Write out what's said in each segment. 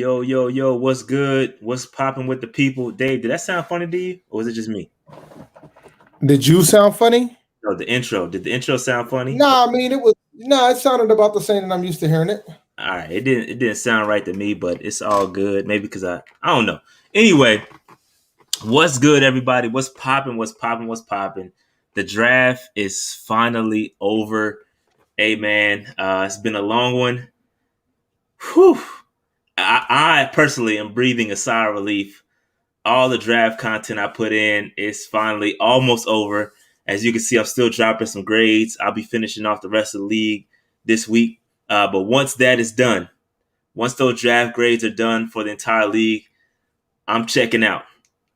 Yo, yo, yo, what's good? What's popping with the people? Dave, did that sound funny to you? Or was it just me? Did you sound funny? No, the intro. Did the intro sound funny? No, I mean it sounded about the same that I'm used to hearing it. All right, it didn't sound right to me, but it's all good. Maybe because I don't know. Anyway, what's good, everybody? What's popping? What's popping? What's popping? The draft is finally over. Hey man, it's been a long one. Whew. I personally am breathing a sigh of relief. All the draft content I put in is finally almost over. As you can see, I'm still dropping some grades. I'll be finishing off the rest of the league this week. But once that is done, once those draft grades are done for the entire league, I'm checking out.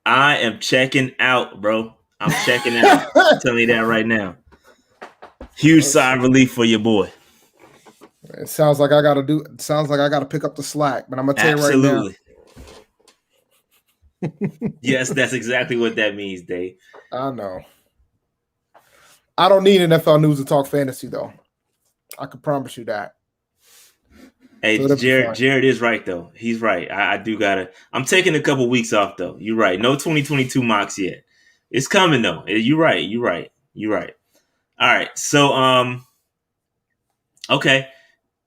I am checking out, bro. I'm checking out. I'm telling you that right now. Huge sigh of relief for your boy. It sounds like I gotta pick up the slack, but I'm gonna tell Absolutely. you right now. Yes, that's exactly what that means, Dave. I know. I don't need NFL news to talk fantasy though. I can promise you that. Hey, So Jared is right though. He's right. I do gotta. I'm taking a couple weeks off though. You're right. No 2022 mocks yet. It's coming though. You're right. You're right. You're right. All right. So okay.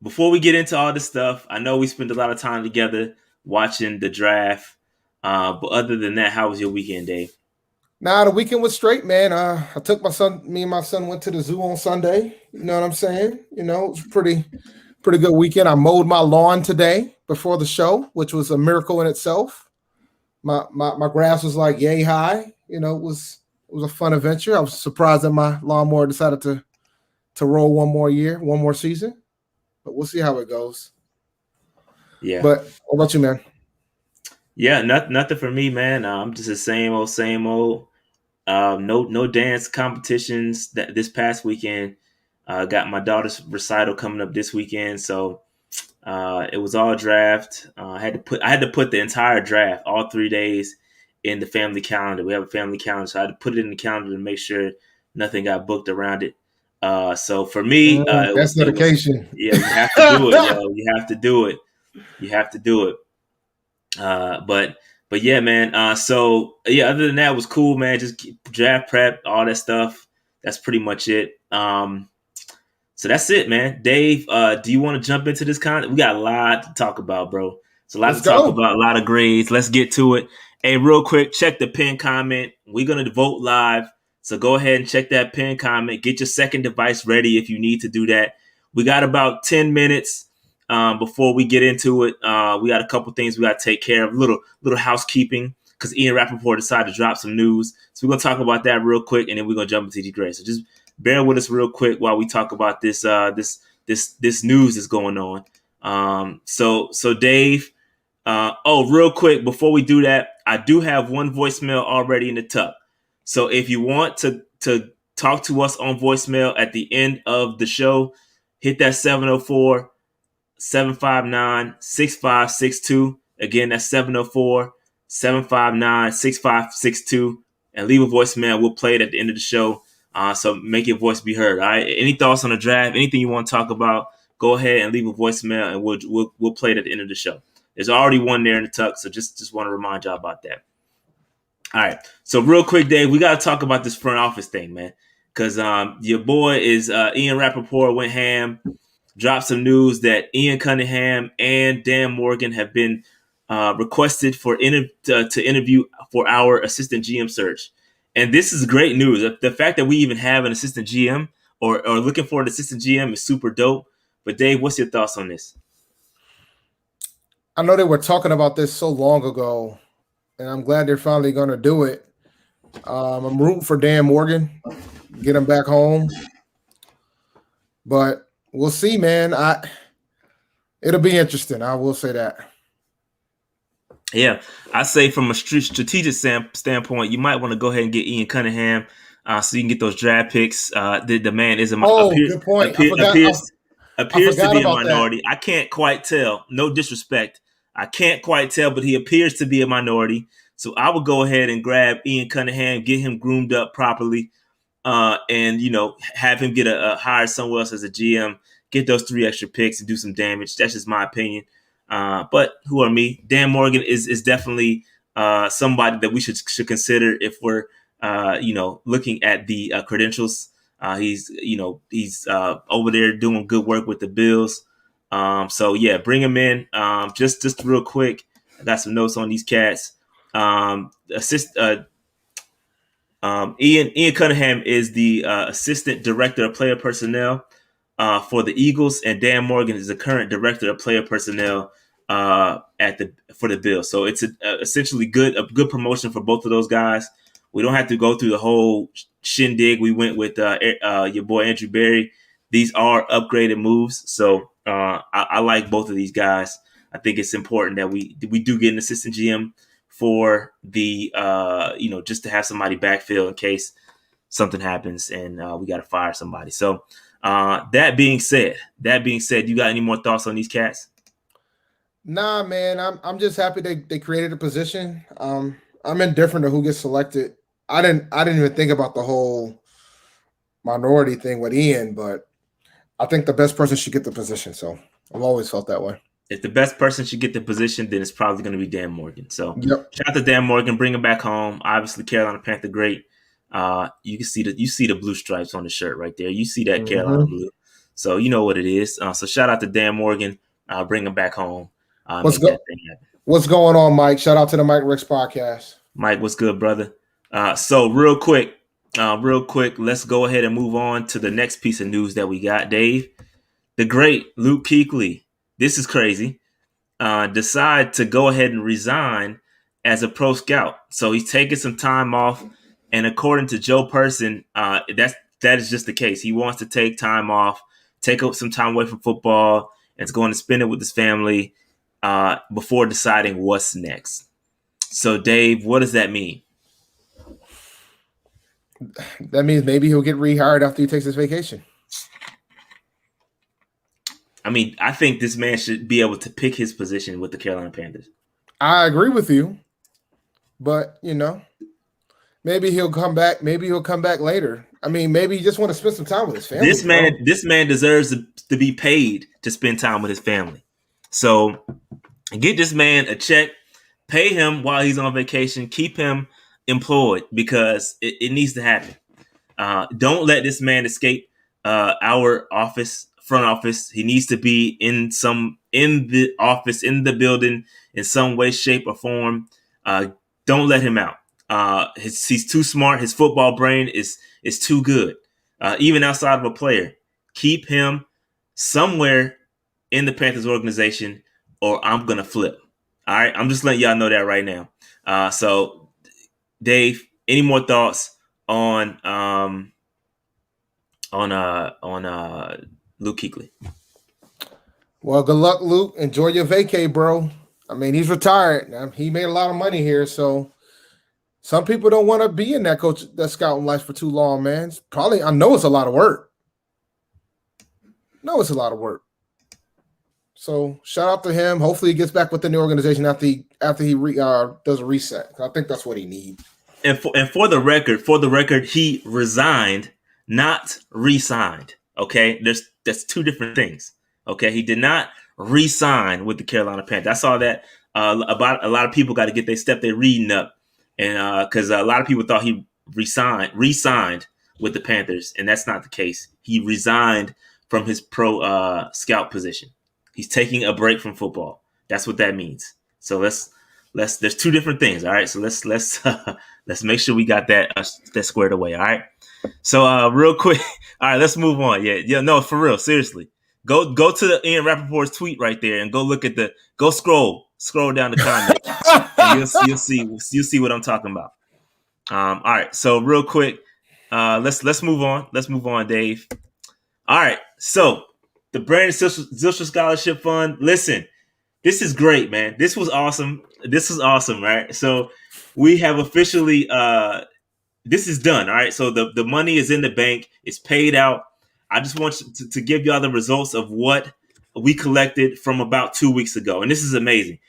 Before we get into all this stuff, I know we spent a lot of time together watching the draft. But other than that, how was your weekend, Dave? Nah, the weekend was straight, man. I took me and my son went to the zoo on Sunday. You know what I'm saying? You know, it was pretty good weekend. I mowed my lawn today before the show, which was a miracle in itself. My grass was like yay high. You know, it was a fun adventure. I was surprised that my lawnmower decided to roll one more year, one more season. But we'll see how it goes. Yeah. But what about you, man? Yeah, nothing for me, man. I'm just the same old, same old. No dance competitions this past weekend. Got my daughter's recital coming up this weekend, so it was all draft. I had to put the entire draft, all 3 days, in the family calendar. We have a family calendar, so I had to put it in the calendar to make sure nothing got booked around it. So for me, that's dedication. Yeah, you have to do it, yo. You have to do it. You have to do it. But yeah, man. So yeah, other than that, it was cool, man. Just draft prep, all that stuff. That's pretty much it. So that's it, man. Dave, do you want to jump into this content? We got a lot to talk about, bro. It's a lot to talk about, a lot of grades. Let's get to it. Hey, real quick, check the pin comment. We're going to vote live. So go ahead and check that pin comment. Get your second device ready if you need to do that. We got about 10 minutes before we get into it. We got a couple things we got to take care of. Little housekeeping because Ian Rappaport decided to drop some news. So we're going to talk about that real quick, and then we're going to jump into these grades. So just bear with us real quick while we talk about this this news that's going on. So Dave, real quick before we do that, I do have one voicemail already in the tuck. So if you want to talk to us on voicemail at the end of the show, hit that 704-759-6562. Again, that's 704-759-6562, and leave a voicemail. We'll play it at the end of the show. So make your voice be heard. All right. Any thoughts on the draft? Anything you want to talk about? Go ahead and leave a voicemail, and we'll play it at the end of the show. There's already one there in the tuck, so just want to remind y'all about that. All right. So real quick, Dave, we got to talk about this front office thing, man, because your boy is Ian Rappaport went ham, dropped some news that Ian Cunningham and Dan Morgan have been requested to interview for our assistant GM search. And this is great news. The fact that we even have an assistant GM or looking for an assistant GM is super dope. But Dave, what's your thoughts on this? I know they were talking about this so long ago, and I'm glad they're finally going to do it. I'm rooting for Dan Morgan, get him back home. But we'll see, man. It'll be interesting. I will say that. Yeah, I say from a strategic standpoint, you might want to go ahead and get Ian Cunningham so you can get those draft picks. The man is good point. appears to be a minority. That. I can't quite tell. No disrespect. I can't quite tell, but he appears to be a minority. So I would go ahead and grab Ian Cunningham, get him groomed up properly, and have him get hire somewhere else as a GM, get those 3 extra picks and do some damage. That's just my opinion. But who are me? Dan Morgan is definitely somebody that we should consider if we're looking at the credentials. He's over there doing good work with the Bills. So yeah, bring him in. Just real quick, I got some notes on these cats. Ian Cunningham is the assistant director of player personnel for the Eagles, and Dan Morgan is the current director of player personnel for the Bills. So it's essentially a good promotion for both of those guys. We don't have to go through the whole shindig. We went with your boy Andrew Berry. These are upgraded moves, so I like both of these guys. I think it's important that we do get an assistant GM for the just to have somebody backfill in case something happens and we got to fire somebody. So that being said, you got any more thoughts on these cats? Nah, man, I'm just happy they created a position. I'm indifferent to who gets selected. I didn't even think about the whole minority thing with Ian, but I think the best person should get the position. So I've always felt that way. If the best person should get the position, then it's probably going to be Dan Morgan. So yep. Shout out to Dan Morgan, bring him back home. Obviously, Carolina Panther, great. You see the blue stripes on the shirt right there. You see that Carolina blue, so you know what it is. So shout out to Dan Morgan, bring him back home. What's going on, Mike? Shout out to the Mike Ricks podcast. Mike, what's good, brother? So real quick, let's go ahead and move on to the next piece of news that we got. Dave, the great Luke Kuechly. This is crazy. Decide to go ahead and resign as a pro scout. So he's taking some time off, and according to Joe Person, that is just the case. He wants to take time off, take some time away from football, and is going to spend it with his family before deciding what's next. So, Dave, what does that mean? That means maybe he'll get rehired after he takes his vacation. I mean, I think this man should be able to pick his position with the Carolina Panthers. I agree with you, but maybe he'll come back. Maybe he'll come back later. I mean, maybe he just want to spend some time with his family. This man deserves to be paid to spend time with his family. So get this man a check, pay him while he's on vacation, keep him employed because it needs to happen. Don't let this man escape our front office. He needs to be in the office, in the building, in some way, shape, or form. Don't let him out. He's too smart. His football brain is too good. Even outside of a player, keep him somewhere in the Panthers organization, or I'm gonna flip. All right, I'm just letting y'all know that right now. So, Dave, any more thoughts on Luke Kuechly? Well, good luck, Luke. Enjoy your vacay, bro. I mean, he's retired. He made a lot of money here, so some people don't want to be in that scouting life for too long, man. I know it's a lot of work. So shout out to him. Hopefully he gets back within the organization after he does a reset. I think that's what he needs. And for the record, he resigned, not re-signed. Okay, that's two different things. Okay, he did not re-sign with the Carolina Panthers. I saw that about a lot of people got to get their reading up, and because a lot of people thought he re-signed with the Panthers, and that's not the case. He resigned from his pro scout position. He's taking a break from football. That's what that means. So let's there's two different things. All right, so let's make sure we got that squared away. All right. So real quick, all right, let's move on. Yeah, no, for real, seriously. Go to the Ian Rappaport's tweet right there and go look at scroll down the comments. And you'll see what I'm talking about. All right, so real quick, let's move on. Let's move on, Dave. All right, so the Brandon Zilstra Scholarship Fund. Listen, this is great, man. This was awesome, right? So we have officially this is done. All right. So the money is in the bank. It's paid out. I just want to give y'all the results of what we collected from about 2 weeks ago. And this is amazing.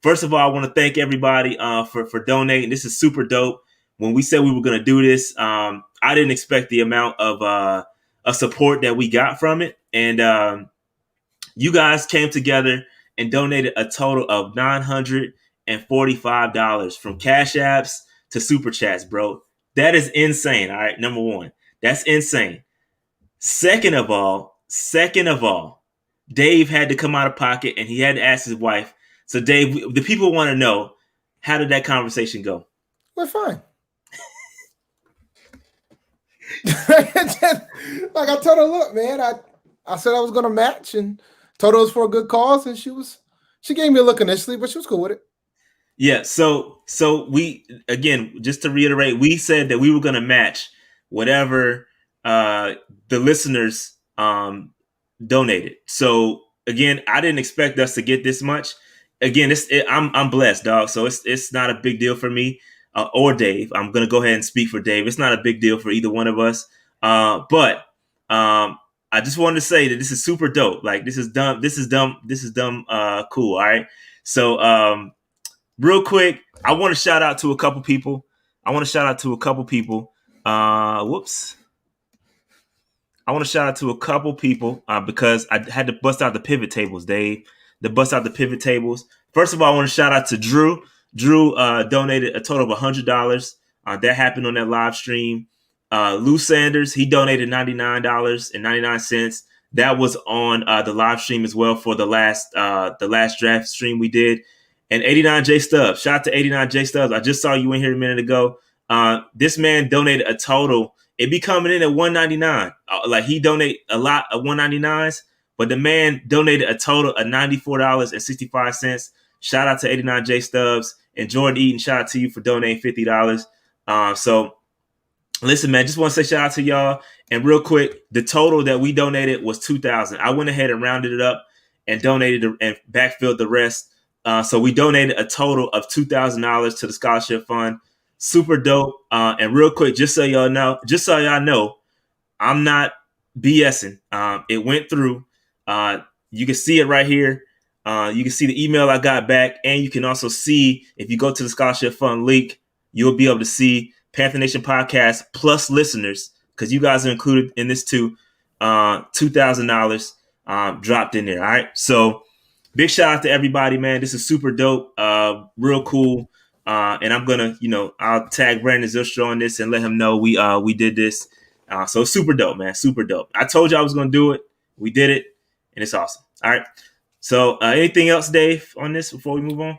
First of all, I want to thank everybody for donating. This is super dope. When we said we were going to do this, I didn't expect the amount of support that we got from it. And you guys came together and donated a total of $945 from Cash Apps to Super Chats, bro. That is insane. All right, number one, that's insane. Second of all, Dave had to come out of pocket and he had to ask his wife. So, Dave, the people want to know, how did that conversation go? We're fine. Like I told her, look, man, I said I was going to match and told her it was for a good cause, and she gave me a look initially, but she was cool with it. Yeah. So we, again, just to reiterate, we said that we were going to match whatever the listeners donated. So again, I didn't expect us to get this much. Again, I'm blessed, dog. So it's not a big deal for me or Dave. I'm gonna go ahead and speak for Dave. It's not a big deal for either one of us. But I just wanted to say that this is super dope. Like, this is dumb. Cool. All right. So real quick, I want to shout out to a couple people. I want to shout out to a couple people because I had to bust out the pivot tables, Dave. First of all, I want to shout out to Drew. Drew donated a total of $100. That happened on that live stream. Lou Sanders, he donated $99.99. That was on the live stream as well for the last draft stream we did. And 89J Stubbs, shout out to 89J Stubbs. I just saw you in here a minute ago. This man donated a total. It be coming in at $199. Like, he donate a lot of $199s, but the man donated a total of $94.65. Shout out to 89J Stubbs and Jordan Eaton. Shout out to you for donating $50. So listen, man, just want to say shout out to y'all. And real quick, the total that we donated was $2,000. I went ahead and rounded it up and donated and backfilled the rest. So we donated a total of $2,000 to the scholarship fund. Super dope. And real quick, just so y'all know, I'm not BSing. It went through. You can see it right here. You can see the email I got back, and you can also see, if you go to the scholarship fund link, you'll be able to see Panther Nation podcast plus listeners, because you guys are included in this too. $2,000 dropped in there. All right. So big shout out to everybody, man. This is super dope. Real cool. And I'm gonna, I'll tag Brandon Zilstra on this and let him know we did this. So super dope, man. Super dope. I told you I was gonna do it. We did it, and it's awesome. All right. So anything else, Dave, on this before we move on?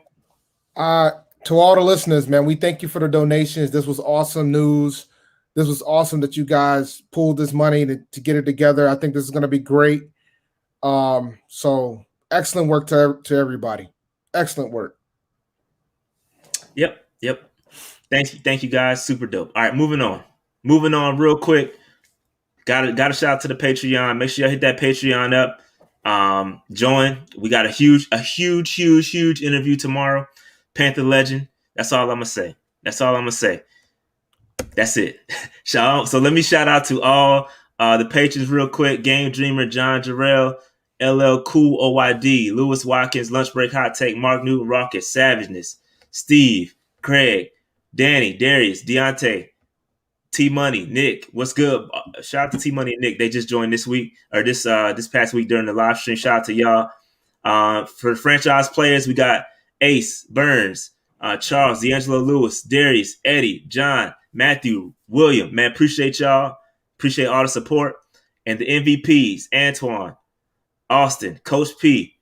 To all the listeners, man, we thank you for the donations. This was awesome news. This was awesome that you guys pulled this money to get it together. I think this is going to be great. So excellent work to everybody. Excellent work. Yep. Thank you guys. Super dope. All right, moving on real quick. Got a shout out to the Patreon. Make sure y'all hit that Patreon up. Join. We got a huge interview tomorrow. Panther legend. That's all I'm gonna say. That's it. So let me shout out to all the patrons real quick. Game Dreamer, John Jarrell, LL Cool OYD, Lewis Watkins, Lunch Break Hot Take, Mark Newton Rocket, Savageness, Steve, Craig, Danny, Darius, Deonte, T Money, Nick. What's good? Shout out to T Money and Nick. They just joined this week or this past week during the live stream. Shout out to y'all. For franchise players, we got Ace, Burns, Charles, D'Angelo Lewis, Darius, Eddie, John, Matthew, William. Man, appreciate y'all. Appreciate all the support. And the MVPs, Antoine, Austin, Coach P,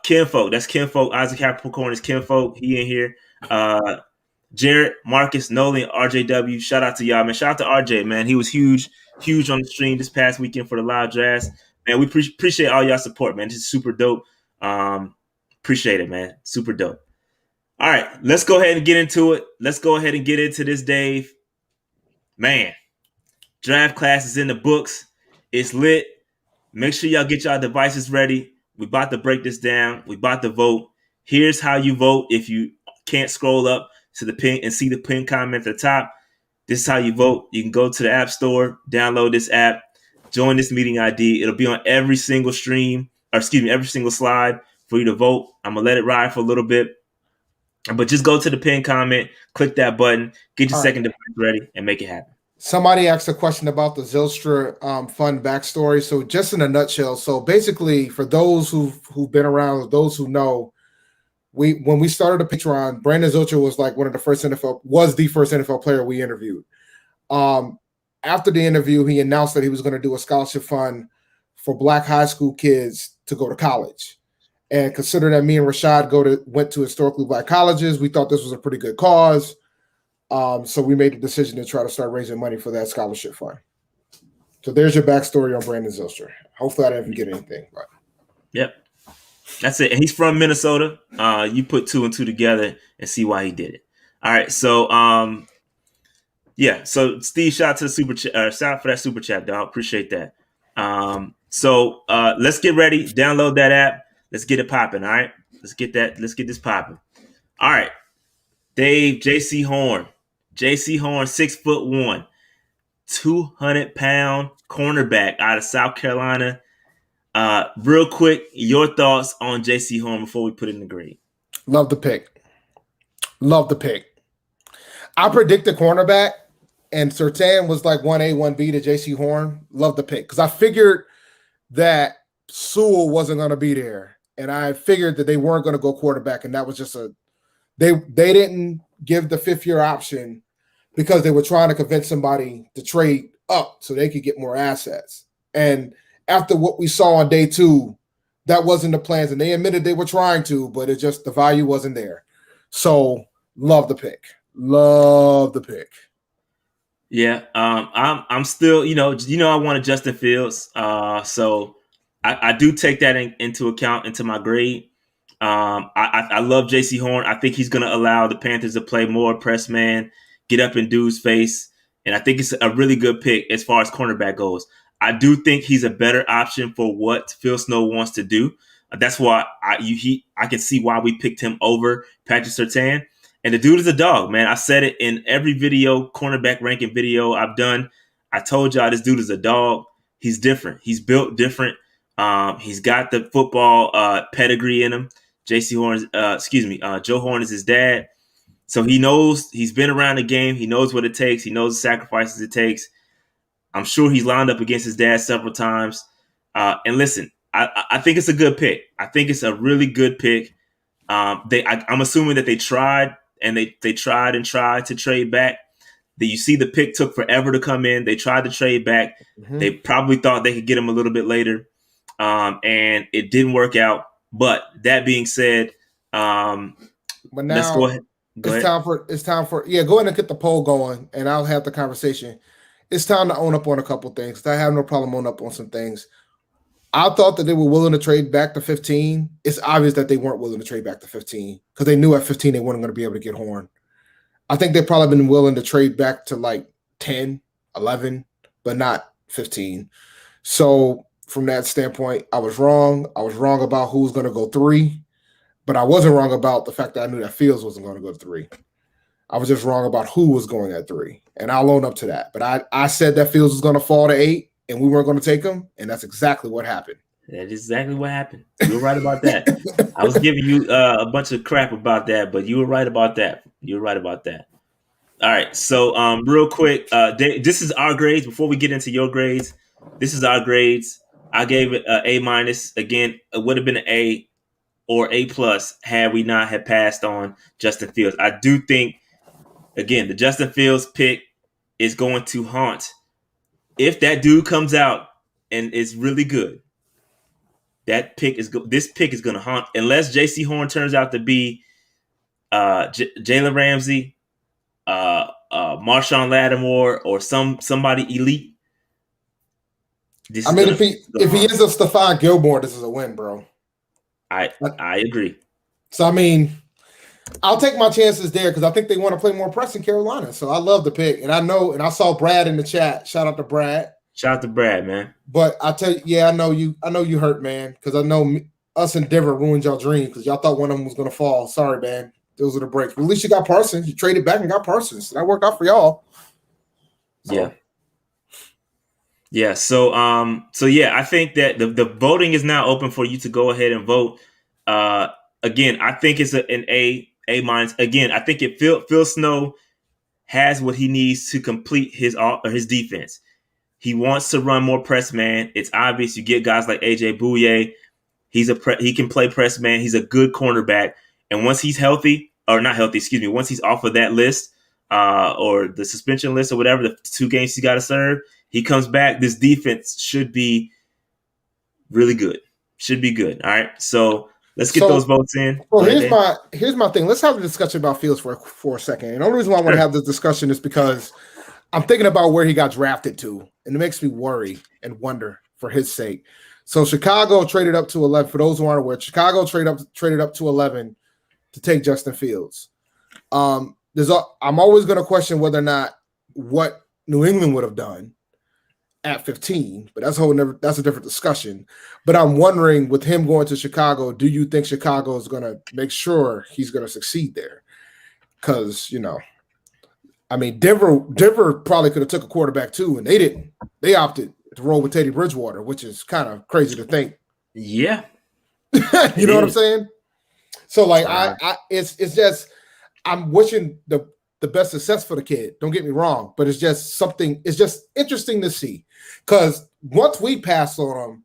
Kinfolk. That's Kinfolk. Isaac Capricorn is Kinfolk. He in here. Jarrett, Marcus, Nolan, RJW. Shout out to y'all, man. Shout out to RJ, man. He was huge on the stream this past weekend for the live drafts. Man, we appreciate all y'all support, man. This is super dope. Appreciate it, man. Super dope. All right, let's go ahead and get into it. Let's go ahead and get into this, Dave. Man, draft class is in the books. It's lit. Make sure y'all get y'all devices ready. We about to break this down. We about to vote. Here's how you vote if you can't scroll up to the pin and see the pin comment at the top. This is how you vote. You can go to the App Store, download this app, join this meeting ID. It'll be on every single every single slide for you to vote. I'm going to let it ride for a little bit. But just go to the pin comment, click that button, get your second device ready, and make it happen. Somebody asked a question about the Zylstra fund backstory. So just in a nutshell, so basically for those who've been around, those who know, when we started the Patreon, Brandon Zylstra was like the first NFL player we interviewed. After the interview, he announced that he was going to do a scholarship fund for Black high school kids to go to college. And consider that me and Rashad went to historically Black colleges, we thought this was a pretty good cause. So we made the decision to try to start raising money for that scholarship fund. So there's your backstory on Brandon Zylstra. Hopefully I didn't forget anything. But. Yep. That's it. And he's from Minnesota. You put 2 and 2 together and see why he did it. All right. So, So Steve, shout out to the super chat. Shout out for that super chat, dog. Appreciate that. Let's get ready. Download that app. Let's get it popping. All right. Let's get this popping. All right. Dave, Jaycee Horn. Jaycee Horn, 6'1", 200-pound cornerback out of South Carolina. Real quick, your thoughts on Jaycee Horn before we put it in the grade. Love the pick. I predicted cornerback, and Surtain was like 1A, 1B to Jaycee Horn. Love the pick because I figured that Sewell wasn't going to be there, and I figured that they weren't going to go quarterback, and that was just they didn't give the fifth-year option because they were trying to convince somebody to trade up so they could get more assets. And after what we saw on day 2, that wasn't the plans. And they admitted they were trying to, but it just the value wasn't there. So love the pick. Yeah. I'm still, I wanted Justin Fields. So I do take that into account into my grade. I love Jaycee Horn. I think he's going to allow the Panthers to play more press man, get up in dude's face. And I think it's a really good pick as far as cornerback goes. I do think he's a better option for what Phil Snow wants to do. That's why I can see why we picked him over Patrick Surtain. And the dude is a dog, man. I said it in every cornerback ranking video I've done. I told y'all this dude is a dog. He's different. He's built different. He's got the football pedigree in him. Joe Horn is his dad. So he knows, he's been around the game. He knows what it takes. He knows the sacrifices it takes. I'm sure he's lined up against his dad several times. And listen, I think it's a good pick. I think it's a really good pick. I'm assuming that they tried to trade back. That you see the pick took forever to come in. They tried to trade back. Mm-hmm. They probably thought they could get him a little bit later. And it didn't work out. But that being said, but now let's go ahead. It's time for go ahead and get the poll going, and I'll have the conversation. It's time to own up on a couple things. I have no problem owning up on some things. I thought that they were willing to trade back to 15. It's obvious that they weren't willing to trade back to 15 because they knew at 15 they weren't going to be able to get Horn. I think they've probably been willing to trade back to like 10, 11, but not 15. So from that standpoint, I was wrong. I was wrong about who was going to go 3, but I wasn't wrong about the fact that I knew that Fields wasn't going to go to 3. I was just wrong about who was going at 3, and I'll own up to that. But I said that Fields was going to fall to 8, and we weren't going to take him, and that's exactly what happened. That is exactly what happened. You were right about that. I was giving you a bunch of crap about that, but you were right about that. All right, so real quick, this is our grades. Before we get into your grades, this is our grades. I gave it A-. Again, it would have been an A or A+ had we not had passed on Justin Fields. I do think, again, the Justin Fields pick is going to haunt. If that dude comes out and is really good, this pick is going to haunt. Unless Jaycee Horn turns out to be Jalen Ramsey, Marshawn Lattimore, or somebody elite. If he is a Stephon Gilmore, this is a win, bro. I agree. So I'll take my chances there because I think they want to play more press in Carolina. So I love the pick, and I saw Brad in the chat. Shout out to Brad. Shout out to Brad, man. But I tell you, I know you hurt, man, because I know us and Denver ruined y'all dream because y'all thought one of them was gonna fall. Sorry, man. Those are the breaks. But at least you got Parsons. You traded back and got Parsons. So that worked out for y'all. So. Yeah. Yeah. So I think that the voting is now open for you to go ahead and vote. Again, I think it's an A-. Again, I think Phil Snow has what he needs to complete his defense. He wants to run more press man. It's obvious. You get guys like AJ Bouye. He can play press man. He's a good cornerback. And once he's healthy, or not healthy, excuse me, once he's off of that list or the suspension list or whatever, the 2 games he's got to serve, he comes back. This defense should be really good. Should be good. All right. So let's get those votes in. Well, here's my thing. Let's have a discussion about Fields for a second. And the only reason why I want to have this discussion is because I'm thinking about where he got drafted to, and it makes me worry and wonder for his sake. So Chicago traded up to 11. For those who aren't aware, Chicago traded up to 11 to take Justin Fields. I'm always going to question whether or not what New England would have done at 15, but that's a different discussion. But I'm wondering, with him going to Chicago, do you think Chicago is going to make sure he's going to succeed there? Because, I mean, Denver probably could have took a quarterback too, and they didn't. They opted to roll with Teddy Bridgewater, which is kind of crazy to think. Yeah. You know what I'm saying? So, like, it's just, I'm wishing the best success for the kid. Don't get me wrong, but it's just interesting to see. Because once we passed on him,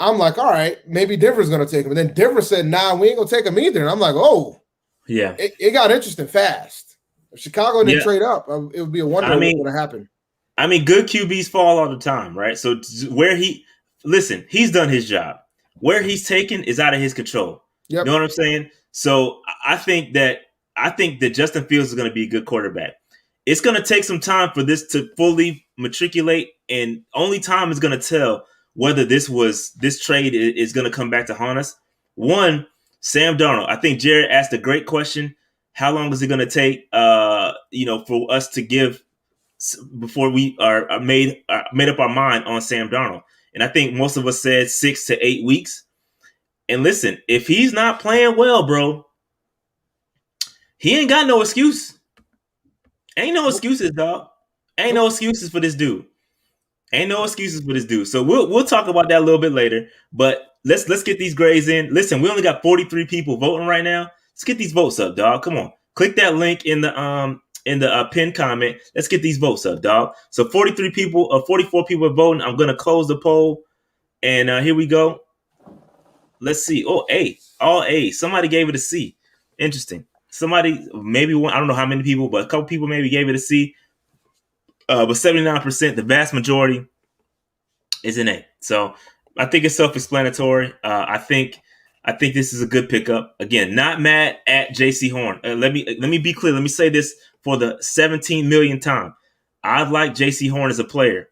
I'm like, all right, maybe Denver's going to take him. And then Denver said, nah, we ain't going to take him either. And I'm like, oh, yeah, it got interesting fast. If Chicago didn't trade up, it would be a wonder what would have happened. I mean, good QBs fall all the time, right? So he's done his job. Where he's taken is out of his control. Yep. You know what I'm saying? So I think that Justin Fields is going to be a good quarterback. It's going to take some time for this to fully matriculate, and only time is going to tell whether this trade is going to come back to haunt us. One, Sam Darnold. I think Jared asked a great question. How long is it going to take, for us to give before we are made up our mind on Sam Darnold? And I think most of us said 6 to 8 weeks. And listen, if he's not playing well, bro, he ain't got no excuse. Ain't no excuses, dog. Ain't no excuses for this dude. So we'll talk about that a little bit later. But let's get these grades in. Listen, we only got 43 people voting right now. Let's get these votes up, dog. Come on. Click that link in the pinned comment. Let's get these votes up, dog. So 44 people are voting. I'm gonna close the poll. And here we go. Let's see. Oh, A. All A. Somebody gave it a C. Interesting. Somebody, maybe one, I don't know how many people, but a couple people maybe gave it a C. But 79%, the vast majority, is an A. So I think it's self-explanatory. I think this is a good pickup. Again, not mad at Jaycee Horn. Let me be clear. Let me say this for the 17 millionth time. I like Jaycee Horn as a player.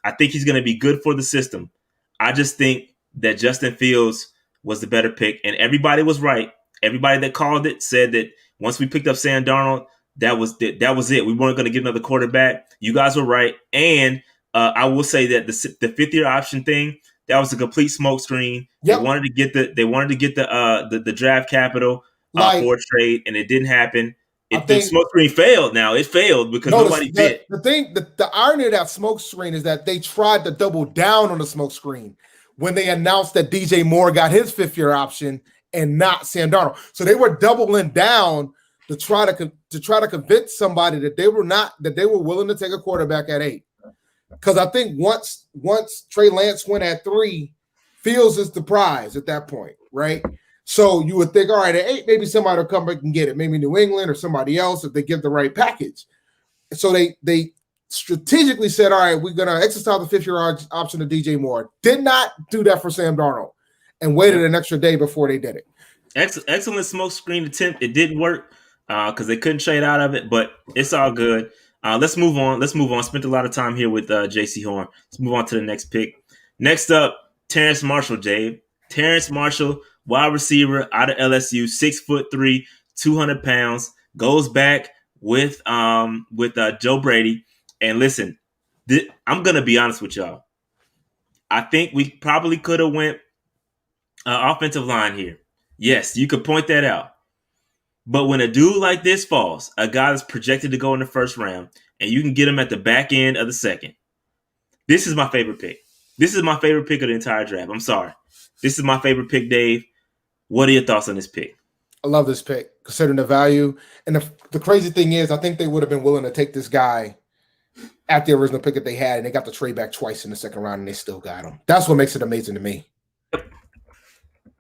I think he's going to be good for the system. I just think that Justin Fields was the better pick, and everybody was right. Everybody that called it said that once we picked up Sam Darnold, that was it. We weren't going to get another quarterback. You guys were right. And I will say that the 5th-year option thing, that was a complete smokescreen. Yep. They wanted to get the draft capital for a trade, and it didn't happen. The smokescreen failed. Now it failed because nobody bid. The irony of that smokescreen is that they tried to double down on the smokescreen when they announced that DJ Moore got his 5th-year option and not Sam Darnold. So they were doubling down to try to convince somebody that they were willing to take a quarterback at 8. Because I think once Trey Lance went at 3, Fields is the prize at that point, right? So you would think, all right, at 8, maybe somebody will come back and get it. Maybe New England or somebody else if they give the right package. So they strategically said, all right, we're going to exercise the 5th-year option to DJ Moore. Did not do that for Sam Darnold and waited an extra day before they did it. Excellent smoke screen attempt. It didn't work because they couldn't trade out of it, but it's all good. Let's move on. Spent a lot of time here with Jaycee Horn. Let's move on to the next pick. Next up, Terrace Marshall, Jade. Terrace Marshall, wide receiver out of LSU, 6'3", 200 pounds, goes back with Joe Brady. And listen, I'm gonna be honest with y'all. I think we probably could have went offensive line here. Yes, you could point that out. But when a dude like this falls, a guy that's projected to go in the 1st round, and you can get him at the back end of the 2nd, this is my favorite pick. This is my favorite pick of the entire draft. I'm sorry. This is my favorite pick, Dave. What are your thoughts on this pick? I love this pick, considering the value. And the crazy thing is, I think they would have been willing to take this guy at the original pick that they had, and they got the trade back twice in the second round, and they still got him. That's what makes it amazing to me.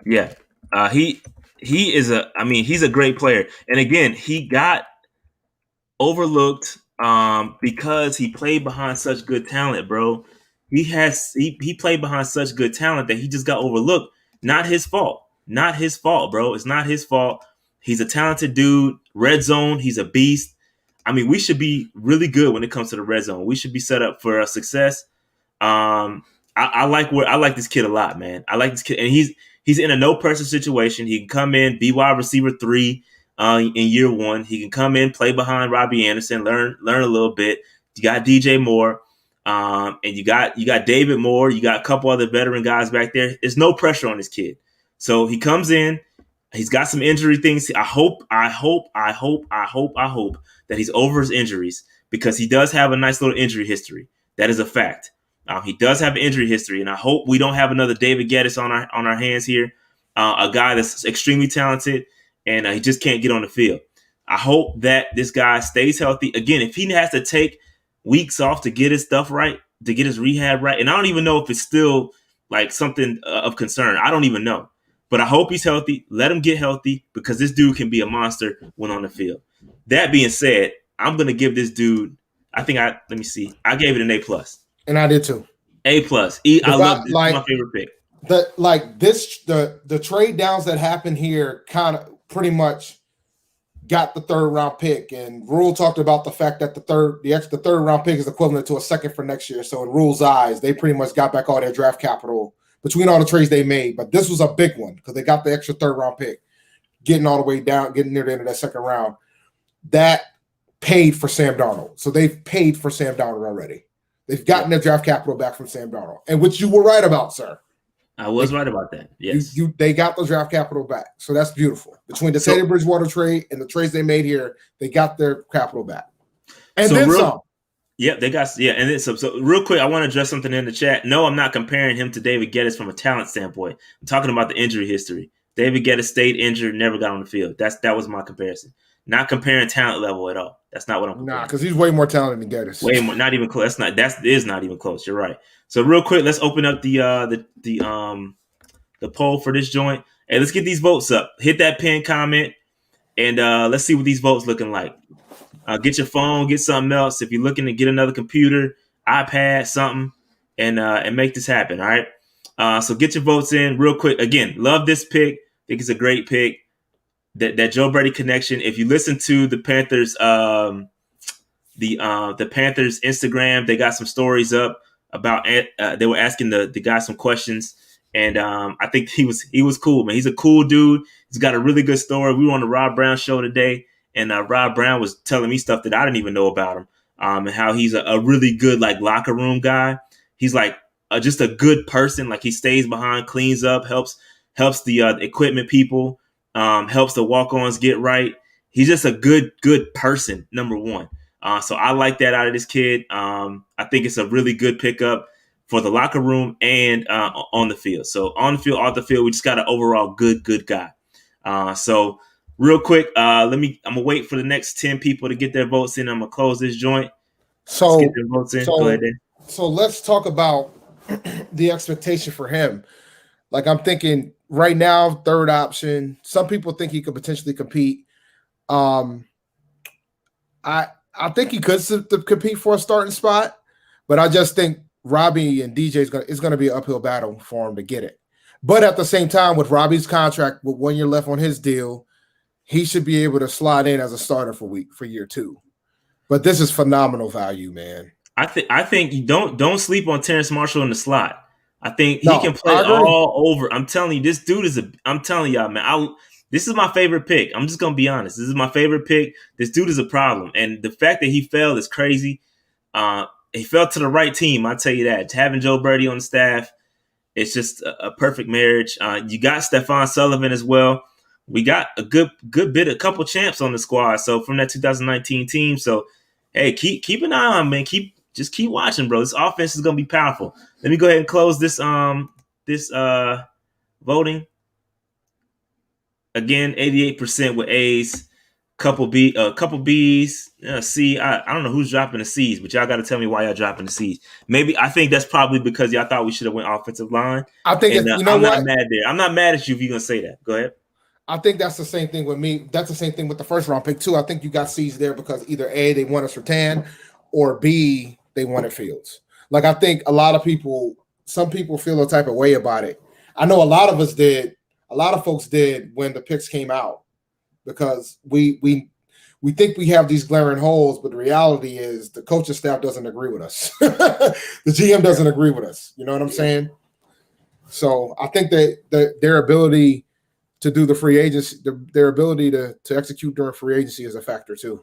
Yeah, he is he's a great player, and again, he got overlooked because he played behind such good talent, bro. He played behind such good talent that he just got overlooked. Not his fault. Not his fault, bro. It's not his fault. He's a talented dude. Red zone, he's a beast. I mean, we should be really good when it comes to the red zone. We should be set up for success. I like this kid a lot, man. I like this kid, and he's in a no pressure situation. He can come in, be wide receiver 3 in year 1. He can come in, play behind Robbie Anderson, learn a little bit. You got DJ Moore, and you got David Moore. You got a couple other veteran guys back there. There's no pressure on this kid, so he comes in. He's got some injury things. I hope that he's over his injuries, because he does have a nice little injury history. That is a fact. He does have an injury history, and I hope we don't have another David Geddes on our hands here. A guy that's extremely talented, and he just can't get on the field. I hope that this guy stays healthy. Again, if he has to take weeks off to get his stuff right, to get his rehab right, and I don't even know if it's still like something of concern. I don't even know. But I hope he's healthy. Let him get healthy, because this dude can be a monster when on the field. That being said, I'm going to give this dude, I gave it an A+. And I did too. A+. I love this. Like, my favorite pick. The trade downs that happened here kind of pretty much got the third round pick. And Rule talked about the fact that the third round pick is equivalent to a second for next year. So in Rule's eyes, they pretty much got back all their draft capital between all the trades they made. But this was a big one, because they got the extra third round pick, getting all the way down, getting near the end of that second round. That paid for Sam Darnold. So they've paid for Sam Darnold already. They've gotten their draft capital back from Sam Darnold, and which you were right about, sir. I was right about that. Yes. They got the draft capital back. So that's beautiful. Between the Teddy Bridgewater trade and the trades they made here, they got their capital back. And then some. Yeah, they got and then so real quick, I want to address something in the chat. No, I'm not comparing him to David Geddes from a talent standpoint. I'm talking about the injury history. David Geddes stayed injured, never got on the field. That was my comparison. Not comparing talent level at all. That's not what I'm comparing. Nah, because he's way more talented than Geddes. Way more, not even close. That is not even close. You're right. So real quick, let's open up the poll for this joint. Hey, let's get these votes up. Hit that pin comment, and let's see what these votes looking like. Get your phone, get something else. If you're looking to get another computer, iPad, something, and make this happen. All right. So get your votes in real quick. Again, love this pick. Think it's a great pick. That Joe Brady connection. If you listen to the Panthers, the Panthers Instagram, they got some stories up about. They were asking the guy some questions, and I think he was cool, man. He's a cool dude. He's got a really good story. We were on the Rob Brown show today, and Rob Brown was telling me stuff that I didn't even know about him, and how he's a really good like locker room guy. He's like just a good person. Like, he stays behind, cleans up, helps the equipment people. Helps the walk-ons get right. He's just a good person, number one. So I like that out of this kid. I think it's a really good pickup for the locker room and on the field. So on the field, off the field, we just got an overall good guy. So real quick, I'm gonna wait for the next 10 people to get their votes in. I'm gonna close this joint. So let's get their votes in. Go ahead, Dan. So let's talk about the expectation for him. Like, I'm thinking right now, third option. Some people think he could potentially compete. I think he could compete for a starting spot, but I just think Robbie and DJ is going to be an uphill battle for him to get it. But at the same time, with Robbie's contract, with 1 year left on his deal, he should be able to slide in as a starter for year 2. But this is phenomenal value, man. I think you don't sleep on Terrace Marshall in the slot. I think he can play all over. I'm telling you, this dude I'm telling y'all, man, this is my favorite pick. I'm just going to be honest. This is my favorite pick. This dude is a problem. And the fact that he fell is crazy. He fell to the right team, I'll tell you that. Having Joe Brady on the staff, it's just a perfect marriage. You got Stephon Sullivan as well. We got a a couple champs on the squad. So from that 2019 team. So, hey, keep an eye on, man. Just keep watching, bro. This offense is gonna be powerful. Let me go ahead and close this voting. Again, 88% with A's, couple B's, C. I don't know who's dropping the C's, but y'all got to tell me why y'all dropping the C's. Maybe I think that's probably because y'all thought we should have went offensive line. I think And you know I'm not what? mad there. I'm not mad at you if you're gonna say that. Go ahead. I think that's the same thing with me. That's the same thing with the first round pick too. I think you got C's there because either A, they wanted Sertan, or B, they wanted Fields. Like I think a lot of people, some people feel a type of way about it. I know a lot of us did. A lot of folks did when the picks came out because we think we have these glaring holes, but the reality is the coaching staff doesn't agree with us. The GM doesn't agree with us. You know what I'm saying? So I think that their ability to do the free agency, their ability to execute during free agency is a factor too.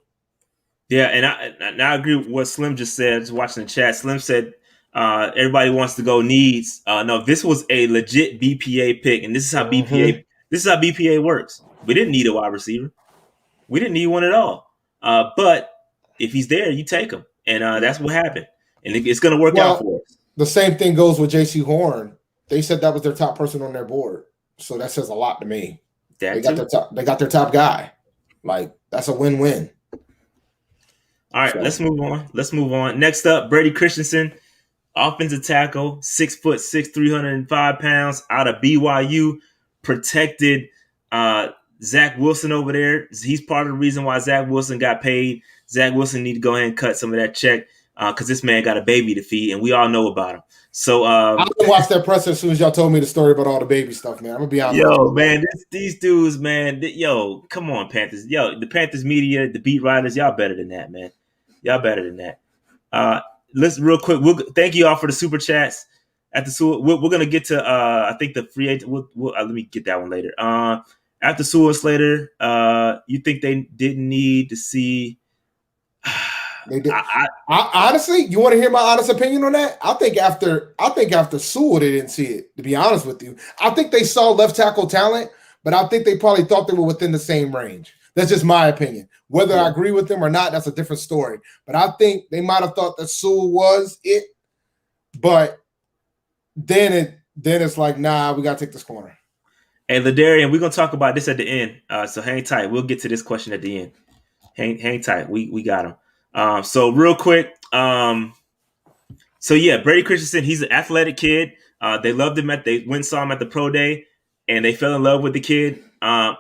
Yeah, and I agree with what Slim just said. Just watching the chat, Slim said everybody wants to go needs. No, this was a legit BPA pick, and this is how BPA works. We didn't need a wide receiver. We didn't need one at all. But if he's there, you take him, and that's what happened. And it's going to work out for us. The same thing goes with Jaycee Horn. They said that was their top person on their board, so that says a lot to me. They got their top guy. Like that's a win-win. All right, let's move on. Next up, Brady Christensen, offensive tackle, 6'6", 305 pounds, out of BYU, protected Zach Wilson over there. He's part of the reason why Zach Wilson got paid. Zach Wilson need to go ahead and cut some of that check because this man got a baby to feed, and we all know about him. So I didn't watch that presser as soon as y'all told me the story about all the baby stuff, man. I'm gonna be honest. Yo, man, these dudes, man. Come on, Panthers. Yo, the Panthers media, the beat writers, y'all better than that, man. Y'all better than that. Let's real quick. Thank you all for the super chats. We're gonna get to I think the free agent. Let me get that one later. After Sewell and Slater, you think they didn't need to see? They did. I honestly, you want to hear my honest opinion on that? I think after Sewell, they didn't see it. To be honest with you, I think they saw left tackle talent, but I think they probably thought they were within the same range. That's just my opinion. Whether I agree with them or not, that's a different story. But I think they might have thought that Sewell was it, but then it's like, nah, we gotta take this corner. And Ladarian, we're gonna talk about this at the end. So hang tight. We'll get to this question at the end. Hang tight. We got him. So real quick. So yeah, Brady Christensen, he's an athletic kid. They loved him they went and saw him at the pro day, and they fell in love with the kid. I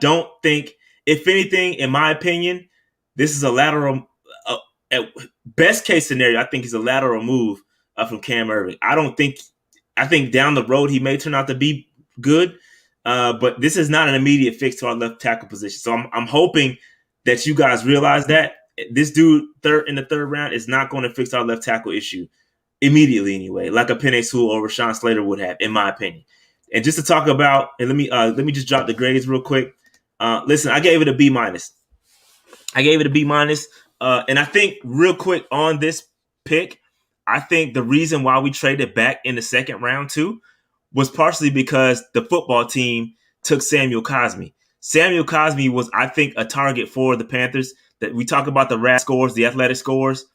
don't think, if anything, in my opinion, this is a lateral. At best case scenario, I think he's a lateral move from Cam Erving. I think down the road he may turn out to be good, but this is not an immediate fix to our left tackle position. So I'm hoping that you guys realize that this dude in the third round is not going to fix our left tackle issue immediately anyway, like a Penei Sewell or Rashawn Slater would have, in my opinion. And just to talk about, and let me just drop the grades real quick. Listen, I gave it a B-. I gave it a B-, and I think real quick on this pick, I think the reason why we traded back in the second round too was partially because the football team took Samuel Cosmi. Samuel Cosmi was, I think, a target for the Panthers. That we talk about the RAS scores, the athletic scores.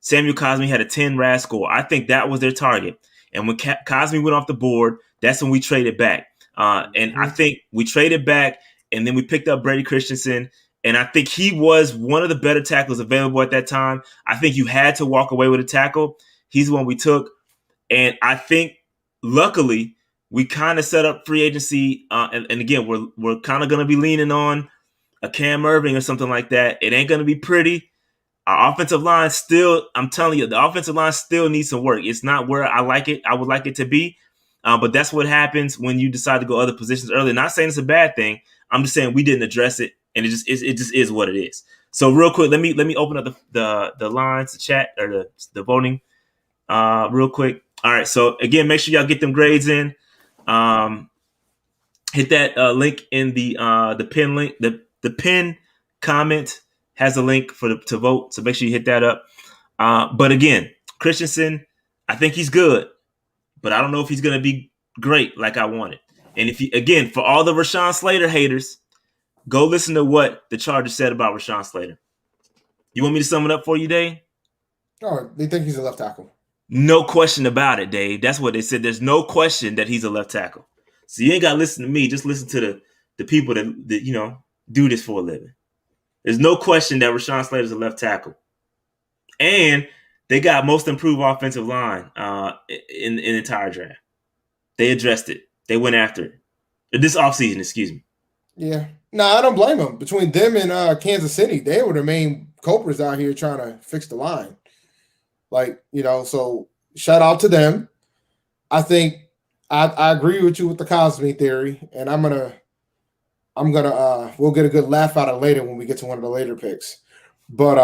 Samuel Cosmi had a 10 RAS score. I think that was their target. And when Cosmi went off the board, that's when we traded back. I think we traded back, and then we picked up Brady Christensen. And I think he was one of the better tackles available at that time. I think you had to walk away with a tackle. He's the one we took. And I think, luckily, we kind of set up free agency. And again, we're kind of going to be leaning on a Cam Erving or something like that. It ain't going to be pretty. Our offensive line still, I'm telling you, the offensive line still needs some work. It's not where I would like it to be. But that's what happens when you decide to go other positions early. Not saying it's a bad thing. I'm just saying we didn't address it, and it just is what it is. So real quick, let me open up the lines, the chat, or the voting real quick. All right. So again, make sure y'all get them grades in. Hit that link in the pin link. The pin comment has a link to vote. So make sure you hit that up. But again, Christensen, I think he's good, but I don't know if he's going to be great like I wanted. And again, for all the Rashawn Slater haters, go listen to what the Chargers said about Rashawn Slater. You want me to sum it up for you, Dave? Oh, they think he's a left tackle. No question about it, Dave. That's what they said. There's no question that he's a left tackle. So you ain't got to listen to me. Just listen to the people that do this for a living. There's no question that Rashawn Slater's a left tackle. And they got most improved offensive line in the entire draft. They addressed it. They went after it. This offseason, excuse me. Yeah. No, I don't blame them. Between them and Kansas City, they were the main culprits out here trying to fix the line. So shout out to them. I think I agree with you with the Cosme theory, and we'll get a good laugh out of it later when we get to one of the later picks. But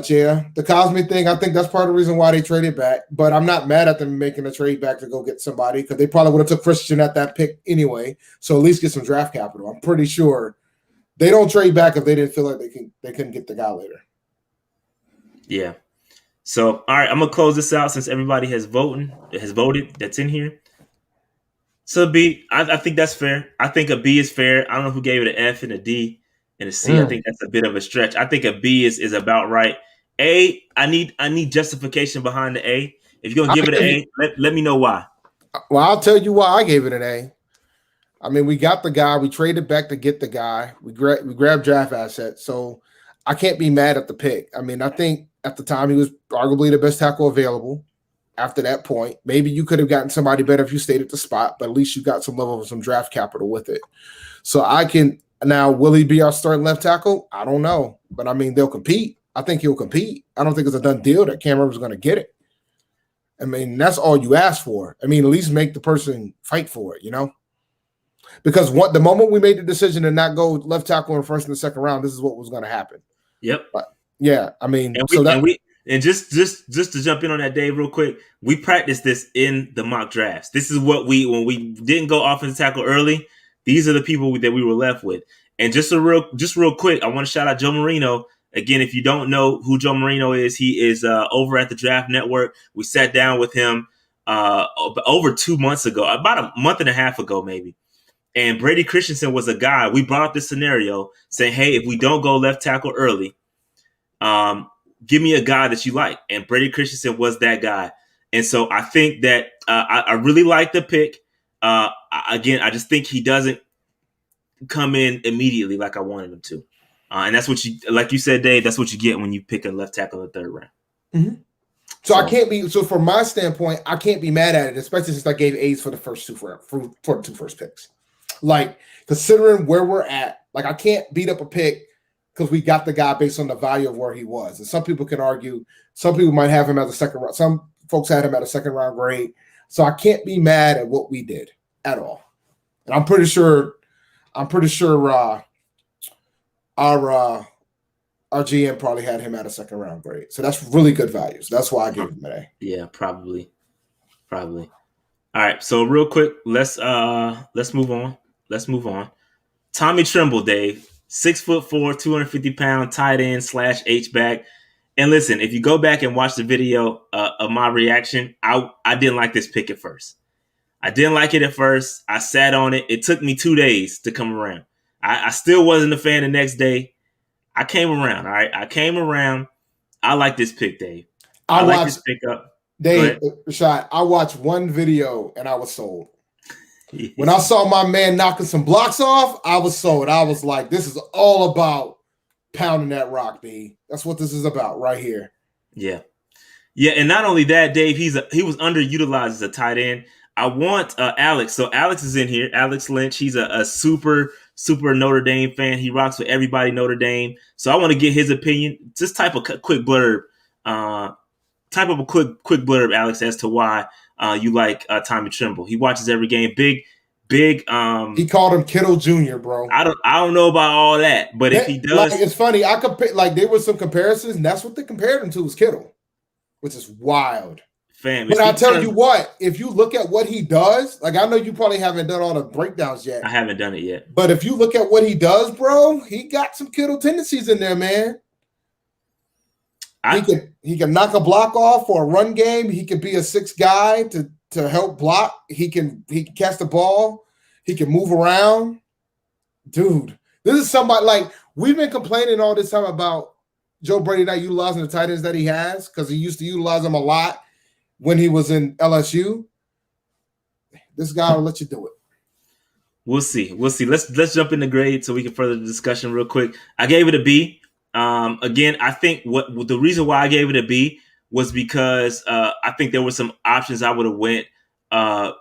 yeah, the Cosme thing, I think that's part of the reason why they traded back. But I'm not mad at them making a trade back to go get somebody, because they probably would have took Christian at that pick anyway. So at least get some draft capital. I'm pretty sure they don't trade back if they didn't feel like they couldn't get the guy later. Yeah. So all right, I'm gonna close this out since everybody has voted that's in here. So B, I think that's fair. I think a B is fair. I don't know who gave it an F and a D and a C. I think that's a bit of a stretch. I think a B is about right. A, I need justification behind the A. If you're gonna give it an A, let me know why. Well, I'll tell you why I gave it an A. I mean, we got the guy. We traded back to get the guy. We grabbed draft assets. So I can't be mad at the pick. I mean, I think at the time he was arguably the best tackle available. After that point, maybe you could have gotten somebody better if you stayed at the spot, but at least you got some level of some draft capital with it. So will he be our starting left tackle? I don't know. But I mean, they'll compete. I think he'll compete. I don't think it's a done deal that Cam Rivers is going to get it. I mean, that's all you ask for. I mean, at least make the person fight for it, Because the moment we made the decision to not go left tackle in first and the second round, this is what was going to happen. Yep. But yeah, I mean, and just to jump in on that, Dave, real quick, we practiced this in the mock drafts. This is what when we didn't go offensive tackle early, these are the people that we were left with. And just real quick, I want to shout out Joe Marino. Again, if you don't know who Joe Marino is, he is over at the Draft Network. We sat down with him over 2 months ago, about a month and a half ago, maybe. And Brady Christensen was a guy. We brought up this scenario saying, hey, if we don't go left tackle early, give me a guy that you like. And Brady Christensen was that guy. And so I think that I really like the pick. Again, I just think he doesn't come in immediately like I wanted him to. And that's what like you said, Dave, that's what you get when you pick a left tackle in the third round. Mm-hmm. So from my standpoint, I can't be mad at it, especially since I gave A's for the first for the two first picks. Like, considering where we're at, like, I can't beat up a pick because we got the guy based on the value of where he was. And some people can argue, some people might have him as a second round. Some folks had him at a second round grade. So I can't be mad at what we did at all. And I'm pretty sure our GM probably had him at a second round grade. So that's really good value. So that's why I gave him an A. Yeah, probably. All right. So real quick, let's move on. Tommy Tremble, Dave, 6'4", 250-pound tight end / H-back. And listen, if you go back and watch the video of my reaction, I didn't like this pick at first. I didn't like it at first. I sat on it. It took me 2 days to come around. I still wasn't a fan the next day. I came around. All right. I came around. I like this pick, Dave. I like this pick up. Dave, Rashad, I watched one video and I was sold. When I saw my man knocking some blocks off, I was sold. I was like, this is all about pounding that rock, B. That's what this is about right here. Yeah. Yeah, and not only that, Dave, he was underutilized as a tight end. I want Alex. So Alex is in here. Alex Lynch. He's a super Notre Dame fan. He rocks with everybody Notre Dame. So I want to get his opinion. Just type a quick blurb. Type up a quick blurb, Alex, as to why you like Tommy Tremble. He watches every game. Big. He called him Kittle Jr., bro. I don't know about all that, but if he does, it's funny. I compare, there were some comparisons, and that's what they compared him to was Kittle, which is wild. Fam, but I tell you what, if you look at what he does, I know you probably haven't done all the breakdowns yet. I haven't done it yet. But if you look at what he does, bro, he got some Kittle tendencies in there, man. He can knock a block off for a run game. He can be a 6 guy to help block. He can catch the ball. He can move around. Dude, this is somebody we've been complaining all this time about Joe Brady not utilizing the tight ends that he has because he used to utilize them a lot when he was in LSU. This guy will let you do it. We'll see. We'll see. Let's jump into grade so we can further the discussion real quick. I gave it a B. Again, I think what the reason why I gave it a B was because I think there were some options I would have went. I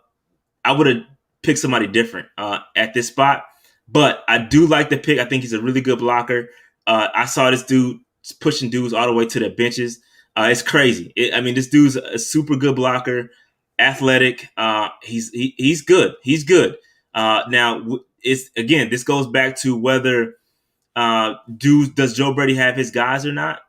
would have picked somebody different at this spot, but I do like the pick. I think he's a really good blocker. I saw this dude pushing dudes all the way to the benches. It's crazy. This dude's a super good blocker, athletic. He's good. He's good. Now, this goes back to whether does Joe Brady have his guys or not?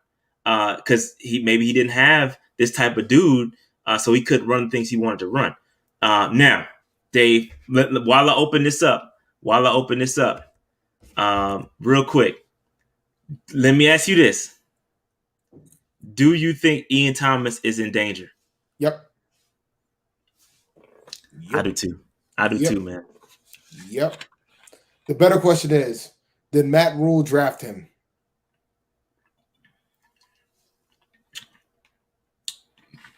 Because maybe he didn't have this type of dude, so he couldn't run the things he wanted to run. Now, Dave, while I open this up, real quick, let me ask you this: do you think Ian Thomas is in danger? Yep. I do too. I do too, man. Yep. The better question is, did Matt Rule draft him?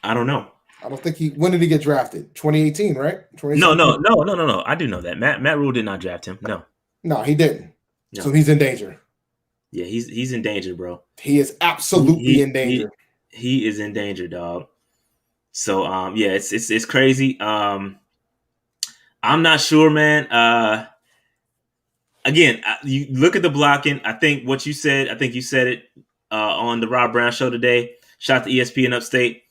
I don't know. I don't think when did he get drafted? 2018, right? No. I do know that. Matt Rule did not draft him. No, he didn't. No. So he's in danger. Yeah, he's in danger, bro. He is absolutely in danger. He is in danger, dog. So it's crazy. I'm not sure, man. Again, you look at the blocking. I think what you said. I think you said it on the Rob Brown show today. Shout out to ESPN Upstate.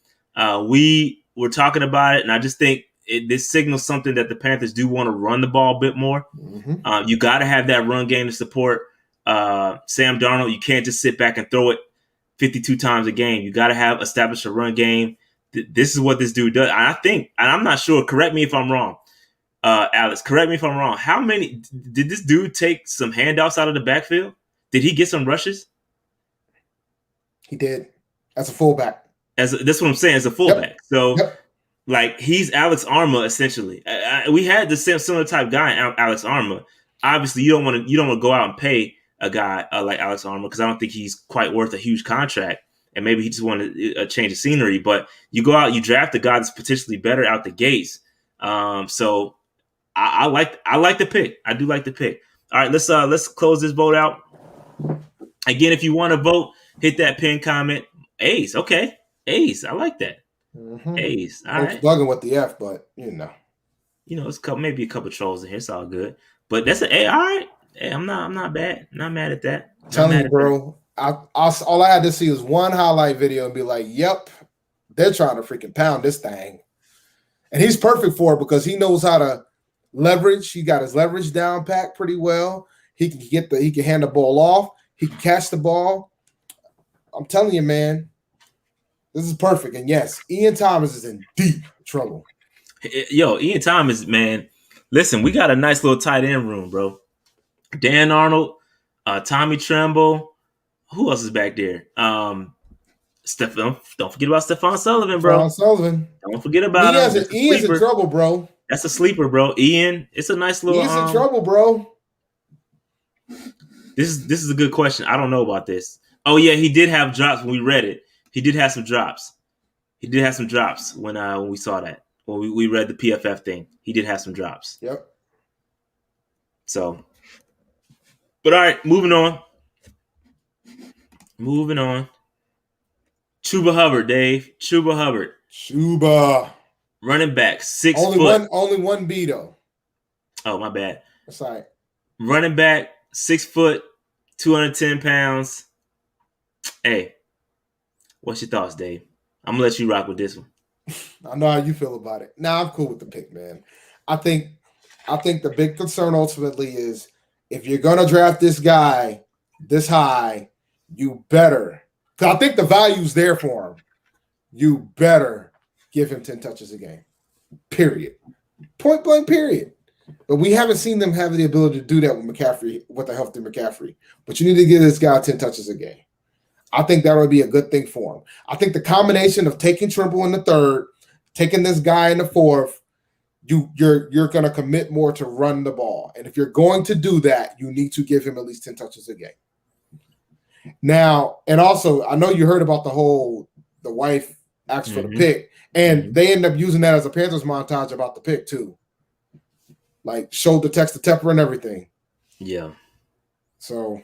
We were talking about it, and I just think this signals something that the Panthers do want to run the ball a bit more. Mm-hmm. You got to have that run game to support Sam Darnold. You can't just sit back and throw it 52 times a game. You got to establish a run game. This is what this dude does. I think, and I'm not sure. Correct me if I'm wrong, Alex. Correct me if I'm wrong. How many did this dude take some handoffs out of the backfield? Did he get some rushes? He did as a fullback. That's what I'm saying, as a fullback. Yep. So, like, he's Alex Arma essentially. We had the similar type guy, Alex Arma. Obviously, you don't want to go out and pay a guy like Alex Arma because I don't think he's quite worth a huge contract, and maybe he just wanted a change of scenery. But you go out, you draft a guy that's potentially better out the gates. So I like the pick. I do like the pick. All right, let's close this vote out. Again, if you want to vote, hit that pin comment. Ace, okay. Ace, I like that. Mm-hmm. Ace, all right. Bugging with the F, but it's maybe a couple trolls in here. It's all good. But that's an A. All right. Hey, I'm not bad. Not mad at that. Telling you, bro. All I had to see was one highlight video and be like, "Yep, they're trying to freaking pound this thing," and he's perfect for it because he knows how to leverage. He got his leverage down packed pretty well. He can hand the ball off. He can catch the ball. I'm telling you, man. This is perfect. And yes, Ian Thomas is in deep trouble. Yo, Ian Thomas, man. Listen, we got a nice little tight end room, bro. Dan Arnold, Tommy Tremble. Who else is back there? Don't forget about Stephon Sullivan, bro. Stephon Sullivan. Don't forget about him. Ian's in trouble, bro. That's a sleeper, bro. Ian, it's a nice little. He's in trouble, bro. This is a good question. I don't know about this. Oh yeah, he did have drops when we read it. He did have some drops. When we saw that. When we read the PFF thing. He did have some drops. Yep. So, but all right, moving on. Chuba Hubbard, Dave. Chuba Hubbard. Running back, 6 foot. Only one B though. Oh, my bad. That's all right. Running back, 6 foot, 210 pounds. Hey, what's your thoughts, Dave? I'm gonna let you rock with this one. I know how you feel about it. Nah, I'm cool with the pick, man. I think the big concern ultimately is if you're gonna draft this guy this high, you better. Because I think the value's there for him. You better give him 10 touches a game. Period. Point blank. Period. But we haven't seen them have the ability to do that with McCaffrey, with the healthy McCaffrey. But you need to give this guy 10 touches a game. I think that would be a good thing for him. I think the combination of taking Tremble in the third, taking this guy in the fourth, you're going to commit more to run the ball. And if you're going to do that, you need to give him at least 10 touches a game. Now, and also, I know you heard about the wife asked for the pick, and they end up using that as a Panthers montage about the pick too. like showed the text, the temper, and everything. Yeah. So,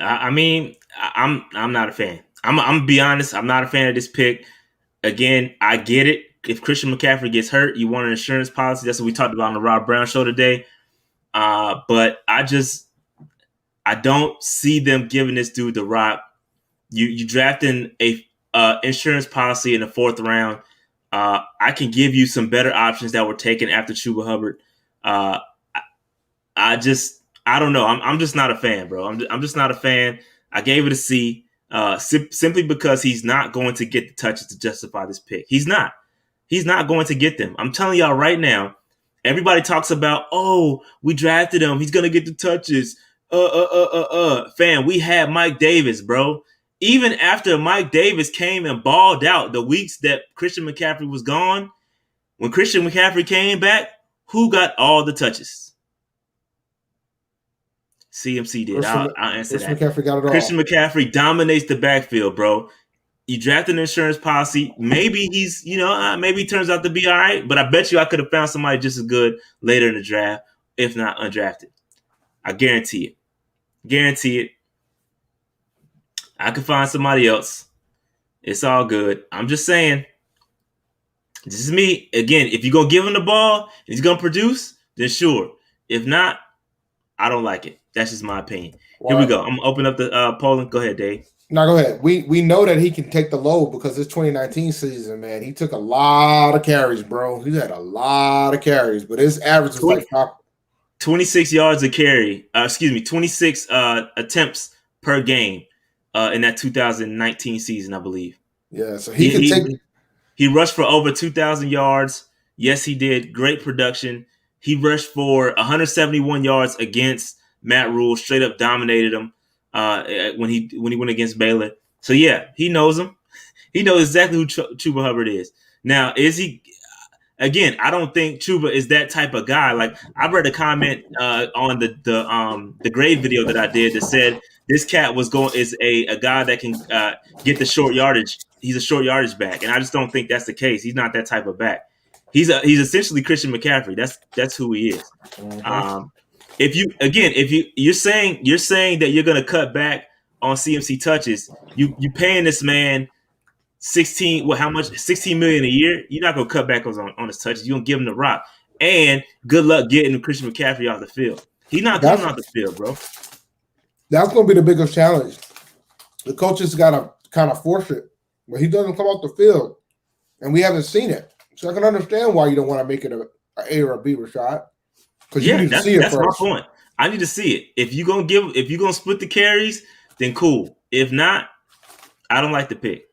I mean, I'm not a fan. I'm gonna be honest. I'm not a fan of this pick. Again, I get it. If Christian McCaffrey gets hurt, you want an insurance policy. That's what we talked about on the Rob Brown show today. But I don't see them giving this dude the rock. You drafting a insurance policy in the 4th round. I can give you some better options that were taken after Chuba Hubbard. I don't know. I'm just not a fan, bro. I'm just not a fan. I gave it a C simply because he's not going to get the touches to justify this pick. He's not. He's not going to get them. I'm telling y'all right now. Everybody talks about, oh, we drafted him. He's gonna get the touches. Fam, we had Mike Davis, bro. Even after Mike Davis came and balled out the weeks that Christian McCaffrey was gone, when Christian McCaffrey came back, who got all the touches? CMC did. I'll answer that. McCaffrey got it all. Christian McCaffrey dominates the backfield, bro. You draft an insurance policy. Maybe he's, maybe he turns out to be all right. But I bet you I could have found somebody just as good later in the draft, if not undrafted. I guarantee it. Guarantee it. I could find somebody else. It's all good. I'm just saying. This is me. Again, if you're going to give him the ball and he's going to produce, then sure. If not, I don't like it. That's just my opinion. Here we go. I'm going to open up the polling. Go ahead, Dave. No, go ahead. We know that he can take the load because this 2019 season, man, he took a lot of carries, bro. He had a lot of carries, but his average is like 26 yards a carry. 26 attempts per game in that 2019 season, I believe. Yeah, so he rushed for over 2,000 yards. Yes, he did. Great production. He rushed for 171 yards against Matt Rule. Straight up dominated him. When he went against Baylor. So yeah, he knows him. He knows exactly who Chuba Hubbard is. Now, is he? Again, I don't think Chuba is that type of guy. Like I read a comment on the grade video that I did that said this cat is a guy that can get the short yardage. He's a short yardage back, and I just don't think that's the case. He's not that type of back. He's essentially Christian McCaffrey. That's who he is. Mm-hmm. If you're saying that you're gonna cut back on CMC touches, you paying this man 16 million a year. You're not gonna cut back on his touches. You're gonna give him the rock. And good luck getting Christian McCaffrey off the field. He's not coming off the field, bro. That's gonna be the biggest challenge. The coaches gotta kind of force it, but he doesn't come off the field, and we haven't seen it. So I can understand why you don't want to make it a A or a B, Rashad. Because you need to see it first. That's my point. I need to see it. If you're gonna split the carries, then cool. If not, I don't like the pick.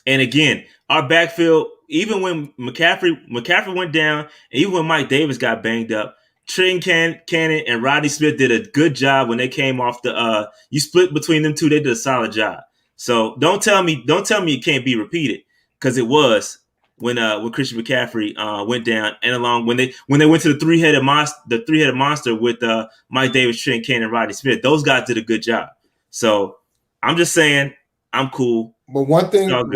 And again, our backfield, even when McCaffrey went down, and even when Mike Davis got banged up, Trenton Cannon and Rodney Smith did a good job when they came off the. You split between them two, they did a solid job. So don't tell me it can't be repeated because it was. When Christian McCaffrey went down, and along when they went to the three-headed monster with Mike Davis, Trent Cannon, and Rodney Smith, those guys did a good job. So I'm just saying I'm cool. But one thing I'm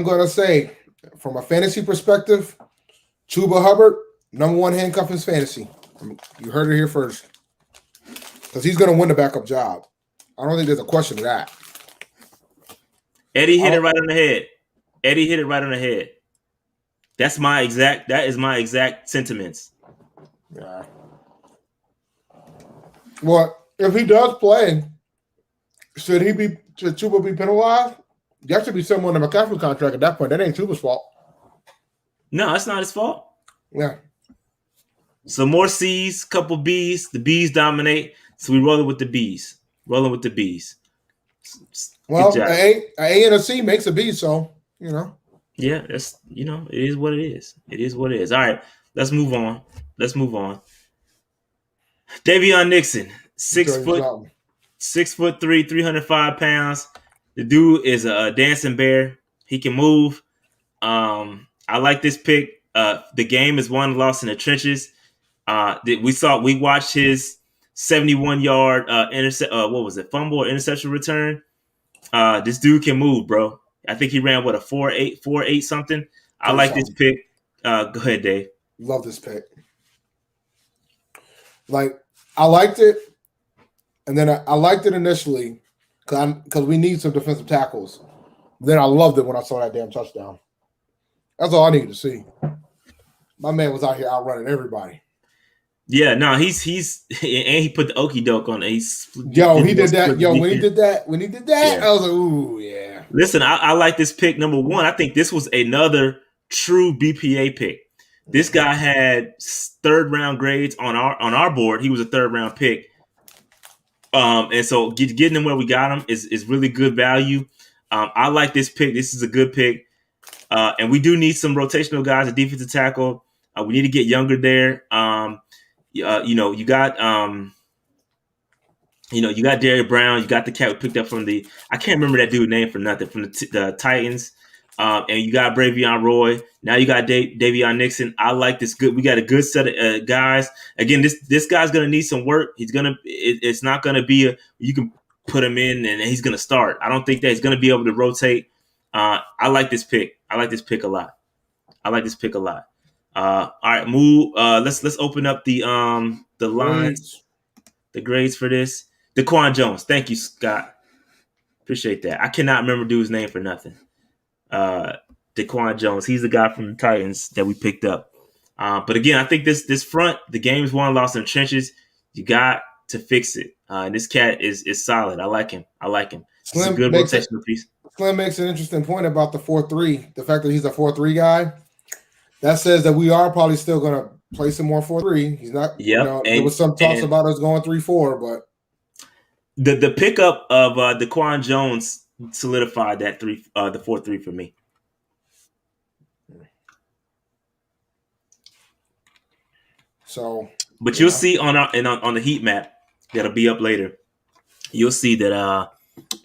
gonna say from a fantasy perspective, Chuba Hubbard, number one handcuff is fantasy. You heard it here first. Because he's gonna win the backup job. I don't think there's a question of that. Eddie hit it right on the head. That is my exact sentiments. Yeah. Well, if he does play, should Chuba be penalized? That should be someone in the McCaffrey contract at that point. That ain't Chuba's fault. No, that's not his fault. Yeah. So more C's, couple B's. The B's dominate. So we rolling with the B's. Well, an A and a C makes a B, so Yeah, that's it is what it is. It is what it is. All right, let's move on. Davion Nixon, 6'3", 305 pounds. The dude is a dancing bear. He can move. I like this pick. The game is won, lost in the trenches. We watched his 71-yard fumble or interception return. This dude can move, bro. I think he ran a 4.8 something. I like this pick. Go ahead, Dave. Love this pick. Like I liked it, and then I liked it initially because we need some defensive tackles. Then I loved it when I saw that damn touchdown. That's all I needed to see. My man was out here outrunning everybody. Yeah, no, he's and he put the okie doke on it. He did that. When he did that, yeah. I was like, ooh, yeah. Listen, I like this pick. Number one, I think this was another true BPA pick. This guy had third round grades on our board. He was a third round pick. And so getting him where we got him is really good value. I like this pick. This is a good pick. And we do need some rotational guys, a defensive tackle. We need to get younger there. You got Deonte Brown. You got the cat we picked up from the, I can't remember that dude's name for nothing, from the Titans. And you got Bravion Roy. Now you got Davion Nixon. I like this good. We got a good set of guys. Again, this guy's gonna need some work. It's not gonna be you can put him in and he's gonna start. I don't think that he's gonna be able to rotate. I like this pick. I like this pick a lot. All right, move. Let's open up the lines, the grades for this. Daquan Jones. Thank you, Scott. Appreciate that. I cannot remember dude's name for nothing. Daquan Jones. He's the guy from the Titans that we picked up. But again, I think this front, the game's won, lost in the trenches. You got to fix it. This cat is solid. I like him. It's a good rotational piece. Slim makes an interesting point about the 4-3. The fact that he's a 4-3 guy. That says that we are probably still going to play some more 4-3. He's not. Yep. There was some talks about us going 3-4, but the pickup of Daquan Jones solidified that the 4-3 for me. So, but you'll see on the heat map that'll be up later. You'll see that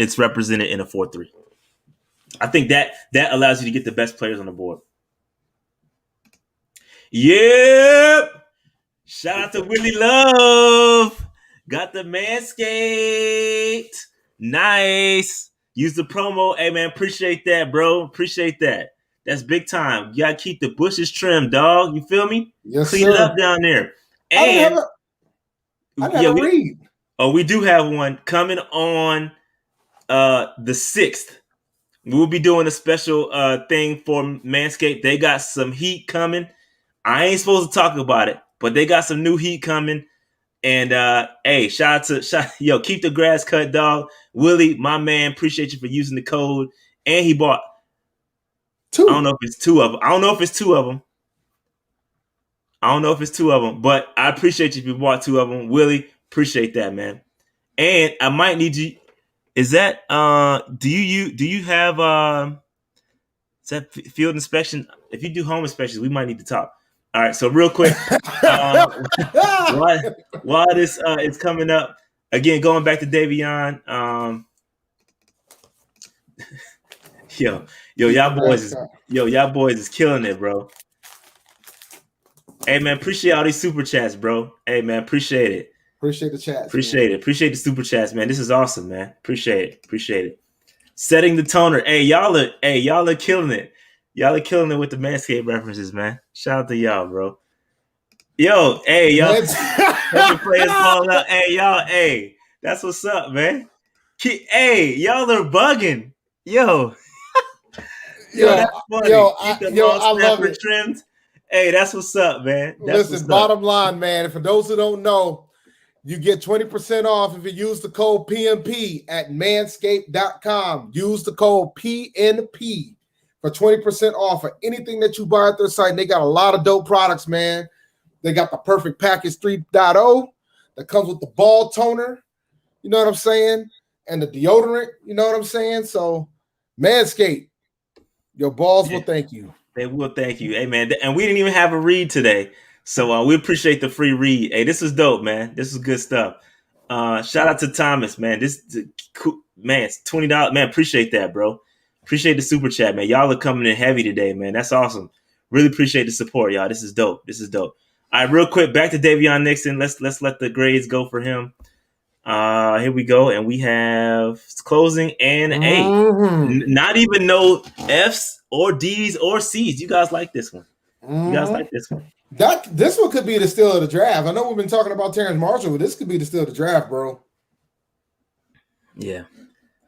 it's represented in a 4-3. I think that allows you to get the best players on the board. Yep. Shout out to Willie Love. Got the Manscaped. Nice. Use the promo. Hey, man, appreciate that, bro. Appreciate that. That's big time. You got to keep the bushes trimmed, dog. You feel me? Yes, Clean sir. it up down there. And I have a read. We do have one coming on the 6th. We'll be doing a special thing for Manscaped. They got some heat coming. I ain't supposed to talk about it, but they got some new heat coming. And hey, keep the grass cut, dog. Willie, my man, appreciate you for using the code. And he bought 2. I don't know if it's two of them. But I appreciate you if you bought 2 of them. Willie, appreciate that, man. And I might need you. Is that do you have is that field inspection? If you do home inspections, we might need to talk. All right, so real quick, while this is coming up, again, going back to Davion, y'all boys is killing it, bro. Hey, man, appreciate all these super chats, bro. Hey, man, appreciate it. Appreciate the chats. Appreciate the super chats, man. This is awesome, man. Appreciate it. Setting the toner. Hey, y'all are killing it. Y'all are killing it with the Manscaped references, man. Shout out to y'all, bro. Yo, hey, y'all. Players calling out. Hey, y'all, hey. That's what's up, man. Hey, y'all are bugging. Yo, that's funny. I love it. Trimmed. Hey, that's what's up, man. Listen, bottom line, man. For those who don't know, you get 20% off if you use the code PNP at manscaped.com. Use the code PNP for 20% off for anything that you buy at their site. And they got a lot of dope products, man. They got the Perfect Package 3.0 that comes with the ball toner, you know what I'm saying? And the deodorant, you know what I'm saying? So, Manscaped, your balls will thank you. They will thank you. Hey, man. And we didn't even have a read today. So we appreciate the free read. Hey, this is dope, man. This is good stuff. Shout out to Thomas, man. This man, it's $20. Man, appreciate that, bro. Appreciate the super chat, man. Y'all are coming in heavy today, man. That's awesome. Really appreciate the support, y'all. This is dope. All right, real quick, back to Davion Nixon. Let's let the grades go for him. Here we go, and we have closing and A. Not even no Fs or Ds or Cs. You guys like this one. This one could be the steal of the draft. I know we've been talking about Terrace Marshall, but this could be the steal of the draft, bro. Yeah.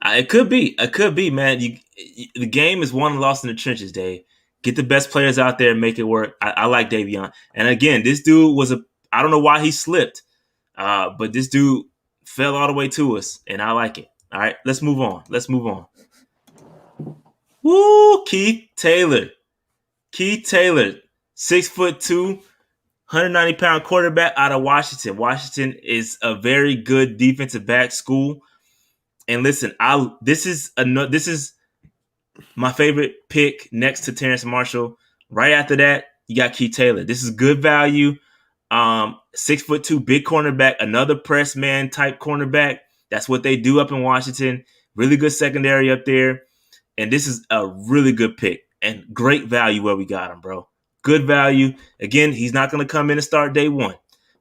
It could be. It could be, man. The game is won and lost in the trenches, Dave. Get the best players out there and make it work. I like Davion. And again, this dude I don't know why he slipped, but this dude fell all the way to us, and I like it. All right, let's move on. Woo, Keith Taylor. 6'2", 190-pound quarterback out of Washington. Washington is a very good defensive back school. And listen, this is my favorite pick next to Terrace Marshall. Right after that, you got Keith Taylor. This is good value. 6'2", big cornerback, another press man type cornerback. That's what they do up in Washington. Really good secondary up there. And this is a really good pick and great value where we got him, bro. Good value. Again, he's not going to come in and start day one,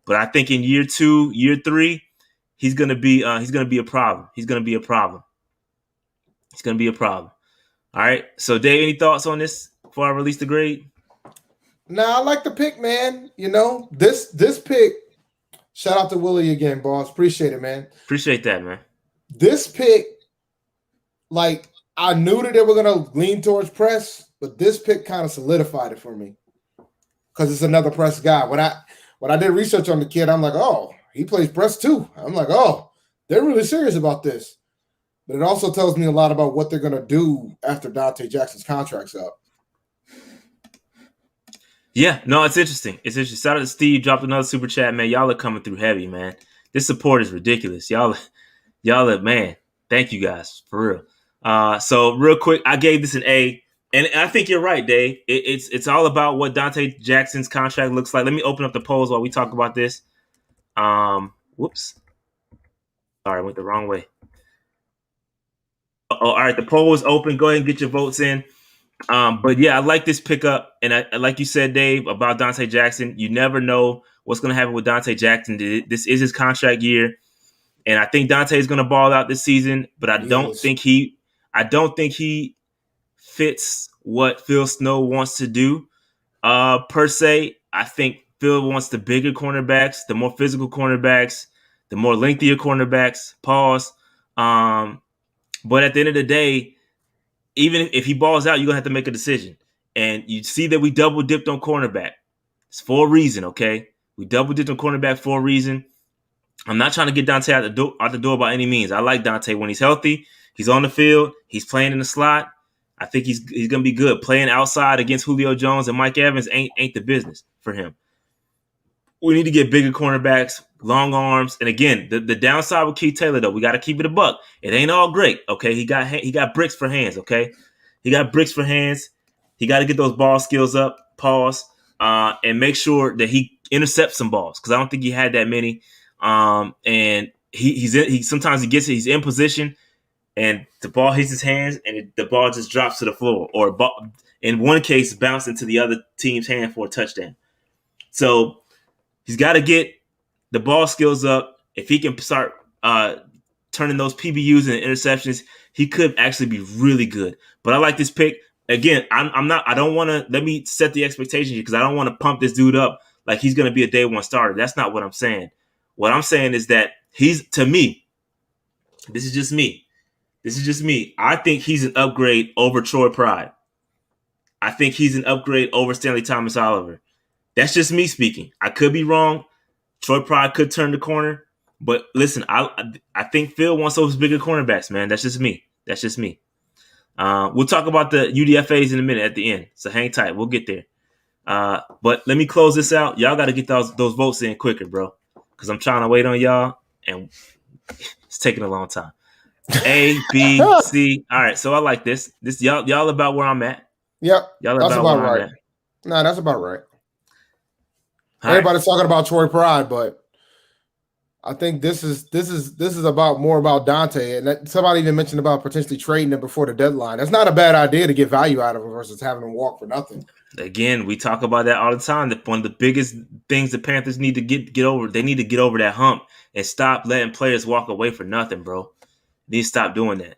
but I think in year 2, year 3, he's going to be a problem. He's going to be a problem. All right. So, Dave, any thoughts on this before I release the grade? Nah, I like the pick, man. You know, this pick. Shout out to Willie again, boss. Appreciate it, man. Appreciate that, man. This pick, like, I knew that they were gonna lean towards press, but this pick kind of solidified it for me because it's another press guy. When I did research on the kid, I'm like, oh, he plays press too. I'm like, oh, they're really serious about this. But it also tells me a lot about what they're gonna do after Deonte Jackson's contract's up. Yeah, no, it's interesting. Shout out to Steve, dropped another super chat, man. Y'all are coming through heavy, man. This support is ridiculous. Y'all are, man. Thank you guys for real. So real quick, I gave this an A, and I think you're right, Dave. It's all about what Deonte Jackson's contract looks like. Let me open up the polls while we talk about this. Whoops. Sorry, I went the wrong way. All right, the poll is open. Go ahead and get your votes in. But yeah, I like this pickup, and I like you said, Dave, about Deonte Jackson. You never know what's going to happen with Deonte Jackson. This is his contract year, and I think Deonte is going to ball out this season. But I don't think he fits what Phil Snow wants to do. Per se, I think Phil wants the bigger cornerbacks, the more physical cornerbacks, the more lengthier cornerbacks. Pause. But at the end of the day, even if he balls out, you're going to have to make a decision. And you see that we double dipped on cornerback. It's for a reason, okay? We double dipped on cornerback for a reason. I'm not trying to get Deonte out the door by any means. I like Deonte when he's healthy. He's on the field. He's playing in the slot. I think he's going to be good. Playing outside against Julio Jones and Mike Evans ain't the business for him. We need to get bigger cornerbacks, long arms, and again, the downside with Keith Taylor though, we got to keep it a buck. It ain't all great, okay? He got bricks for hands, okay? He got bricks for hands. He got to get those ball skills up. Pause, and make sure that he intercepts some balls because I don't think he had that many. And he sometimes he gets it. He's in position, and the ball hits his hands, and the ball just drops to the floor, or in one case, bounced into the other team's hand for a touchdown. So he's got to get the ball skills up. If he can start turning those PBUs into interceptions, he could actually be really good. But I like this pick. Again, I don't want to, let me set the expectation here because I don't want to pump this dude up like he's going to be a day one starter. That's not what I'm saying. What I'm saying is that to me, this is just me. I think he's an upgrade over Troy Pride. I think he's an upgrade over Stanley Thomas Oliver. That's just me speaking. I could be wrong. Troy Pride could turn the corner. But listen, I think Phil wants those bigger cornerbacks, man. That's just me. We'll talk about the UDFAs in a minute at the end. So hang tight. We'll get there. But let me close this out. Y'all got to get those votes in quicker, bro. Because I'm trying to wait on y'all. And it's taking a long time. A, B, C. All right. So I like this. Y'all about where I'm at. Yep. Y'all that's about right. Nah, that's about right. Everybody's talking about Troy Pride, but I think this is about more about Deonte. And somebody even mentioned about potentially trading him before the deadline. That's not a bad idea to get value out of him versus having him walk for nothing. Again, we talk about that all the time. That one of the biggest things the Panthers need to get over. They need to get over that hump and stop letting players walk away for nothing, bro. They need to stop doing that.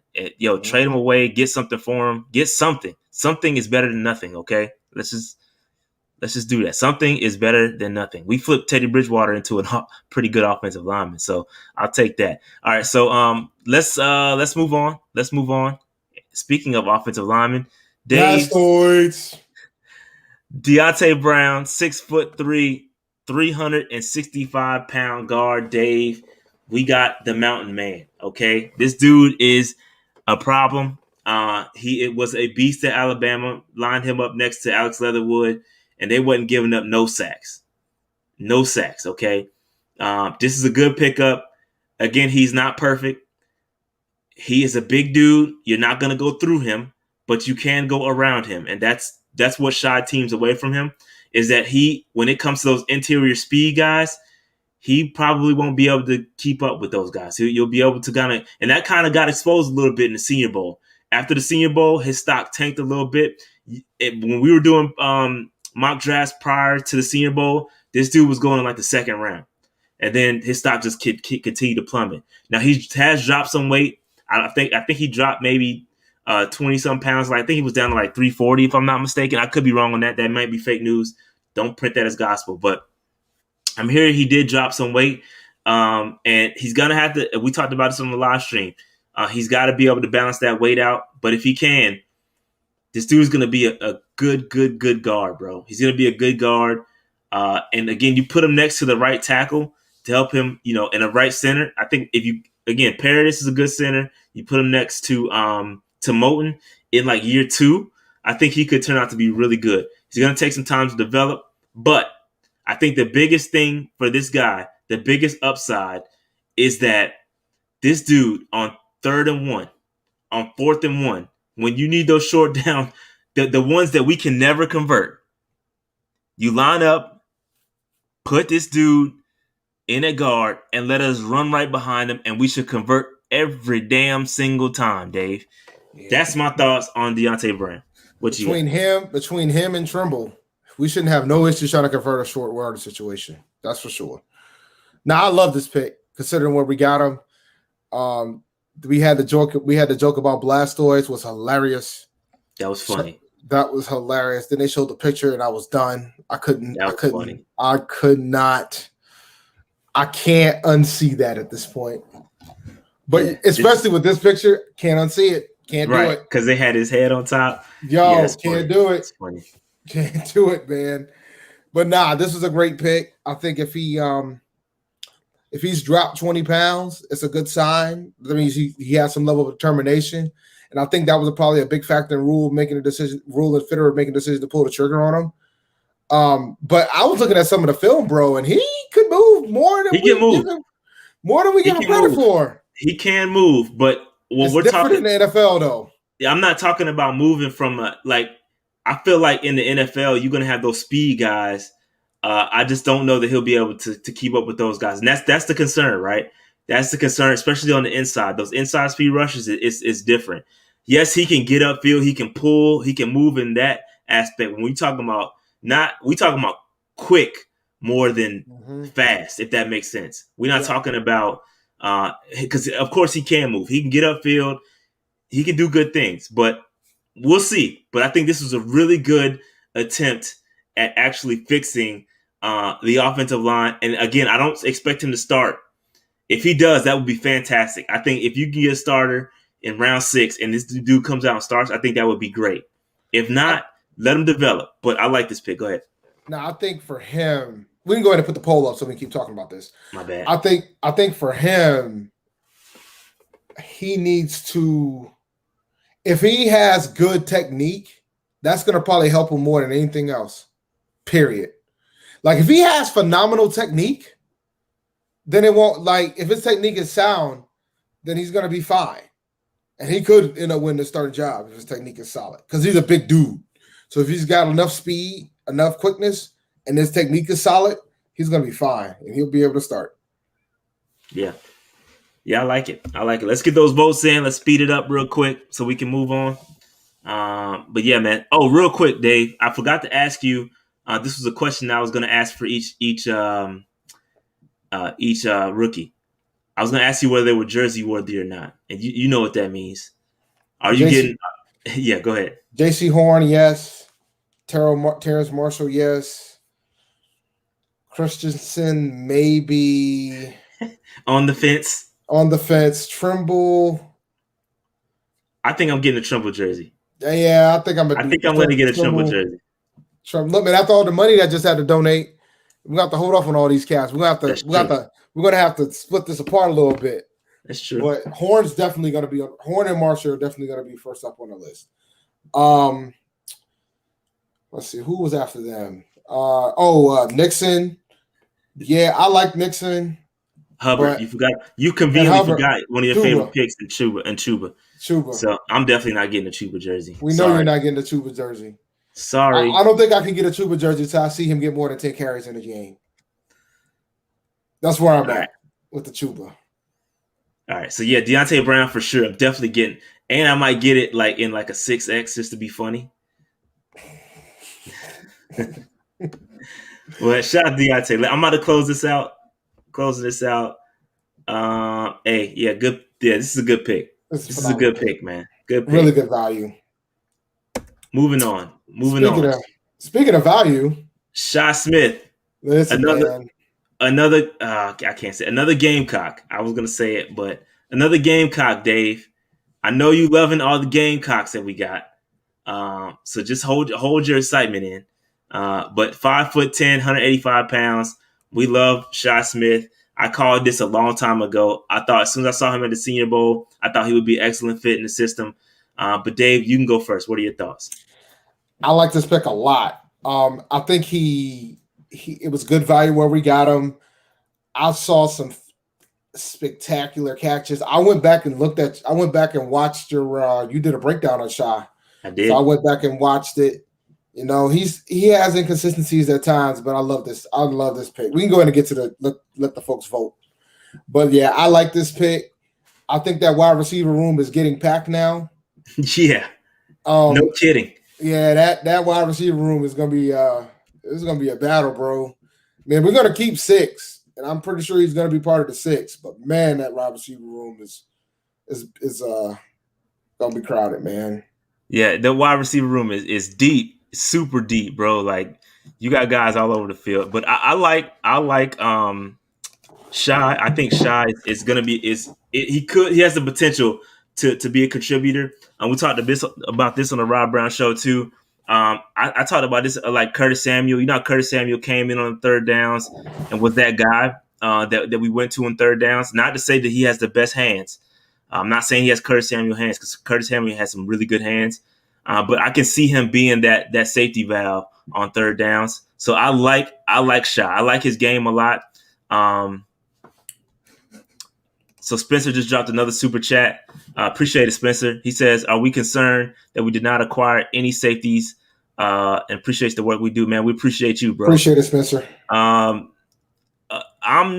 Trade them away, get something for them, get something. Something is better than nothing. Okay, let's Let's just do that. Something is better than nothing. We flipped Teddy Bridgewater into a pretty good offensive lineman, so I'll take that. All right, so let's move on. Let's move on. Speaking of offensive linemen, Dave, Blastoids. Deonte Brown, 6'3", 365-pound guard. Dave, we got the Mountain Man. Okay, this dude is a problem. It was a beast at Alabama. Lined him up next to Alex Leatherwood, and they wasn't giving up no sacks. No sacks. Okay, this is a good pickup. Again, he's not perfect. He is a big dude. You're not gonna go through him, but you can go around him, and that's what shied teams away from him. Is that when it comes to those interior speed guys, he probably won't be able to keep up with those guys. You'll be able to and that kind of got exposed a little bit in the Senior Bowl. After the Senior Bowl, his stock tanked a little bit. When we were doing mock drafts prior to the Senior Bowl, this dude was going in like the second round. And then his stock just continued to plummet. Now, he has dropped some weight. I think he dropped maybe 20-some pounds. I think he was down to like 340, if I'm not mistaken. I could be wrong on that. That might be fake news. Don't print that as gospel. But I'm hearing he did drop some weight. And he's going to have to – we talked about this on the live stream. He's got to be able to balance that weight out. But if he can, this dude is going to be a good guard, bro. He's going to be a good guard. And, again, you put him next to the right tackle to help him, in a right center. I think if you – again, Paradis is a good center. You put him next to Moten in like year 2. I think he could turn out to be really good. He's going to take some time to develop. But I think the biggest thing for this guy, the biggest upside, is that this dude on 3rd and 1, on 4th and 1, when you need those short down, the ones that we can never convert, you line up, put this dude in a guard, and let us run right behind him, and we should convert every damn single time, Dave. Yeah. That's my thoughts on Deonte Brown. Between him and Tremble, we shouldn't have no issues trying to convert a short word situation. That's for sure. Now, I love this pick, considering where we got him. We had the joke about Blastoids was hilarious. That was funny. That was hilarious. Then they showed the picture, and I was done. I could not. I can't unsee that at this point. But especially with this picture, can't unsee it. Can't do it. Because they had his head on top. Can't do it. Can't do it, man. But nah, this was a great pick. I think if he's dropped 20 pounds, it's a good sign. That means he has some level of determination. And I think that was probably a big factor in Rule and Fitterer making a decision to pull the trigger on him. But I was looking at some of the film, bro, and he could move more than we give him credit for. He can move, but when it's we're talking in the NFL, though. Yeah, I'm not talking about moving from I feel like in the NFL you're gonna have those speed guys. I just don't know that he'll be able to keep up with those guys, and that's the concern, right? That's the concern, especially on the inside. Those inside speed rushes is different. Yes, he can get upfield, he can pull, he can move in that aspect. When we talking about quick more than fast, if that makes sense. We're not talking about because of course he can move, he can get upfield, he can do good things, but we'll see. But I think this was a really good attempt at actually fixing the offensive line. And again, I don't expect him to start. If he does, that would be fantastic. I think if you can get a starter in round 6 and this dude comes out and starts, I think that would be great. If not, let him develop. But I like this pick. Go ahead. Now, I think for him, we can go ahead and put the poll up so we can keep talking about this. My bad. I think for him, he needs to, if he has good technique, that's going to probably help him more than anything else, period. Like, if he has phenomenal technique, then it won't, if his technique is sound, then he's going to be fine. And he could end up winning the starting job if his technique is solid because he's a big dude. So if he's got enough speed, enough quickness, and his technique is solid, he's going to be fine, and he'll be able to start. Yeah. Yeah, I like it. Let's get those votes in. Let's speed it up real quick so we can move on. But yeah, man. Oh, real quick, Dave. I forgot to ask you. This was a question I was going to ask for each rookie. I was going to ask you whether they were jersey worthy or not, and you know what that means. Are you getting? Yeah, go ahead. Jaycee Horn, yes. Terrace Marshall, yes. Christensen, maybe. On the fence. On the fence. Tremble. I think I'm getting a Tremble jersey. Yeah, I think I'm I gonna do think I'm going to get a Tremble jersey. Look, man, after all the money that I just had to donate, we got to hold off on all these caps. We're gonna have to split this apart a little bit. That's true. But Horn's definitely gonna be Horn and Marshall are definitely gonna be first up on the list. Let's see who was after them. Nixon. Yeah, I like Nixon. Hubbard, you conveniently forgot one of your favorite picks in Chuba. So I'm definitely not getting a Chuba jersey. We know you're not getting a Chuba jersey. Sorry. I don't think I can get a Chuba jersey until I see him get more than 10 carries in a game. That's where I'm at with the Chuba. All right. So yeah, Deonte Brown for sure. I'm definitely getting, and I might get it like in like a 6X just to be funny. Well, shout out Deonte. I'm about to close this out. Closing this out. Hey, yeah, good. Yeah, this is a good pick. This is a good pick, man. Good pick. Really good value. Moving on. Speaking of value, Shi Smith. Listen, another. I can't say another Gamecock. I was gonna say it, but another Gamecock, Dave. I know you loving all the Gamecocks that we got. So just hold your excitement in. But 5'10", 185 pounds. We love Shi Smith. I called this a long time ago. I thought as soon as I saw him at the Senior Bowl, I thought he would be an excellent fit in the system. But Dave, you can go first. What are your thoughts? I like this pick a lot. I think it was good value where we got him. I saw some spectacular catches. I went back and watched you did a breakdown on Shi. I did. So I went back and watched it. You know, he has inconsistencies at times, but I love this. I love this pick. We can go ahead and get to let the folks vote. But yeah, I like this pick. I think that wide receiver room is getting packed now. Yeah. No kidding. Yeah, that wide receiver room is gonna be a battle, bro. Man, we're gonna keep 6, and I'm pretty sure he's gonna be part of the 6. But man, that wide receiver room is gonna be crowded, man. Yeah, the wide receiver room is deep, super deep, bro. Like you got guys all over the field. But I like Shi. I think Shi is gonna be he has the potential to be a contributor. And we talked about this on the Rob Brown show too. I talked about this like Curtis Samuel. You know, Curtis Samuel came in on third downs and was that guy that we went to on third downs. Not to say that he has the best hands. I'm not saying he has Curtis Samuel hands because Curtis Samuel has some really good hands. But I can see him being that safety valve on third downs. So I like Shi. I like his game a lot. So Spencer just dropped another super chat. Appreciate it, Spencer. He says, "Are we concerned that we did not acquire any safeties?" And appreciates the work we do, man. We appreciate you, bro. Appreciate it, Spencer. I'm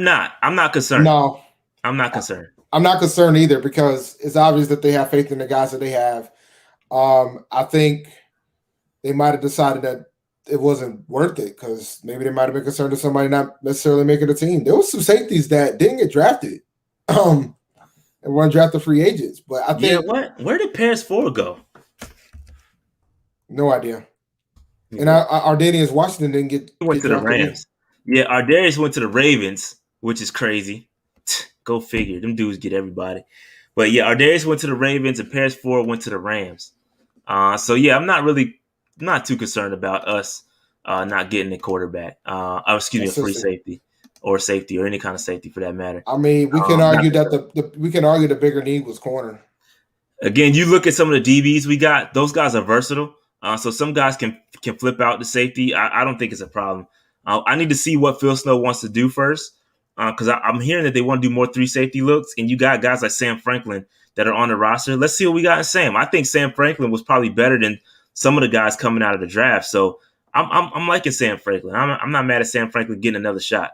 not concerned. No, I'm not concerned. I'm not concerned either because it's obvious that they have faith in the guys that they have. I think they might have decided that it wasn't worth it because maybe they might have been concerned of somebody not necessarily making the team. There was some safeties that didn't get drafted. And weren't drafted free agents. But I think where did Paris 4 go? No idea. And Ardarius Washington didn't get went to the Rams. Yeah, Ardarius went to the Ravens, which is crazy. Go figure. Them dudes get everybody. But yeah, Ardarius went to the Ravens and Paris 4 went to the Rams. So yeah, I'm not too concerned about us not getting a quarterback. A free safety. Or safety, or any kind of safety for that matter. I mean, we can argue that the bigger need was corner. Again, you look at some of the DBs we got; those guys are versatile. So some guys can flip out the safety. I don't think it's a problem. I need to see what Phil Snow wants to do first, because I'm hearing that they want to do more 3 safety looks, and you got guys like Sam Franklin that are on the roster. Let's see what we got in Sam. I think Sam Franklin was probably better than some of the guys coming out of the draft. So I'm liking Sam Franklin. I'm not mad at Sam Franklin getting another shot.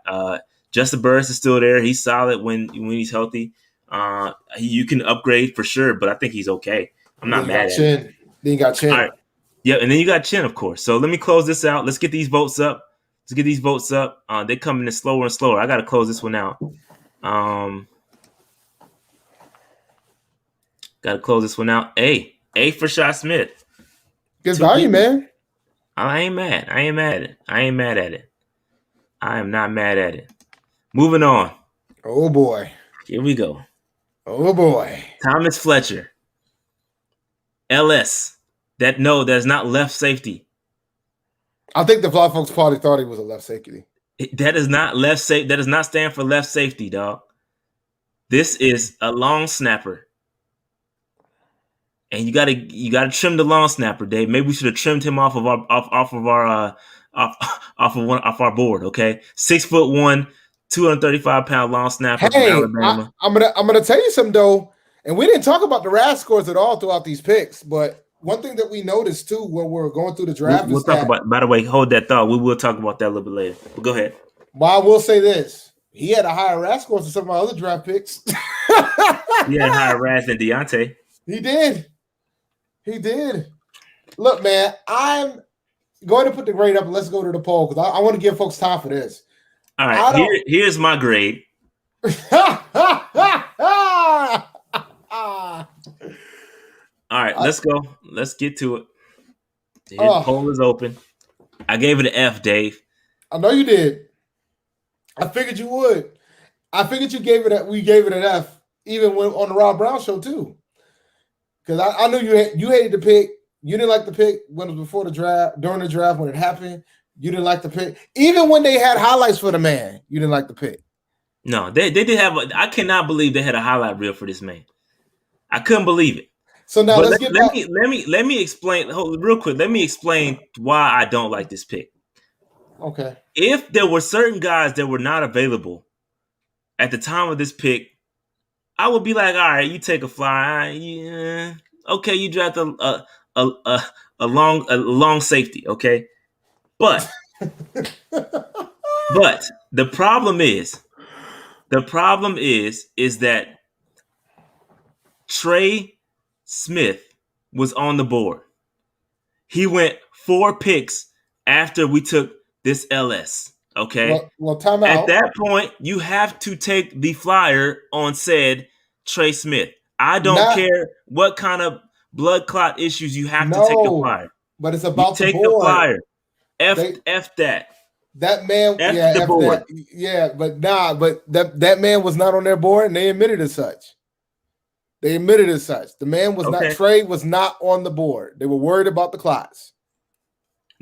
Justin Burris is still there. He's solid when he's healthy. You can upgrade for sure, but I think he's okay. I'm not mad at him. Then you got Chin. All right. Yeah, and then you got Chin, of course. So let me close this out. Let's get these votes up. They're coming in slower and slower. I got to close this one out. Got to close this one out. A for Shi Smith. Good value, man. I ain't mad. I ain't mad at it. I ain't mad at it. I am not mad at it. Moving on. Oh boy. Here we go. Oh boy. Thomas Fletcher. LS. That's not left safety. I think the Fly Folks probably thought he was a left safety. That is not left safe. That does not stand for left safety, dog. This is a long snapper. And you gotta trim the long snapper, Dave. Maybe we should have trimmed him off of our board. Okay, 6'1", 235-pound long snapper from Alabama. I'm gonna tell you something though, and we didn't talk about the RAS scores at all throughout these picks, but one thing that we noticed too when we're going through the draft we'll talk about. By the way, hold that thought. We will talk about that a little bit later. But go ahead. Well, I will say this: he had a higher RAS score than some of my other draft picks. He had a higher RAS than Deonte. He did. He did. Look, man, I'm going to put the grade up and let's go to the poll because I want to give folks time for this. All right, here's my grade. All right, let's go. Let's get to it. The poll is open. I gave it an F, Dave. I know you did. I figured you would. I figured we gave it an F, even when on the Rob Brown show too. Because I knew you hated the pick. You didn't like the pick when it was before the draft, during the draft when it happened. You didn't like the pick. Even when they had highlights for the man, you didn't like the pick. No, they did have I cannot believe they had a highlight reel for this man. I couldn't believe it. So now let me explain real quick. Let me explain why I don't like this pick. Okay. If there were certain guys that were not available at the time of this pick, I would be like, all right, you take a fly. Yeah, okay, you draft a long safety, okay? But the problem is that Trey Smith was on the board. He went 4 picks after we took this LS. Okay. Well, time out. At that point, you have to take the flyer on said Trey Smith. I don't care what kind of blood clot issues you have to take the flyer. But it's about you take the flyer. F that. That man, the board. But that man was not on their board, and they admitted as such. The man was not. Trey was not on the board. They were worried about the clots,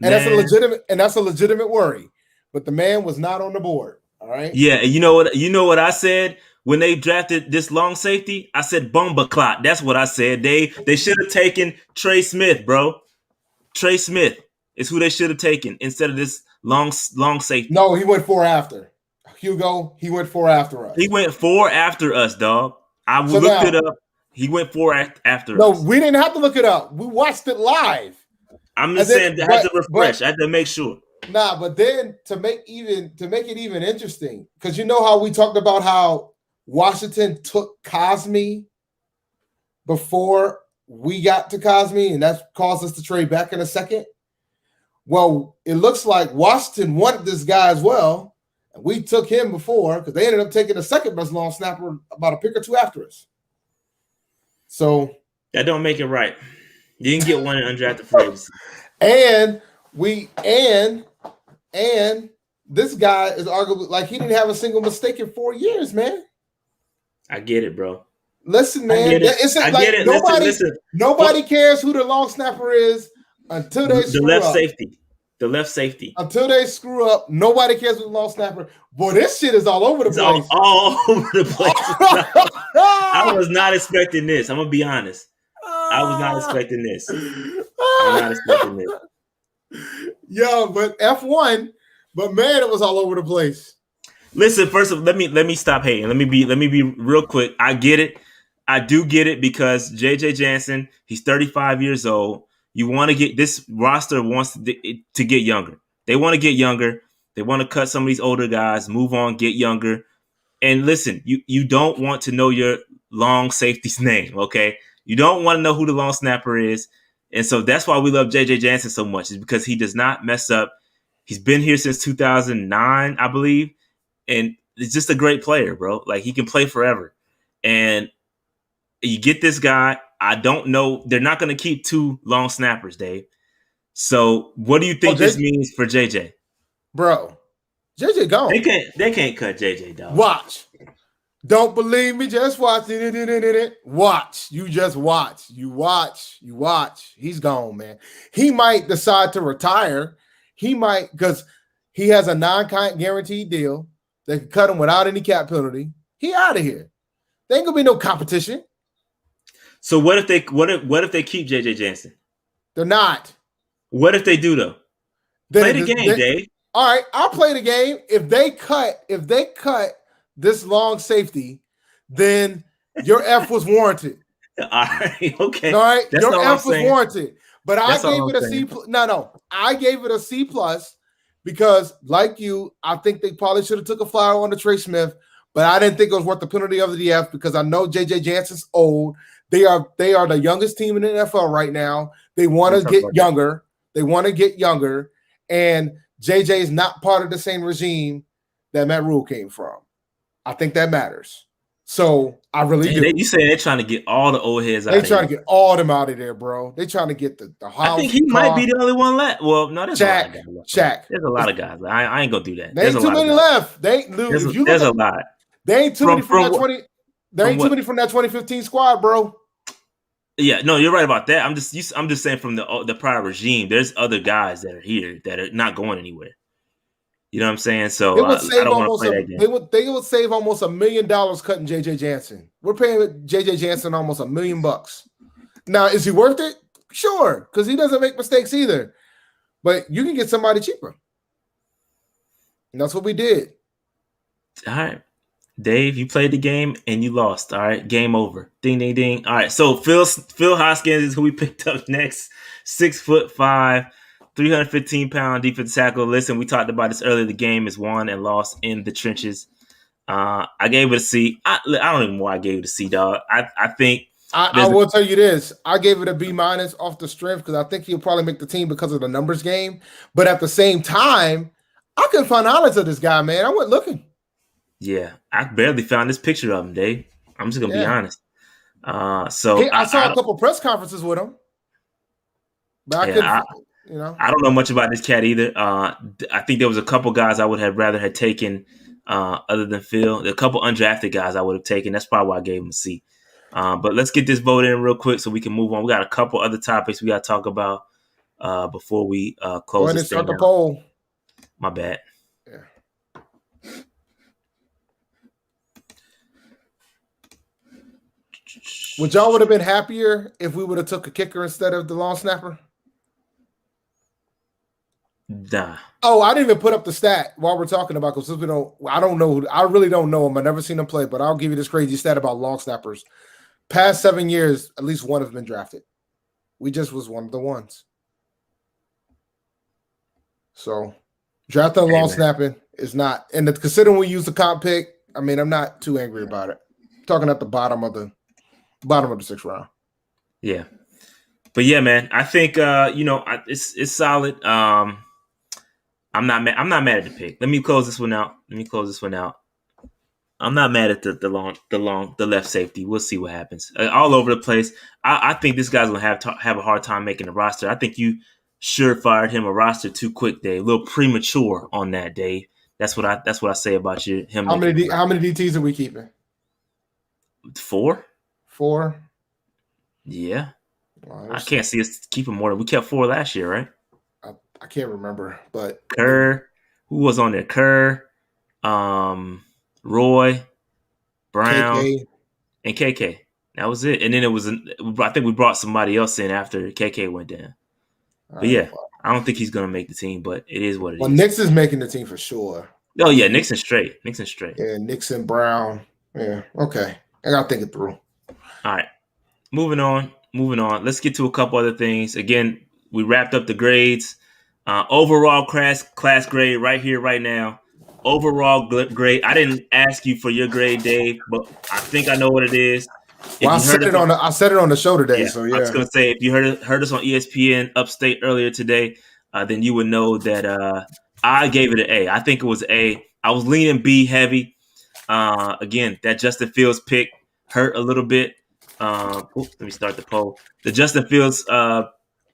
and that's a legitimate worry. But the man was not on the board. All right. Yeah, you know what I said when they drafted this long safety? I said bomba clot. That's what I said. They should have taken Trey Smith, bro. Trey Smith is who they should have taken instead of this long safety. No, he went 4 after. Hugo, he went 4 after us. He went 4 after us, dog. I looked it up. He went 4 after us. No, we didn't have to look it up. We watched it live. I'm just saying I had to refresh. I had to make sure. Nah, but then to make it even interesting, because you know how we talked about how Washington took Cosme before we got to Cosme, and that caused us to trade back in a second. Well, it looks like Washington wanted this guy as well, and we took him before because they ended up taking the second best long snapper about a pick or 2 after us. So that don't make it right. You didn't get one in undrafted free agency. And this guy is arguably like he didn't have a single mistake in 4 years, man. I get it, bro. Listen, man. Nobody cares who the long snapper is until they screw up. The left safety. Until they screw up, nobody cares who the long snapper. Boy, this shit is all over the place. All over the place. I was not expecting this. I'm gonna be honest. I was not expecting this. Yeah, but F1, but man, it was all over the place. Listen, first of all, let me stop hating. Let me be real quick. I get it. I do get it because JJ Jansen, he's 35 years old. You want to get this roster wants to get younger. They want to get younger. They want to cut some of these older guys, move on, get younger. And listen, you don't want to know your long safety's name, okay? You don't want to know who the long snapper is. And so that's why we love JJ Jansen so much, is because he does not mess up. He's been here since 2009, I believe. And he's just a great player, bro. Like, he can play forever. And you get this guy. I don't know. They're not going to keep 2 long snappers, Dave. So, what do you think this means for JJ? Bro, JJ gone. They can't cut JJ, dog. Watch. Don't believe me? Just watch. Watch. You just watch. You watch. He's gone, man. He might decide to retire. He might, because he has a non-guaranteed deal. They can cut him without any cap penalty. He out of here. There ain't gonna be no competition. So what if they keep JJ Jansen? They're not. What if they do though? Play the game, Dave. All right, I'll play the game. If they cut this long safety, then your F was warranted. All right, okay. All right, That's your F was warranted. But I gave it a C. No, I gave it a C+ because, like you, I think they probably should have took a flyer on the Terrace Smith, but I didn't think it was worth the penalty of the F because I know JJ Jansen's old. They are the youngest team in the NFL right now. They want to get younger. And JJ is not part of the same regime that Matt Rule came from. I think that matters. So I really do. You say they're trying to get all the old heads out. They trying to get all them out of there, bro. They trying to get the house. I think he might be the only one left. Well, no, there's a lot of guys left. There's a lot of guys. I ain't gonna do that. There ain't too many left. There's a lot. There ain't too many from that 20. There ain't too many from that 2015 squad, bro. Yeah, no, you're right about that. I'm just saying from the prior regime, there's other guys that are here that are not going anywhere. You know what I'm saying? So I don't want to play that game. They would save almost $1 million cutting JJ Jansen. We're paying JJ Jansen almost $1 million. Now, is he worth it? Sure, because he doesn't make mistakes either. But you can get somebody cheaper. And that's what we did. All right. Dave, you played the game and you lost. All right, game over. Ding, ding, ding. All right, so Phil Hoskins is who we picked up next. 6'5", 315-pound defensive tackle. Listen, we talked about this earlier. The game is won and lost in the trenches. I gave it a C. I don't even know why I gave it a C, dog. I think I will tell you this. I gave it a B- off the strength because I think he'll probably make the team because of the numbers game. But at the same time, I couldn't find highlights of this guy, man. I went looking. Yeah, I barely found this picture of him, Dave. I'm just gonna be honest. I saw a couple press conferences with him, but I don't know much about this cat either. I think there was a couple guys I would have rather had taken other than Phil. A couple undrafted guys I would have taken. That's probably why I gave him a C. But let's get this vote in real quick so we can move on. We got a couple other topics we got to talk about before we close. Go ahead and start the poll. My bad. Yeah. Would y'all would have been happier if we would have took a kicker instead of the long snapper? Nah. Oh, I didn't even put up the stat while we're talking about because I don't know. I really don't know him. I've never seen him play, but I'll give you this crazy stat about long snappers. Past 7 years, at least one has been drafted. We just was one of the ones. So drafting long snapping is not, and considering we use the comp pick, I mean, I'm not too angry about it. I'm talking at the bottom of the 6th round. Yeah, but yeah, man, I think it's solid. I'm not mad at the pick. Let me close this one out. I'm not mad at the left safety. We'll see what happens. All over the place. I think this guy's gonna have a hard time making the roster. I think you fired him a roster too quick, Dave. A little premature on that, Dave. That's what I say about you. Him. How many DTs are we keeping? 4. 4. Yeah. Well, I can't see us keeping more. We kept 4 last year, right? I can't remember, but Kerr. Who was on there? Kerr, Roy, Brown, KK. And KK. That was it. And then I think we brought somebody else in after KK went down. But yeah, I don't think he's gonna make the team, but it is what it is. Well, Nixon's making the team for sure. Oh yeah, Nixon straight. Yeah, Nixon, Brown. Yeah, okay. I gotta think it through. All right. Moving on. Let's get to a couple other things. Again, we wrapped up the grades. Overall class grade right here, right now. Overall grade. I didn't ask you for your grade, Dave, but I think I know what it is. Well, I said it on the show today. So yeah, I was gonna say if you heard us on ESPN Upstate earlier today, then you would know that I gave it an A. I think it was A. I was leaning B heavy. Again, that Justin Fields pick hurt a little bit. Let me start the poll. The Justin Fields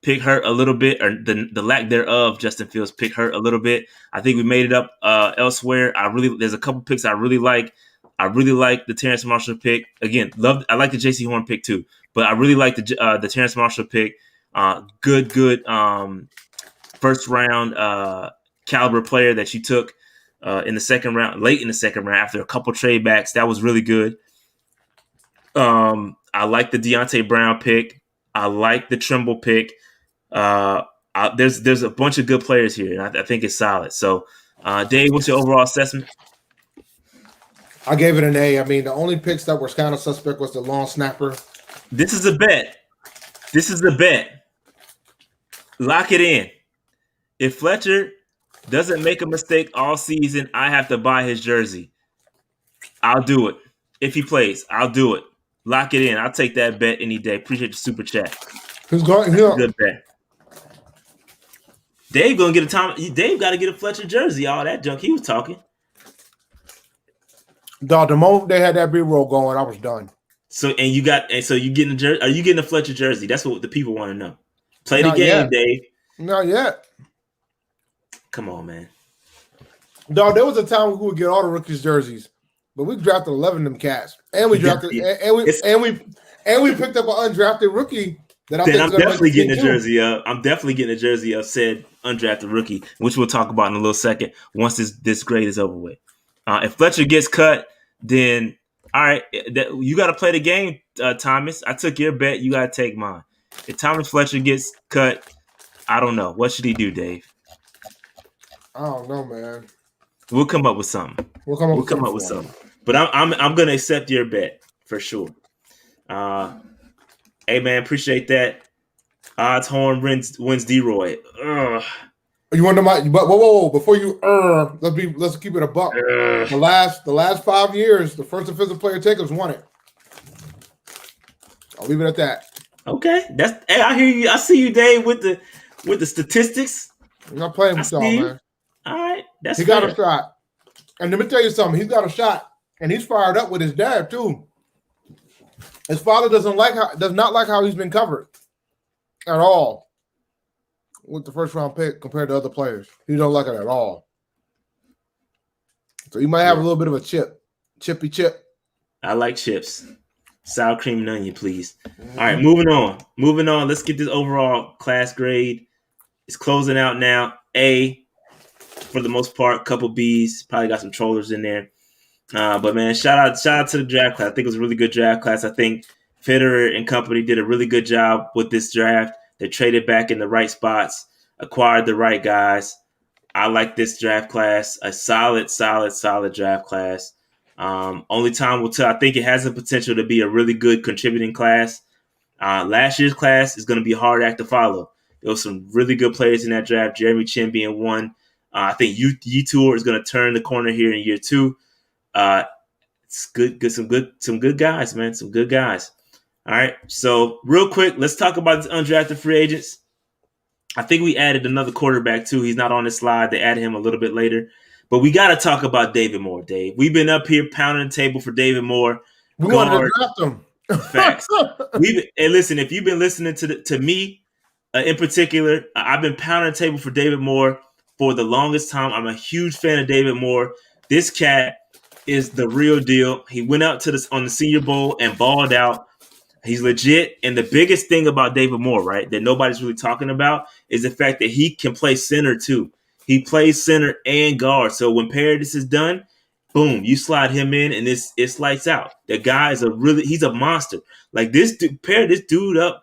pick hurt a little bit, or the lack thereof, Justin Fields pick hurt a little bit. I think we made it up elsewhere. There's a couple picks I really like. I really like the Terrace Marshall pick. Again, I like the Jaycee Horn pick too, but I really like the Terrace Marshall pick. Good first round caliber player that you took in the second round, late in the second round after a couple trade backs. That was really good. I like the Deonte Brown pick. I like the Tremble pick. There's a bunch of good players here, and I think it's solid. So, Dave, what's your overall assessment? I gave it an A. I mean, the only picks that were kind of suspect was the long snapper. This is a bet. Lock it in. If Fletcher doesn't make a mistake all season, I have to buy his jersey. I'll do it. If he plays, I'll do it. Lock it in. I'll take that bet any day. Appreciate the super chat. Who's going here? Good bet. Dave gonna get a time. Dave got to get a Fletcher jersey. All that junk he was talking. Dog, the moment they had that B-roll going, I was done. So you getting a jersey? Are you getting a Fletcher jersey? That's what the people want to know. Play the game, yet. Dave. Not yet. Come on, man. Dog, there was a time we would get all the rookies jerseys, but we drafted 11 of them cats, and we drafted and we picked up an undrafted rookie. I'm definitely getting a jersey of. I'm definitely getting a jersey of said undrafted rookie, which we'll talk about in a little second once this grade is over with. If Fletcher gets cut, then all right, you got to play the game, Thomas. I took your bet. You got to take mine. If Thomas Fletcher gets cut, I don't know. What should he do, Dave? I don't know, man. We'll come up with something. We'll come up with something. But I'm gonna accept your bet for sure. Hey man, appreciate that. Odds Horn wins D-Roy. You want to but whoa, before you let's keep it a buck. The last 5 years, the first defensive player takers won it. I'll leave it at that. Okay. I hear you. I see you, Dave, with the statistics. I'm not playing with y'all, man. All right. He got a shot. And let me tell you something, he's got a shot. And he's fired up with his dad, too. His father does not like how he's been covered at all with the first round pick compared to other players. He don't like it at all. So you might have a little bit of a chippy chip. I like chips. Sour cream and onion, please. All right, moving on. Let's get this overall class grade. It's closing out now. A, for the most part, couple B's. Probably got some trollers in there. But man, shout out to the draft class. I think it was a really good draft class. I think Federer and company did a really good job with this draft. They traded back in the right spots, acquired the right guys. I like this draft class. A solid draft class. Only time will tell. I think it has the potential to be a really good contributing class. Last year's class is going to be a hard act to follow. There was some really good players in that draft. Jeremy Chin being one. I think Tour is going to turn the corner here in year 2. It's good, some good guys, man. Some good guys. All right. So real quick, let's talk about these undrafted free agents. I think we added another quarterback too. He's not on this slide. They added him a little bit later. But we got to talk about David Moore, Dave. We've been up here pounding the table for David Moore. We wanted to draft him. Facts. And listen, if you've been listening to me in particular, I've been pounding the table for David Moore for the longest time. I'm a huge fan of David Moore. This cat is the real deal. He went out on the Senior Bowl and balled out. He's legit. And the biggest thing about David Moore, right, that nobody's really talking about is the fact that he can play center too. He plays center and guard. So when Paradis is done, boom, you slide him in and it's lights out. The guy is he's a monster. Like this dude, pair this dude up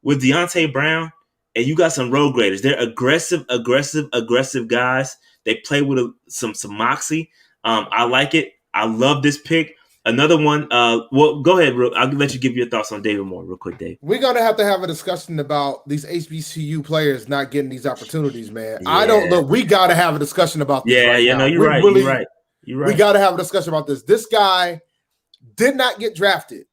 with Deonte Brown, and you got some road graders. They're aggressive guys. They play with some moxie. I like it. I love this pick. Another one. Well, go ahead. I'll let you give your thoughts on David Moore real quick, Dave. We're going to have a discussion about these HBCU players not getting these opportunities, man. Yeah. We got to have a discussion about this. No, you're right. You're right. We got to have a discussion about this. This guy did not get drafted.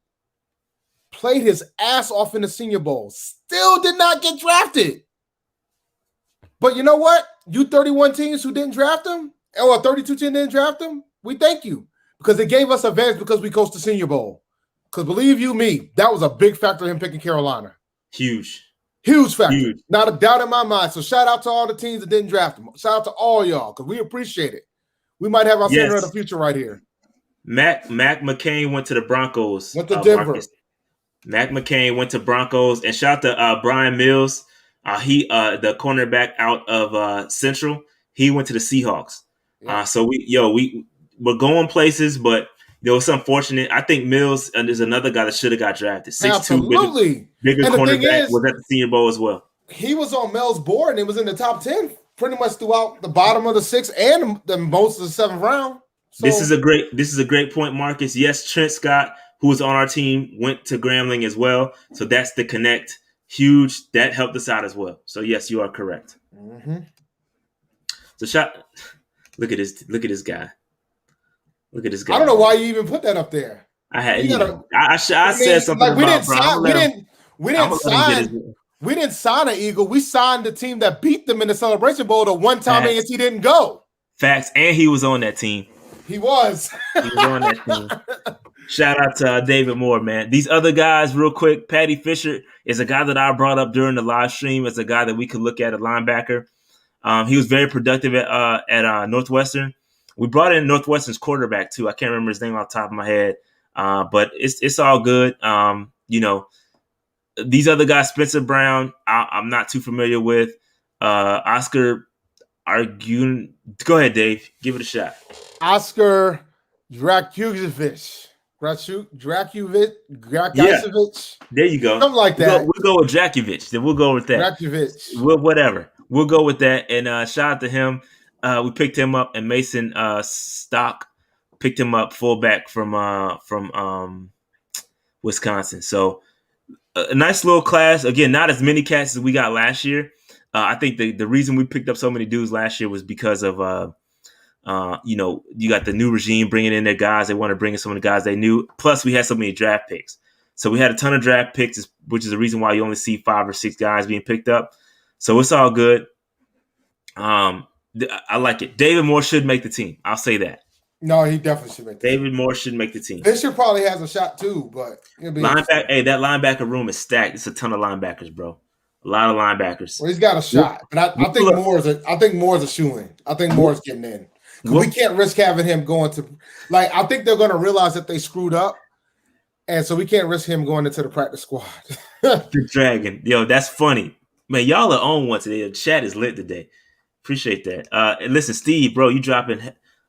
Played his ass off in the Senior Bowl. Still did not get drafted. But you know what? You 31 teams who didn't draft him, or 32 teams didn't draft him, we thank you. Because it gave us advantage because we coached the Senior Bowl. Because believe you me, that was a big factor in him picking Carolina. Huge. Huge factor. Huge. Not a doubt in my mind. So shout out to all the teams that didn't draft him. Shout out to all y'all because we appreciate it. We might have our center of the future right here. Mac McCain went to the Broncos. Went to Denver. Marcus. Mac McCain went to Broncos, and shout out to Brian Mills. He the cornerback out of Central. He went to the Seahawks. Yeah. So we're going places, but it's unfortunate. I think Mills and there's another guy that should have got drafted. 6'2", absolutely bigger cornerback was at the Senior Bowl as well. He was on Mel's board and it was in the top 10 pretty much throughout the bottom of the 6th and the most of the 7th round. So, this is a great point, Marcus. Yes, Trent Scott, who was on our team, went to Grambling as well. So that's the connect. Huge. That helped us out as well. So yes, you are correct. Mm-hmm. So look at this guy. Look at this guy. I don't know why you even put that up there. I said something like we didn't sign an Eagle. We signed the team that beat them in the Celebration Bowl the one time ANC didn't go. Facts, and he was on that team. He was. He was on that team. Shout out to David Moore, man. These other guys, real quick. Patty Fisher is a guy that I brought up during the live stream as a guy that we could look at, a linebacker. He was very productive at Northwestern. We brought in Northwestern's quarterback too. I can't remember his name off the top of my head, but it's all good. These other guys, Spencer Brown, I'm not too familiar with. Oscar Argun. Go ahead, Dave. Give it a shot. Oscar Drakujevic. Yeah, there you go. Something like that. We'll go with Drakujevic. Then we'll go with that. Whatever. We'll go with that. And shout out to him. We picked him up, and Mason Stock picked him up fullback from Wisconsin. So a nice little class. Again, not as many cats as we got last year. I think the reason we picked up so many dudes last year was because of you got the new regime bringing in their guys. They want to bring in some of the guys they knew. Plus, we had so many draft picks. So we had a ton of draft picks, which is the reason why you only see 5 or 6 guys being picked up. So it's all good. I like it. David Moore should make the team. I'll say that. No, he definitely should make the team. David Moore should make the team. Fisher probably has a shot too, but that linebacker room is stacked. It's a ton of linebackers, bro. A lot of linebackers. Well, he's got a shot, but I think Moore's a shoe-in. I think Moore's getting in. We can't risk having him going to I think they're going to realize that they screwed up, and so we can't risk him going into the practice squad. The Dragon. Yo, that's funny. Man, y'all are on one today. The chat is lit today. Appreciate that. And listen, Steve, bro, you dropping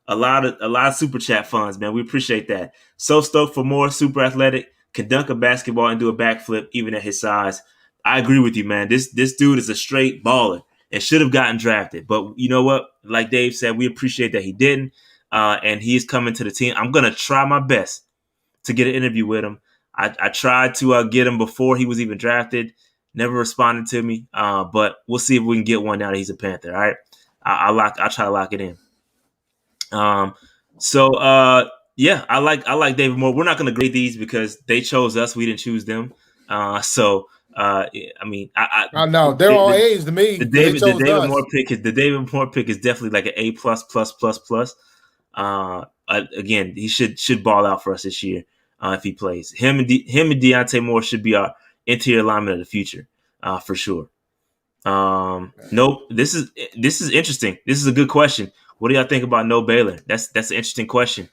a lot of super chat funds, man. We appreciate that. So stoked for more. Super athletic, can dunk a basketball and do a backflip even at his size. I agree with you, man. This dude is a straight baller and should have gotten drafted. But you know what? Like Dave said, we appreciate that he didn't. And he is coming to the team. I'm gonna try my best to get an interview with him. I tried to get him before he was even drafted. Never responded to me, but we'll see if we can get one now that he's a Panther. All right, I'll try to lock it in. I like David Moore. We're not going to grade these because they chose us. We didn't choose them. I know they're all A's to me. The David Moore pick is definitely like an A+++++. Again, he should ball out for us this year if he plays. Him and Deonte Moore should be our interior lineman of the future, for sure. Nope. This is interesting. This is a good question. What do y'all think about No Baylor? That's an interesting question.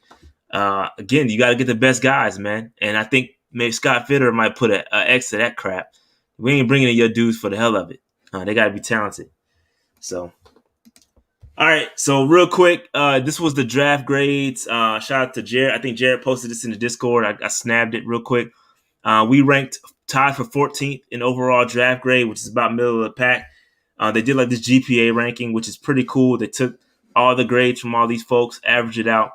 Again, you got to get the best guys, man. And I think maybe Scott Fitter might put an X to that crap. We ain't bringing in your dudes for the hell of it. They got to be talented. So, all right. So real quick, this was the draft grades. Shout out to Jared. I think Jared posted this in the Discord. I snapped it real quick. We ranked tied for 14th in overall draft grade, which is about middle of the pack. They did like this GPA ranking, which is pretty cool. They took all the grades from all these folks, averaged it out,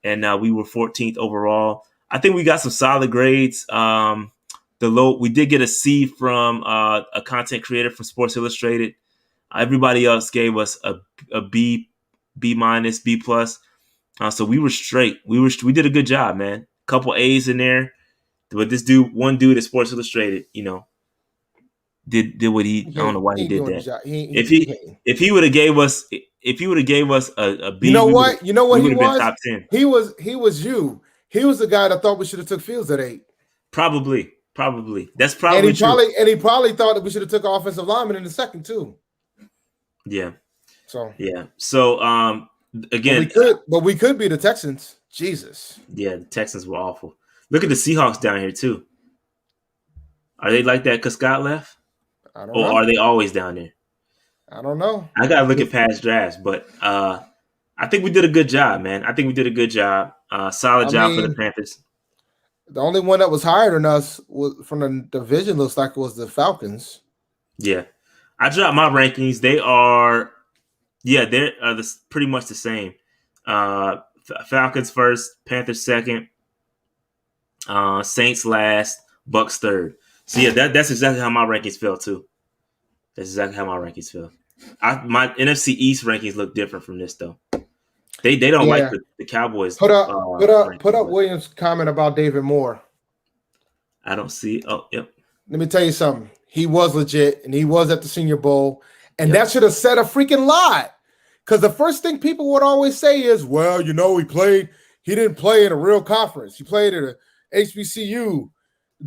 and we were 14th overall. I think we got some solid grades. We did get a C from a content creator from Sports Illustrated. Everybody else gave us a B minus, B plus. So we were straight. We did a good job, man. Couple A's in there. But this one dude at Sports Illustrated, did what he. I don't know why he did that. If he would have gave us a B, you know what he was? Top 10. He was you. He was the guy that thought we should have took Fields at 8. Probably. Probably. That's probably true. He probably thought that we should have took offensive lineman in the second too. Yeah. So yeah. So again, but we could be the Texans. Jesus. Yeah, the Texans were awful. Look at the Seahawks down here too. Are they like that because Scott left? I don't know. Are they always down there? I don't know. I gotta look at past drafts, but I think we did a good job, man. I think we did a good job. Solid job for the Panthers. The only one that was higher than us from the division looks like it was the Falcons. Yeah, I dropped my rankings. They are, they're pretty much the same. Falcons first, Panthers second, Saints last, Bucks third. So yeah, that's exactly how my rankings fell too. That's exactly how my rankings fell. My NFC East rankings look different from this though. They don't like the Cowboys. Put up Williams' comment about David Moore. I don't see. Oh, yep. Let me tell you something. He was legit, and he was at the Senior Bowl, and that should have said a freaking lot. Because the first thing people would always say is, well, he didn't play in a real conference. He played at a HBCU.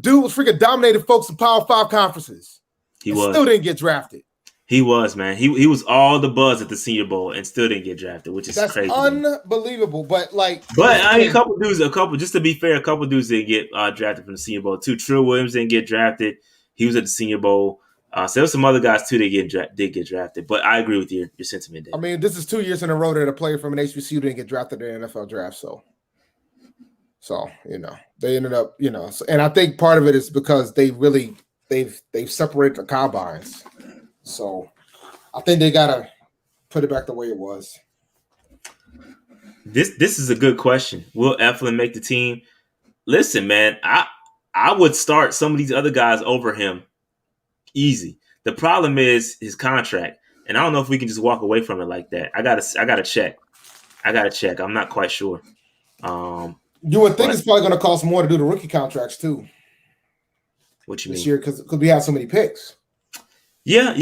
Dude was freaking dominated folks in Power 5 conferences. Still didn't get drafted. He was, man. He was all the buzz at the Senior Bowl and still didn't get drafted, which is crazy. That's unbelievable. But a couple dudes, just to be fair, a couple dudes didn't get drafted from the Senior Bowl too. Trill Williams didn't get drafted. He was at the Senior Bowl. So there were some other guys too that did get drafted. But I agree with your sentiment there. I mean, this is 2 years in a row that a player from an HBCU didn't get drafted in the NFL draft. So they ended up, and I think part of it is because they've separated the combines. So I think they gotta put it back the way it was. This is a good question. Will Eflin make the team? Listen, man, I would start some of these other guys over him easy. The problem is his contract, and I don't know if we can just walk away from it like that. I gotta check. I'm not quite sure. You would think it's probably going to cost more to do the rookie contracts too. What you mean? This year because we have so many picks. But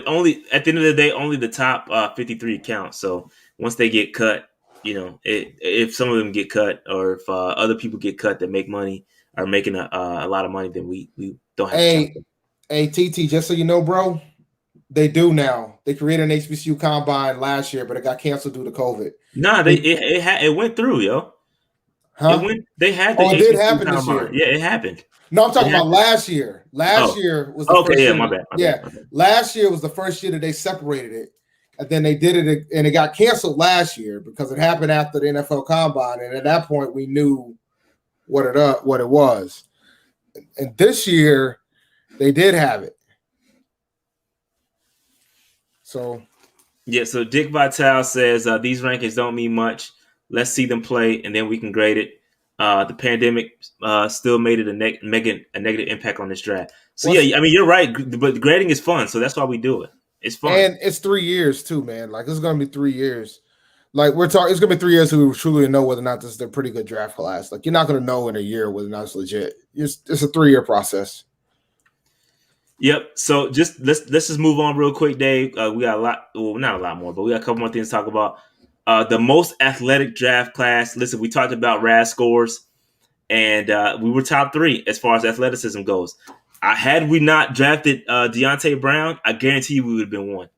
only at the end of the day, only the top 53 count. So once they get cut, if some of them get cut, or if other people get cut that make money, are making a lot of money, then we don't have to count them. Hey, TT, just so you know, bro, they do now. They created an HBCU combine last year, but it got canceled due to COVID. Nah, it went through, yo. Huh? They had the it did happen this year. Yeah, it happened. No, I'm talking about last year. Last year was the first year. My bad. Last year was the first year that they separated it. And then they did it, and it got canceled last year because it happened after the NFL Combine. And at that point, we knew what it was. And this year, they did have it. So Dick Vitale says these rankings don't mean much. Let's see them play, and then we can grade it. The pandemic still made it a negative impact on this draft. So I mean, you're right, but grading is fun, so that's why we do it. It's fun, and it's 3 years too, man. Like it's going to be 3 years. Like we're talking, it's going to be 3 years so we truly know whether or not this is a pretty good draft class. Like you're not going to know in a year whether or not it's legit. It's a 3-year process. Yep. So let's just move on real quick, Dave. We got a lot. Well, not a lot more, but we got a couple more things to talk about. The most athletic draft class. Listen, we talked about RAS scores, and we were top 3 as far as athleticism goes. Had we not drafted Deonte Brown, I guarantee you we would have been 1.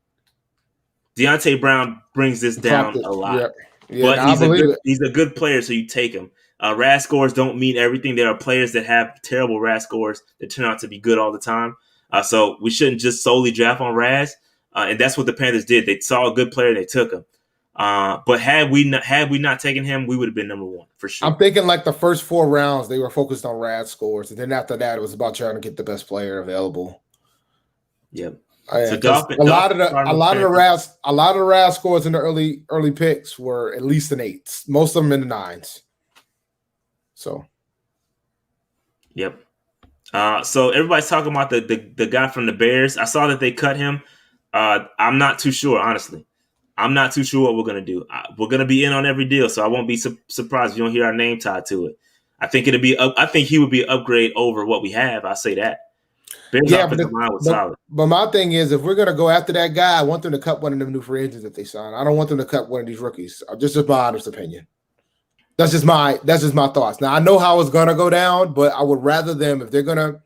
Deonte Brown brings this down a lot. Yeah, but he's a good player, so you take him. RAS scores don't mean everything. There are players that have terrible RAS scores that turn out to be good all the time. So we shouldn't just solely draft on RAS. And that's what the Panthers did. They saw a good player, they took him. But had we not taken him, we would have been number 1 for sure. I'm thinking like the first 4 rounds they were focused on RAS scores, and then after that it was about trying to get the best player available. Yep. So a lot of the RAS scores in the early picks were at least an 8. Most of them in the 9s. So. Yep. So everybody's talking about the guy from the Bears. I saw that they cut him. I'm not too sure, honestly. I'm not too sure what we're going to do. We're going to be in on every deal, so I won't be surprised if you don't hear our name tied to it. I think he would be an upgrade over what we have. I'll say that. Bears offensive line was solid. But my thing is, if we're going to go after that guy, I want them to cut one of them new free agents that they sign. I don't want them to cut one of these rookies. Just my honest opinion. That's just my thoughts. Now I know how it's gonna go down, but I would rather them if they're gonna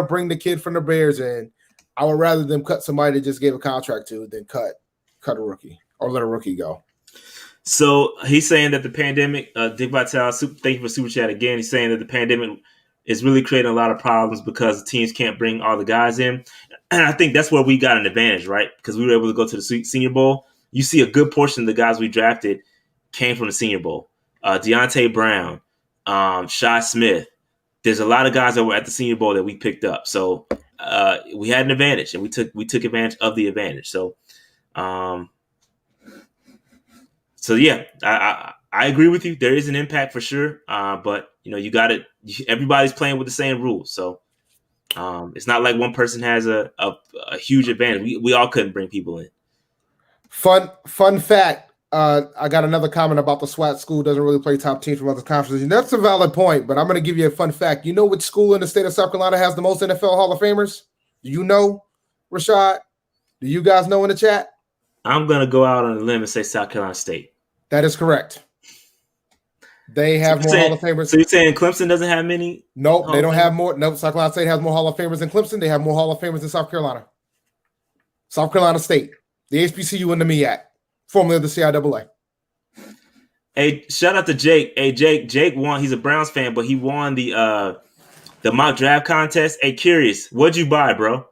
bring the kid from the Bears in, I would rather them cut somebody they just gave a contract to than cut a rookie or let a rookie go. So he's saying that the pandemic, Dick Vitale, thank you for super chat again. He's saying that the pandemic is really creating a lot of problems because teams can't bring all the guys in. And I think that's where we got an advantage, right? Because we were able to go to the Senior Bowl. You see a good portion of the guys we drafted came from the Senior Bowl. Deonte Brown, Shi Smith. There's a lot of guys that were at the Senior Bowl that we picked up. So we had an advantage, and we took advantage of the advantage. So yeah, I agree with you. There is an impact for sure, but you got it. Everybody's playing with the same rules, so it's not like one person has a huge advantage. We all couldn't bring people in. Fun fact. I got another comment about the SWAT school doesn't really play top teams from other conferences. And that's a valid point, but I'm going to give you a fun fact. You know which school in the state of South Carolina has the most NFL Hall of Famers? Do you know, Rashad? Do you guys know in the chat? I'm going to go out on a limb and say South Carolina State. That is correct. They have more Hall of Famers. So you're saying Clemson doesn't have many? Nope, they don't have more. Nope, South Carolina State has more Hall of Famers than Clemson. They have more Hall of Famers than South Carolina. South Carolina State, the HBCU and the MEAC, formerly of the CIAA. Hey, shout out to Jake. Hey, Jake won. He's a Browns fan, but he won the mock draft contest. Hey, curious, what'd you buy, bro?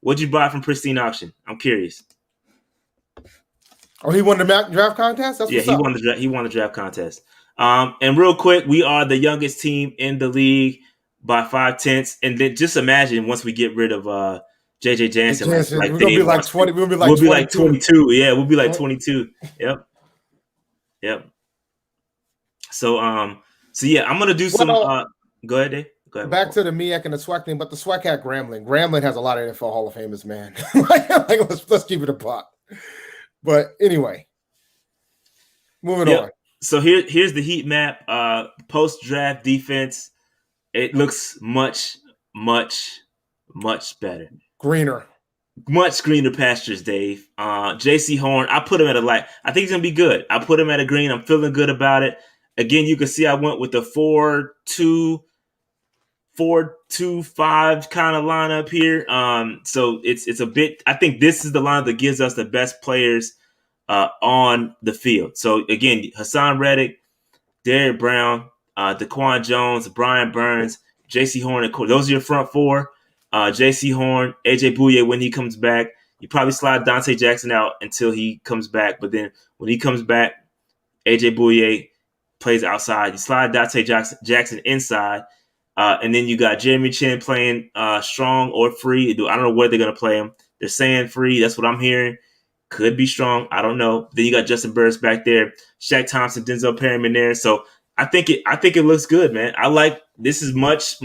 What'd you buy from Pristine Auction? I'm curious. Oh, he won the mock draft contest? That's he won the draft contest. And real quick, we are the youngest team in the league by 5/10. And then just imagine once we get rid of JJ Jansen, we're gonna be like 20. We'll be like 22. Yeah, we'll be like 22. Yep. So yeah, I'm gonna do some. Go ahead, Dave. Go ahead. Back to the MEAC and the SWAC thing, but the SWAC had Grambling. Grambling has a lot of NFL Hall of Famers, man. Let's keep it a pot. But anyway, moving on. So here's the heat map. Post draft defense. It looks much better. Greener. Much greener pastures, Dave. Jaycee Horn, I put him at a light. I think he's going to be good. I put him at a green. I'm feeling good about it. Again, you can see I went with the 4-2-5 kind of lineup here. So it's a bit – I think this is the line that gives us the best players on the field. So, again, Hassan Reddick, Derrick Brown, Daquan Jones, Brian Burns, Jaycee Horn, and those are your front four. Jaycee Horn, AJ Bouye when he comes back. You probably slide Dante Jackson out until he comes back. But then when he comes back, AJ Bouye plays outside. You slide Dante Jackson inside. And then you got Jeremy Chin playing strong or free. I don't know where they're going to play him. They're saying free. That's what I'm hearing. Could be strong. I don't know. Then you got Justin Burris back there. Shaq Thompson, Denzel Perryman there. So I think it looks good, man. I like this is much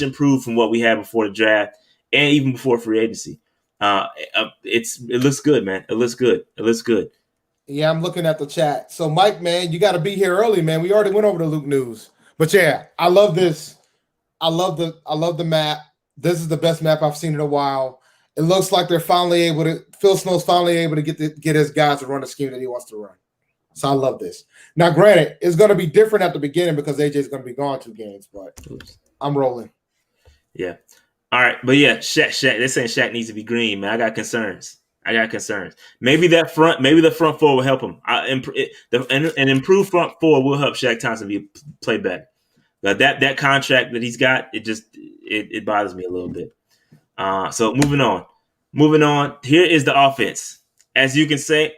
improved from what we had before the draft and even before free agency. It looks good, man. It looks good. Yeah, I'm looking at the chat. So Mike, man, you got to be here early, man. We already went over the Luke news, but yeah, I love this. I love the map. This is the best map I've seen in a while. It looks like they're finally able to. Phil Snow's finally able to get his guys to run the scheme that he wants to run. So I love this. Now, granted, it's going to be different at the beginning because AJ is going to be gone 2 games, but I'm rolling. Yeah. All right. But yeah, Shaq, they're saying Shaq needs to be green, man. I got concerns. Maybe the front four will help him. An improved front four will help Shaq Thompson play better. That contract that he's got, it bothers me a little bit. So moving on. Here is the offense. As you can see,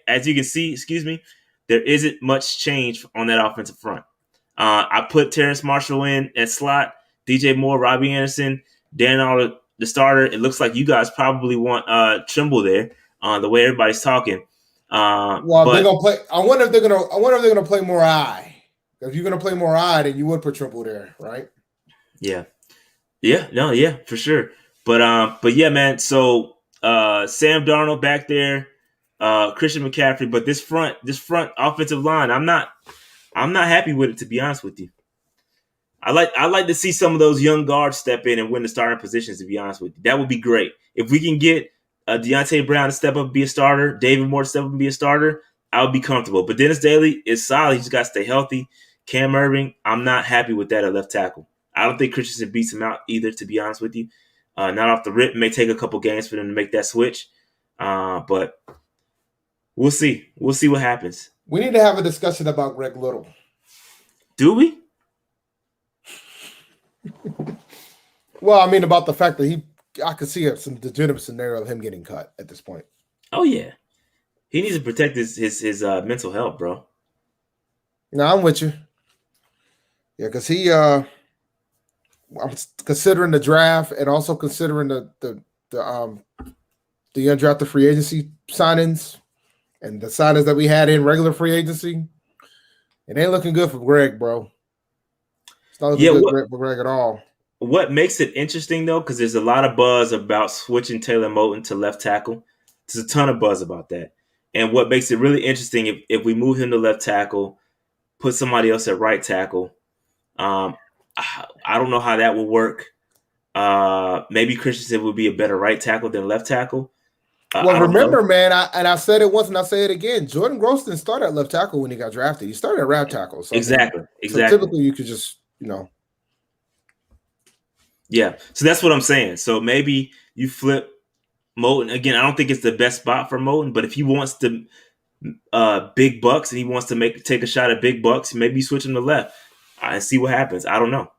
there isn't much change on that offensive front. I put Terrace Marshall in at slot, DJ Moore, Robbie Anderson, Dan Arnold, the starter. It looks like you guys probably want Tremble there. The way everybody's talking. They're gonna play. I wonder if they're gonna play more I. If you're gonna play more I, then you would put Tremble there, right? Yeah, for sure. But yeah, man. So Sam Darnold back there. Christian McCaffrey, but this front offensive line, I'm not happy with it, to be honest with you. I like to see some of those young guards step in and win the starting positions, to be honest with you. That would be great. If we can get Deonte Brown to step up and be a starter, David Moore to step up and be a starter, I would be comfortable. But Dennis Daly is solid. He's got to stay healthy. Cam Irving, I'm not happy with that at left tackle. I don't think Christensen beats him out either, to be honest with you. Not off the rip. It may take a couple games for them to make that switch. But we'll see. We'll see what happens. We need to have a discussion about Greg Little. Do we? Well, I mean, about the fact that I could see some legitimate scenario of him getting cut at this point. Oh, yeah. He needs to protect his mental health, bro. No, I'm with you. Yeah, because I'm considering the draft and also considering the undrafted free agency signings and the signings that we had in regular free agency. It ain't looking good for Greg, bro. It's not looking good for Greg at all. What makes it interesting, though, because there's a lot of buzz about switching Taylor Moton to left tackle. There's a ton of buzz about that. And what makes it really interesting, if we move him to left tackle, put somebody else at right tackle, I don't know how that will work. Maybe Christensen would be a better right tackle than left tackle. Well, remember, man, I said it once and I'll say it again. Jordan Groston started at left tackle when he got drafted. He started at right tackle. So exactly. So typically you could just, Yeah, so that's what I'm saying. So maybe you flip Moton. Again, I don't think it's the best spot for Moton, but if he wants to big bucks and he wants to take a shot at big bucks, maybe you switch him to left and see what happens. I don't know,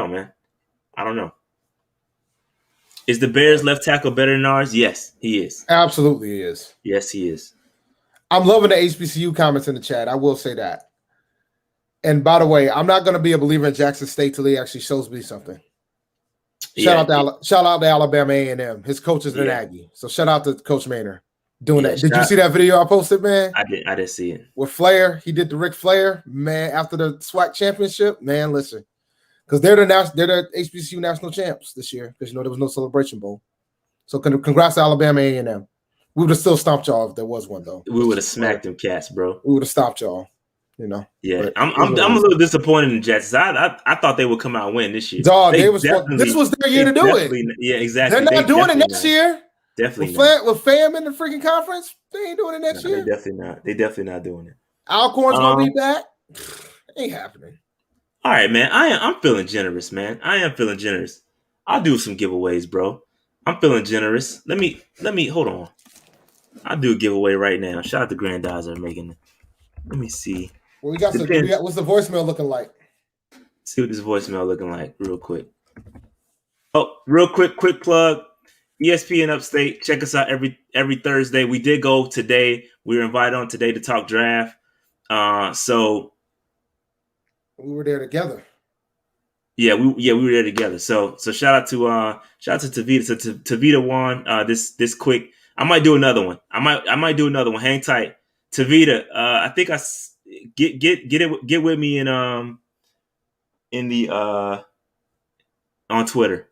man. I don't know. Is the Bears left tackle better than ours? Yes, he is. Absolutely he is. Yes, he is. I'm loving the HBCU comments in the chat. I will say that. And by the way, I'm not going to be a believer in Jackson State till he actually shows me something. Shout out to Alabama A&M. His coach is an Aggie. So shout out to Coach Maynard doing that. Did you see that video I posted, man? I did see it. With Flair, he did the Ric Flair, man, after the SWAC championship. Man, listen. Because they're the HBCU national champs this year, because there was no Celebration Bowl. So congrats to Alabama A&M. We would have still stomped y'all if there was one, though. We would have smacked them cats, bro. We would have stopped y'all. Yeah, I'm a little disappointed in the Jets. I thought they would come out and win this year. Dog, this was their year to do it. Yeah, exactly. They're not doing it next year. Definitely with FAM in the freaking conference, they ain't doing it next year. They definitely not doing it. Alcorn's gonna be back. Ain't happening. All right, man. I'm feeling generous, man. I am feeling generous. I'll do some giveaways, bro. I'm feeling generous. Let me hold on. I'll do a giveaway right now. Shout out to Grandizer making it. Let me see. Well, what's the voicemail looking like? See what this voicemail looking like real quick. Oh, real quick plug. ESPN Upstate. Check us out every Thursday. We did go today. We were invited on today to talk draft. So we were there together. Yeah, we were there together. So shout out to Tavita. So Tavita won this quick. I might do another one. I might do another one. Hang tight. Tavita, I think get with me in the on Twitter.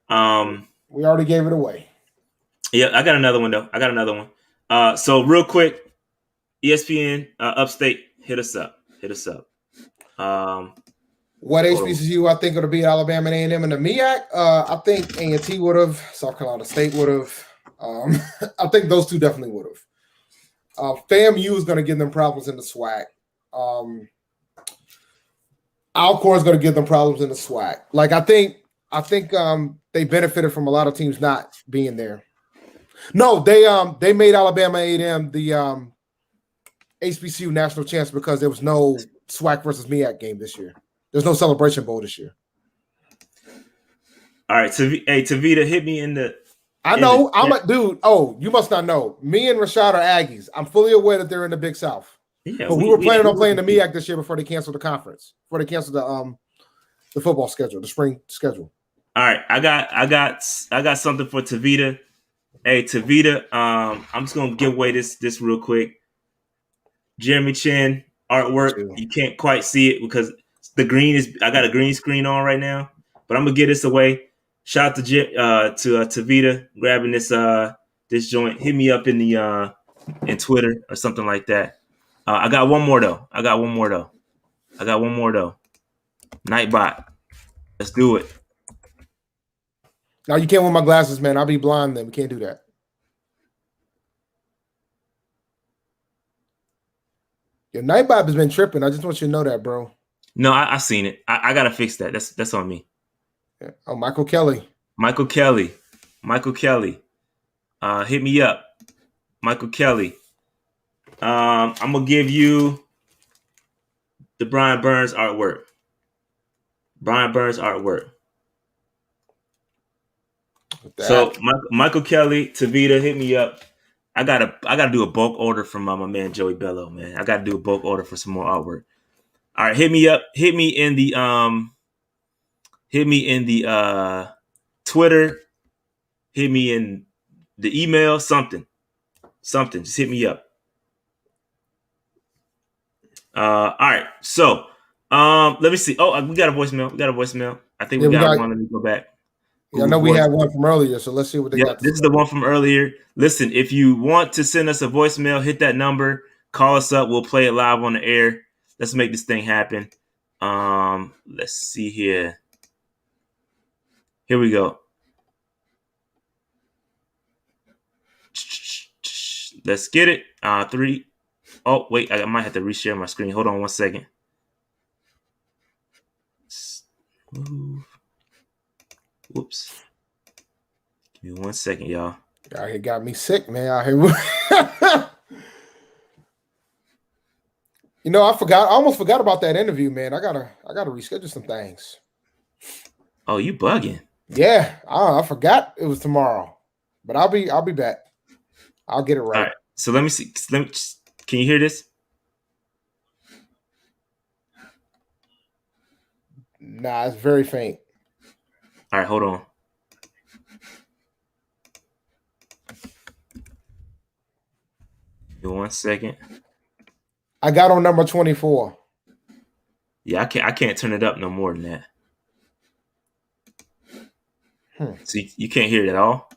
We already gave it away. Yeah, I got another one though. So real quick, ESPN Upstate, hit us up. What HBCU I think would be Alabama and A&M and the MEAC? I think A&T would have. South Carolina State would have. I think those two definitely would have. FAMU is going to give them problems in the SWAC. Alcorn is going to give them problems in the SWAC. Like I think they benefited from a lot of teams not being there. No, they made Alabama A&M the HBCU national champs because there was no SWAC versus MEAC game this year. There's no Celebration Bowl this year. All right, Tavita, hit me in the. I know. I'm a dude. Oh, you must not know. Me and Rashad are Aggies. I'm fully aware that they're in the Big South. Yeah, but we were planning on playing the MEAC this year before they canceled the conference. Before they canceled the football schedule, the spring schedule. All right, I got something for Tavita. Hey, Tavita, I'm just gonna give away this real quick. Jeremy Chin artwork. You can't quite see it because the green is. I got a green screen on right now, but I'm gonna give this away. Shout out to Tavita grabbing this joint. Hit me up in the in Twitter or something like that. I got one more though. Nightbot. Let's do it. Now you can't wear my glasses, man. I'll be blind then. We can't do that. Your Nightbot has been tripping. I just want you to know that, bro. No, I seen it. I gotta fix that. That's on me. Yeah. Oh, Michael Kelly. Michael Kelly. Hit me up. Michael Kelly. I'm gonna give you the Brian Burns artwork. So Michael Kelly, Tavita, hit me up. I gotta do a bulk order from my man Joey Bello, man. I gotta do a bulk order for some more artwork. All right, hit me up. Hit me in the Twitter. Hit me in the email. Something. Just hit me up. All right. So let me see. Oh, we got a voicemail. I think we got one. Let me go back. Yeah, I know we had one from earlier, so let's see what they got. This is the one from earlier. Listen, if you want to send us a voicemail, hit that number. Call us up. We'll play it live on the air. Let's make this thing happen. Let's see here. Here we go. Let's get it. 3. Oh, wait. I might have to reshare my screen. Hold on 1 second. Move. Whoops. Give me 1 second, y'all. It got me sick, man. Out here. You know, I almost forgot about that interview, man. I gotta reschedule some things. Oh, you bugging? Yeah, I forgot it was tomorrow, but I'll be back. I'll get it right. All right. So let me see. Can you hear this? Nah, it's very faint. All right, hold on. Give me 1 second. I got on number 24. Yeah, I can't turn it up no more than that. So you can't hear it at all?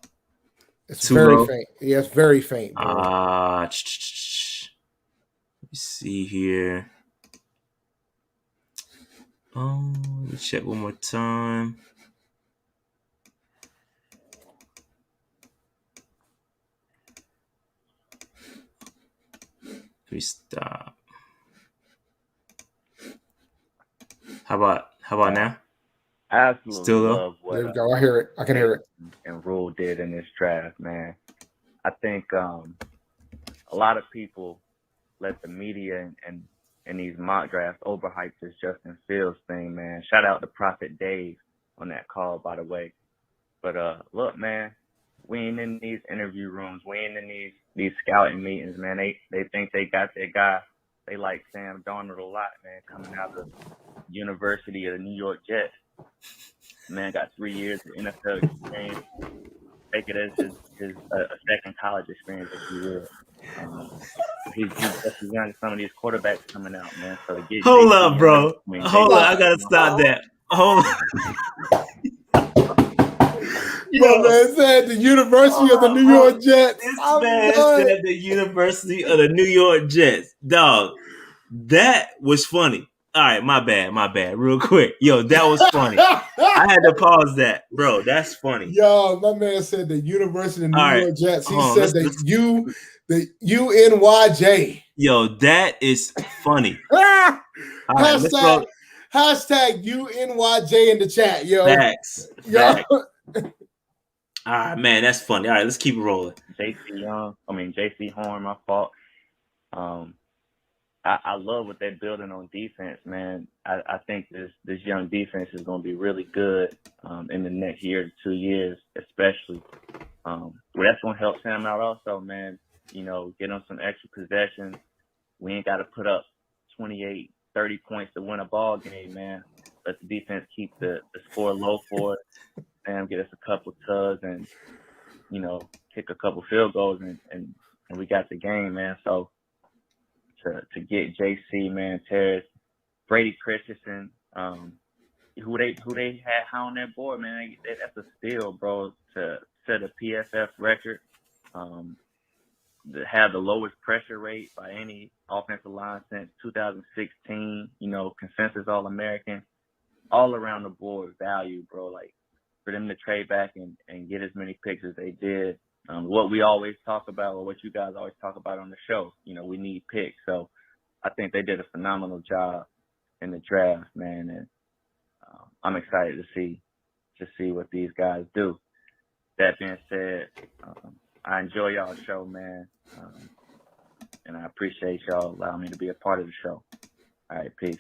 It's too very low? Faint. Yeah, it's very faint. Let me see here. Let me check one more time. Let me stop. How about now? Absolutely Still love what there we go. I hear it. I can hear it. And Rule did in this draft, man. I think a lot of people let the media and these mock drafts overhype this Justin Fields thing, man. Shout out to Prophet Dave on that call, by the way. But look, man, we ain't in these interview rooms. We ain't in these scouting meetings, man. They think they got their guy. They like Sam Darnold a lot, man, coming out of the University of the New York Jets. Man got 3 years of NFL experience. Take it as his second college experience, if you will. He's just as young as some of these quarterbacks coming out, man. So to get Hold up, bro. Hold up. I gotta stop that. Hold up. Yo, man said the University of the New York Jets. This man said the University of the New York Jets. Dog, that was funny. All right, my bad. Real quick. Yo, that was funny. I had to pause that. Bro, that's funny. Yo, my man said the University of the New York Jets. He said the UNYJ. Yo, that is funny. Hashtag UNYJ in the chat, yo. Facts. All right, man, that's funny. All right, let's keep it rolling. Jaycee Horn, my fault. I love what they're building on defense, man. I think this young defense is going to be really good in the next year to 2 years, especially. That's going to help Sam out also, man. You know, get them some extra possessions. We ain't got to put up 28, 30 points to win a ball game, man. Let the defense keep the score low for us and get us a couple tugs and, you know, kick a couple field goals and we got the game, man. So to get Jaycee, man, Terrace, Brady Christensen, who they had high on their board, man, that's a steal, bro, to set a PFF record, to have the lowest pressure rate by any offensive line since 2016, you know, consensus All-American, all around the board value, bro. Like, for them to trade back and get as many picks as they did, what we always talk about, or what you guys always talk about on the show, you know, we need picks. So I think they did a phenomenal job in the draft, man, and I'm excited to see what these guys do. That being said, I enjoy y'all's show, man, and I appreciate y'all allowing me to be a part of the show. All right, peace.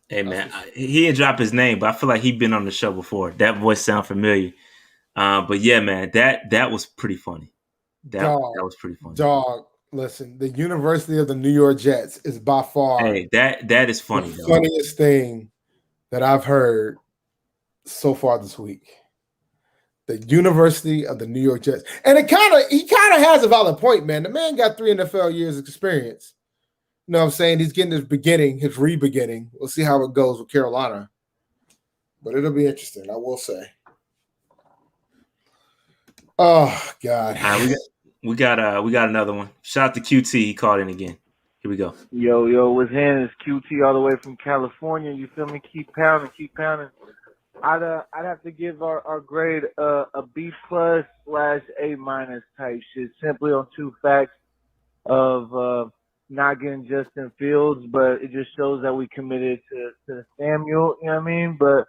Hey man, he didn't drop his name, but I feel like he'd been on the show before. That voice sounds familiar. But yeah, man, that was pretty funny. That was pretty funny. Dog, listen, the University of the New York Jets is by far that is funny. The funniest thing that I've heard so far this week. The University of the New York Jets. And he kind of has a valid point, man. The man got 3 NFL years of experience. You know what I'm saying? He's getting his re-beginning. We'll see how it goes with Carolina. But it'll be interesting, I will say. Oh God. We got another one. Shout out to QT, he called in again. Here we go. Yo, what's in? It's QT all the way from California. You feel me? Keep pounding. I'd have to give our grade a B+ / A- type shit, simply on 2 facts of not getting Justin Fields, but it just shows that we committed to Samuel, you know what I mean? But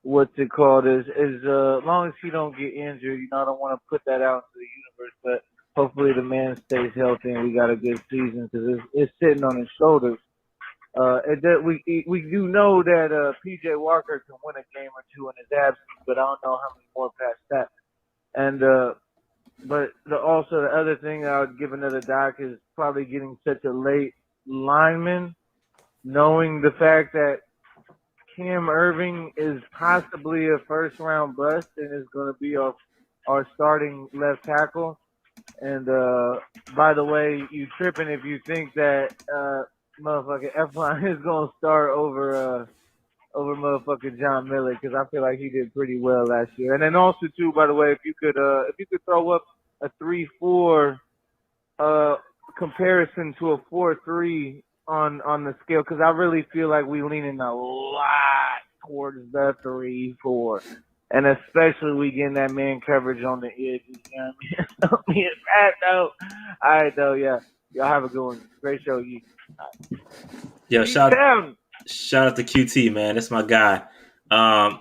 what's it called is as long as he don't get injured, I don't want to put that out into the universe, but hopefully the man stays healthy and we got a good season because it's sitting on his shoulders. And that we do know that P.J. Walker can win a game or 2 in his absence, but I don't know how many more past that. And but also the other thing I would give another doc is probably getting such a late lineman, knowing the fact that Cam Irving is possibly a first-round bust and is going to be our starting left tackle. And by the way, you tripping if you think that motherfucking Eflon is gonna start over motherfucking John Miller, because I feel like he did pretty well last year. And then also too, by the way, if you could throw up a 3-4 comparison to a 4-3 on the scale, because I really feel like we leaning a lot towards the 3-4. And especially we getting that man coverage on the edges, you know what I mean? All right, though, yeah. Y'all have a good one. Great show, you. Yo, shout out to QT, man. That's my guy.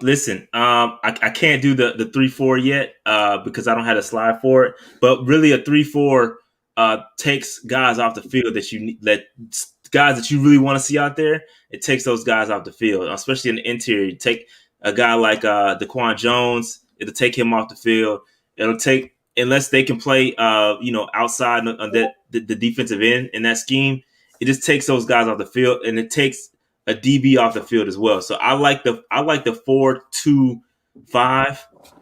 Listen, I can't do the 3-4 yet because I don't have a slide for it. But really, a 3-4 takes guys off the field that you need, guys that you really want to see out there. It takes those guys off the field, especially in the interior. You take a guy like Daquan Jones, it'll take him off the field. It'll take, unless they can play, outside on the defensive end in that scheme, it just takes those guys off the field, and it takes a DB off the field as well. So I like the 4-2-5.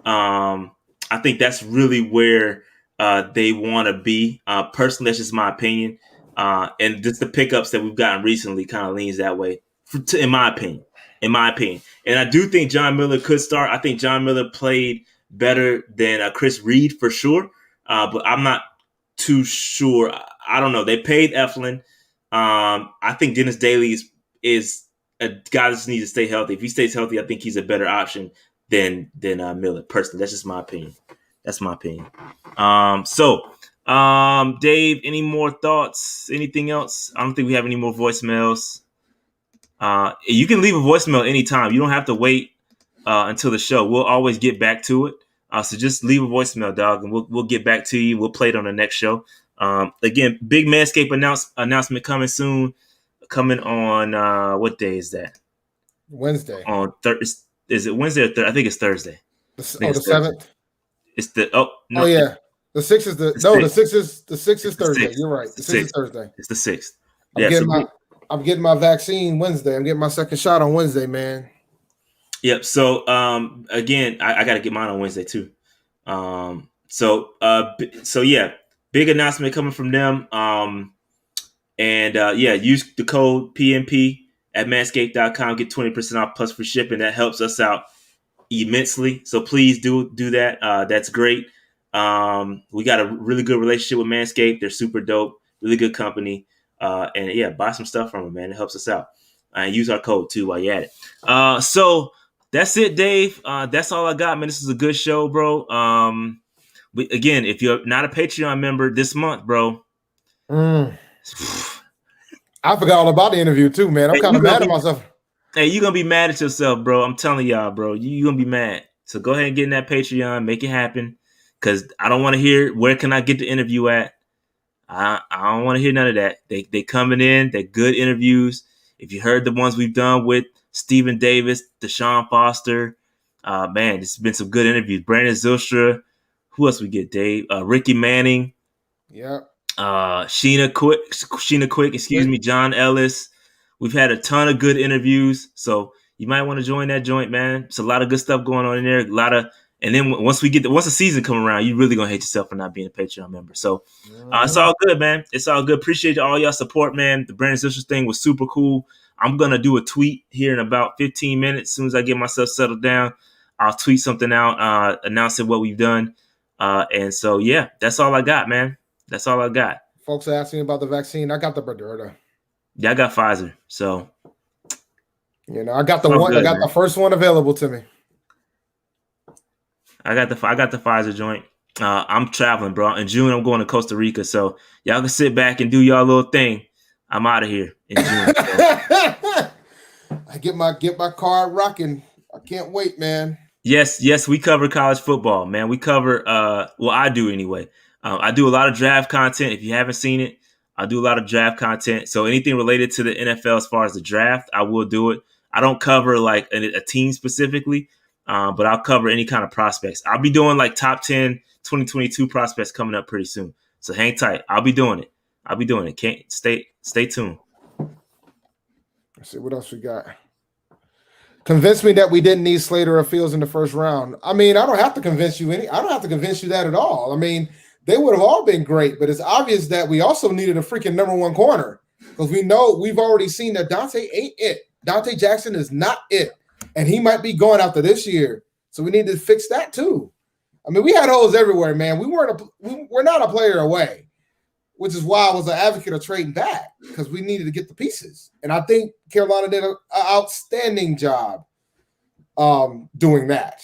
I think that's really where they want to be. Personally, that's just my opinion. And just the pickups that we've gotten recently kind of leans that way, in my opinion. And I do think John Miller could start. I think John Miller played better than Chris Reed for sure, but I'm not too sure. I don't know. They paid Eflin. I think Dennis Daly is a guy that just needs to stay healthy. If he stays healthy, I think he's a better option than Miller. Personally, that's just my opinion. Dave, any more thoughts? Anything else? I don't think we have any more voicemails. You can leave a voicemail anytime. You don't have to wait until the show. We'll always get back to it. So just leave a voicemail, dog, and we'll get back to you. We'll play it on the next show. Again, big Manscaped announcement coming soon. Coming on what day is that? Wednesday. On Thursday. Is it Wednesday or Thursday? I think it's Thursday. The 7th. It's the yeah. The 6th is the 6th is Thursday. You're right. The 6th is Thursday. It's the 6th. I'm getting my vaccine Wednesday. I'm getting my second shot on Wednesday, man. Yep. So again, I got to get mine on Wednesday too. So yeah, big announcement coming from them. Use the code PNP at manscaped.com, get 20% off plus free shipping. That helps us out immensely. So please do that. That's great. We got a really good relationship with Manscaped. They're super dope, really good company. Buy some stuff from them, man. It helps us out. And use our code too while you're at it. So that's it, Dave. That's all I got, man. This is a good show, bro. Again, if you're not a Patreon member this month, bro, I forgot all about the interview too, man. I'm kind of mad at myself. Hey, you're going to be mad at yourself, bro. I'm telling y'all, bro. You're going to be mad. So go ahead and get in that Patreon. Make it happen. Because I don't want to hear, where can I get the interview at? I don't want to hear none of that. They coming in. They're good interviews. If you heard the ones we've done with Stephen Davis, Deshaun Foster, man, it's been some good interviews. Brandon Zylstra. Who else we get, Dave? Ricky Manning. Yeah. Sheena Quick, excuse me, John Ellis. We've had a ton of good interviews. So you might want to join that joint, man. It's a lot of good stuff going on in there. And then once the season come around, you're really gonna hate yourself for not being a Patreon member. So it's all good, man. It's all good. Appreciate all y'all support, man. The Brandon Zylstra thing was super cool. I'm gonna do a tweet here in about 15 minutes. As soon as I get myself settled down, I'll tweet something out, announcing what we've done. And so yeah, that's all I got, man. That's all I got. Folks are asking about the vaccine. I got the Moderna. Yeah, I got Pfizer. So I got the one. Good, I got the first one available to me. I got the Pfizer joint. I'm traveling, bro. In June, I'm going to Costa Rica. So y'all can sit back and do y'all little thing. I'm out of here in June. I get my card rocking. I can't wait, man. Yes, we cover college football, man. We cover well, I do anyway. I do a lot of draft content. If you haven't seen it, I do a lot of draft content. So anything related to the NFL as far as the draft, I will do it. I don't cover like a team specifically, but I'll cover any kind of prospects. I'll be doing like top 10 2022 prospects coming up pretty soon. So hang tight. I'll be doing it. Can't stay tuned. Let's see what else we got. Convince me that we didn't need Slater or Fields in the first round. I mean, I don't have to convince you that at all. I mean, they would have all been great, but it's obvious that we also needed a freaking number one corner because we've already seen that Dante ain't it. Dante Jackson is not it, and he might be going after this year. So we need to fix that too. I mean, we had holes everywhere, man. We're not a player away, which is why I was an advocate of trading back because we needed to get the pieces. And I think Carolina did an outstanding job doing that.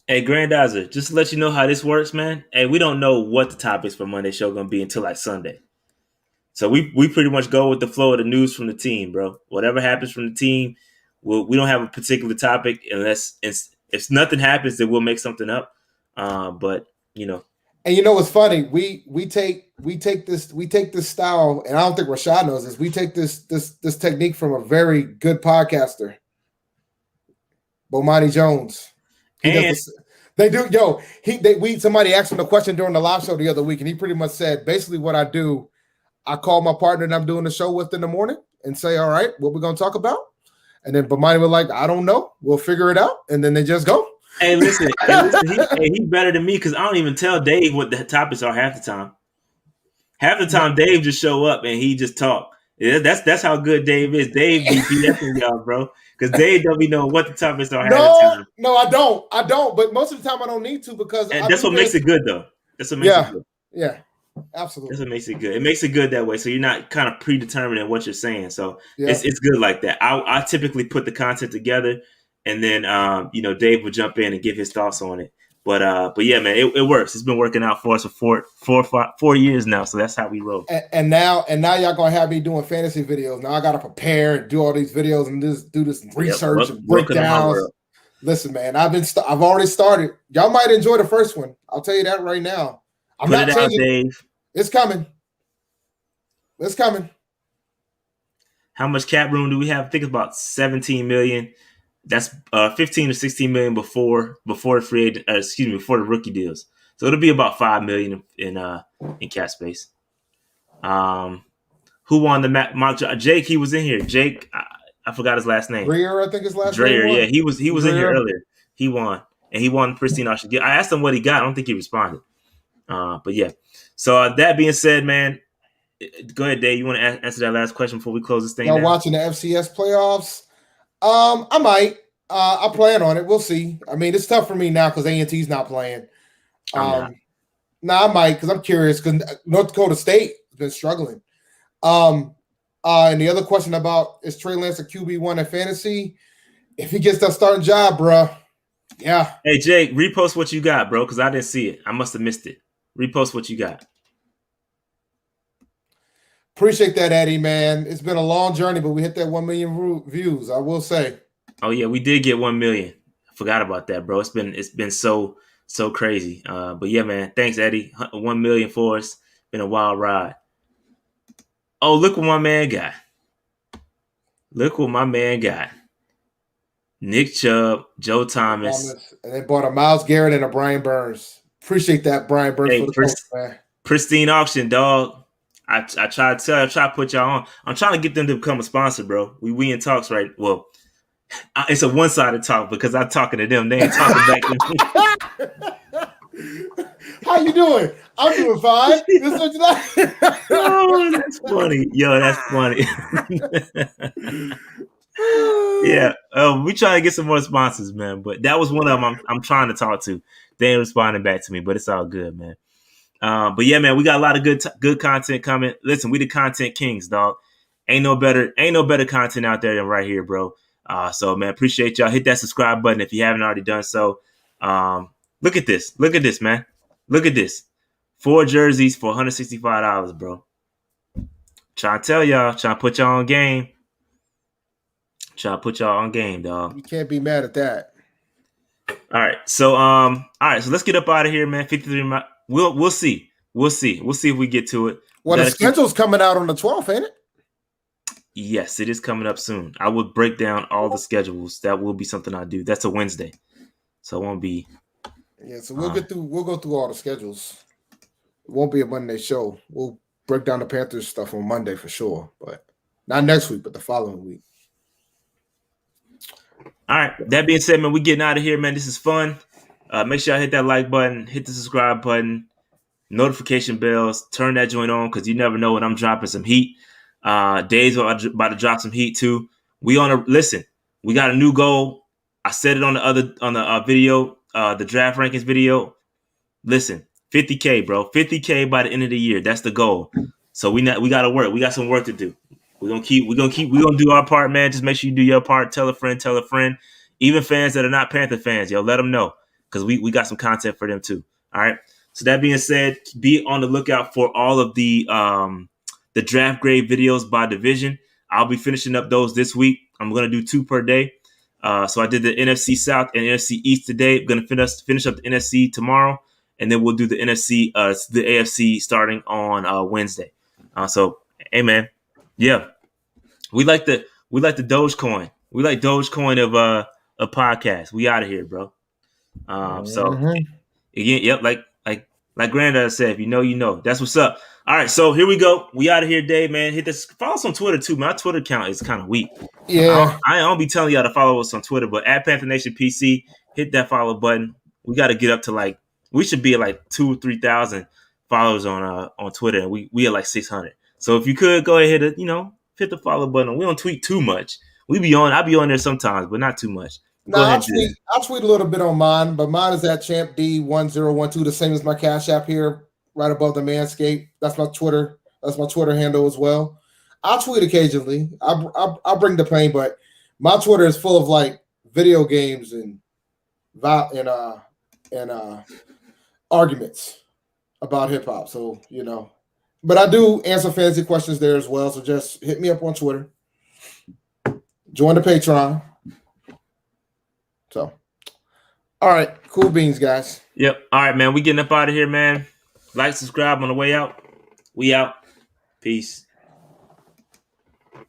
Hey, Grandizer, just to let you know how this works, man. Hey, we don't know what the topics for Monday show going to be until like Sunday. So we pretty much go with the flow of the news from the team, bro. Whatever happens from the team, we don't have a particular topic unless if nothing happens, then we'll make something up. But And what's funny? We take this style, and I don't think Rashad knows this. We take this technique from a very good podcaster, Bomani Jones. Somebody asked him a question during the live show the other week, and he pretty much said basically what I do. I call my partner that I'm doing the show with in the morning and say, all right, what we're going to talk about? And then Bomani was like, I don't know. We'll figure it out. And then they just go. Hey, listen, he's better than me because I don't even tell Dave what the topics are half the time. Half the time, Dave just show up and he just talk. That's how good Dave is. Dave be BFing y'all, bro. Because Dave don't be knowing what the topics are half the time. No, I don't. But most of the time, I don't need to because that's what makes it good, though. That's what makes it good. Yeah, absolutely. That's what makes it good. It makes it good that way. So you're not kind of predetermining what you're saying. So it's good like that. I typically put the content together. And then, Dave would jump in and give his thoughts on it. But yeah, man, it works. It's been working out for us for 4 years now. So that's how we roll. And now y'all gonna have me doing fantasy videos. Now I gotta prepare and do all these videos and do this research and breakdowns. Listen, man, I've already started. Y'all might enjoy the first one. I'll tell you that right now. I'm Put not it out, Dave. It's coming. It's coming. How much cap room do we have? I think it's about 17 million. That's 15 to 16 million before before the rookie deals. So it'll be about 5 million in cap space. Who won the mock draft? Jake, he was in here. Jake, I forgot his last name. Dreher, I think his last name. Dreher, yeah, he was in here earlier. He won, and he won pristine auction. I asked him what he got. I don't think he responded. But yeah. So that being said, man, go ahead, Dave. You want to answer that last question before we close this thing? Y'all watching the FCS playoffs? I might. I plan on it. We'll see. I mean, it's tough for me now because A&T's not playing. I might because I'm curious because North Dakota State has been struggling. And the other question about is Trey Lance a QB1 in fantasy? If he gets that starting job, bro, yeah. Hey, Jake, repost what you got, bro, because I didn't see it. I must have missed it. Repost what you got. Appreciate that, Eddie, man. It's been a long journey, but we hit that 1 million views, I will say. Oh yeah, we did get 1 million. I forgot about that, bro. It's been so crazy. But yeah, man, thanks, Eddie. 1 million for us. Been a wild ride. Oh, look what my man got. Look what my man got. Nick Chubb, Joe Thomas. And they bought a Myles Garrett and a Brian Burns. Appreciate that, Brian Burns, for the coach, man. Pristine auction, dog. I try to put y'all on. I'm trying to get them to become a sponsor, bro. We in talks, right? Well, it's a one-sided talk because I'm talking to them. They ain't talking back to me. How you doing? I'm doing fine. This is what you like. Oh, that's funny. Yo, that's funny. Yeah, we trying to get some more sponsors, man. But that was one of them I'm trying to talk to. They ain't responding back to me, but it's all good, man. But yeah, man, we got a lot of good content coming. Listen, we the content kings, dog. Ain't no better content out there than right here, bro. So man, appreciate y'all. Hit that subscribe button if you haven't already done so. Look at this, man. Look at this. 4 jerseys for $165, bro. Trying to tell y'all, trying to put y'all on game. Trying to put y'all on game, dog. You can't be mad at that. All right, so let's get up out of here, man. 53. We'll see. We'll see if we get to it. Well, the schedule's coming out on the 12th, ain't it? Yes, it is coming up soon. I will break down all the schedules. That will be something I do. That's a Wednesday, so it won't be. Yeah, so we'll go through all the schedules. It won't be a Monday show. We'll break down the Panthers stuff on Monday for sure, but not next week, but the following week. All right. That being said, man, we getting out of here, man. This is fun. Make sure y'all hit that like button, hit the subscribe button, notification bells, turn that joint on because you never know when I'm dropping some heat. Dave's about to drop some heat too. We got a new goal. I said it on the video, the draft rankings video. Listen, 50K, bro. 50K by the end of the year. That's the goal. So we got to work. We got some work to do. We're gonna do our part, man. Just make sure you do your part. Tell a friend. Even fans that are not Panther fans, yo, let them know because we got some content for them too. All right. So that being said, be on the lookout for all of the draft grade videos by division. I'll be finishing up those this week. I'm gonna do 2 per day. So I did the NFC South and NFC East today. I'm gonna finish up the NFC tomorrow, and then we'll do the NFC, the AFC starting on Wednesday. So, hey man, yeah, we like the Dogecoin. We like Dogecoin of a podcast. We out of here, bro. So again, yep, like Granddad said, if you know, you know. That's what's up. All right, so here we go. We out of here, Dave, man. Hit this. Follow us on Twitter too. My Twitter account is kind of weak. Yeah, I don't be telling y'all to follow us on Twitter, but at Panther Nation PC, hit that follow button. We got to get up to we should be at 2,000 or 3,000 followers on Twitter, and we are 600. So if you could go ahead and hit the follow button. We don't tweet too much. I'll be on there sometimes, but not too much. No, I'll tweet a little bit on mine, but mine is at Champ D1012, the same as my Cash App here, right above the Manscaped. That's my Twitter. That's my Twitter handle as well. I'll tweet occasionally. I'll bring the pain, but my Twitter is full of video games and arguments about hip hop. So but I do answer fantasy questions there as well. So just hit me up on Twitter. Join the Patreon. So, all right, cool beans, guys. Yep. All right, man. We getting up out of here, man. Like, subscribe on the way out. We out. Peace.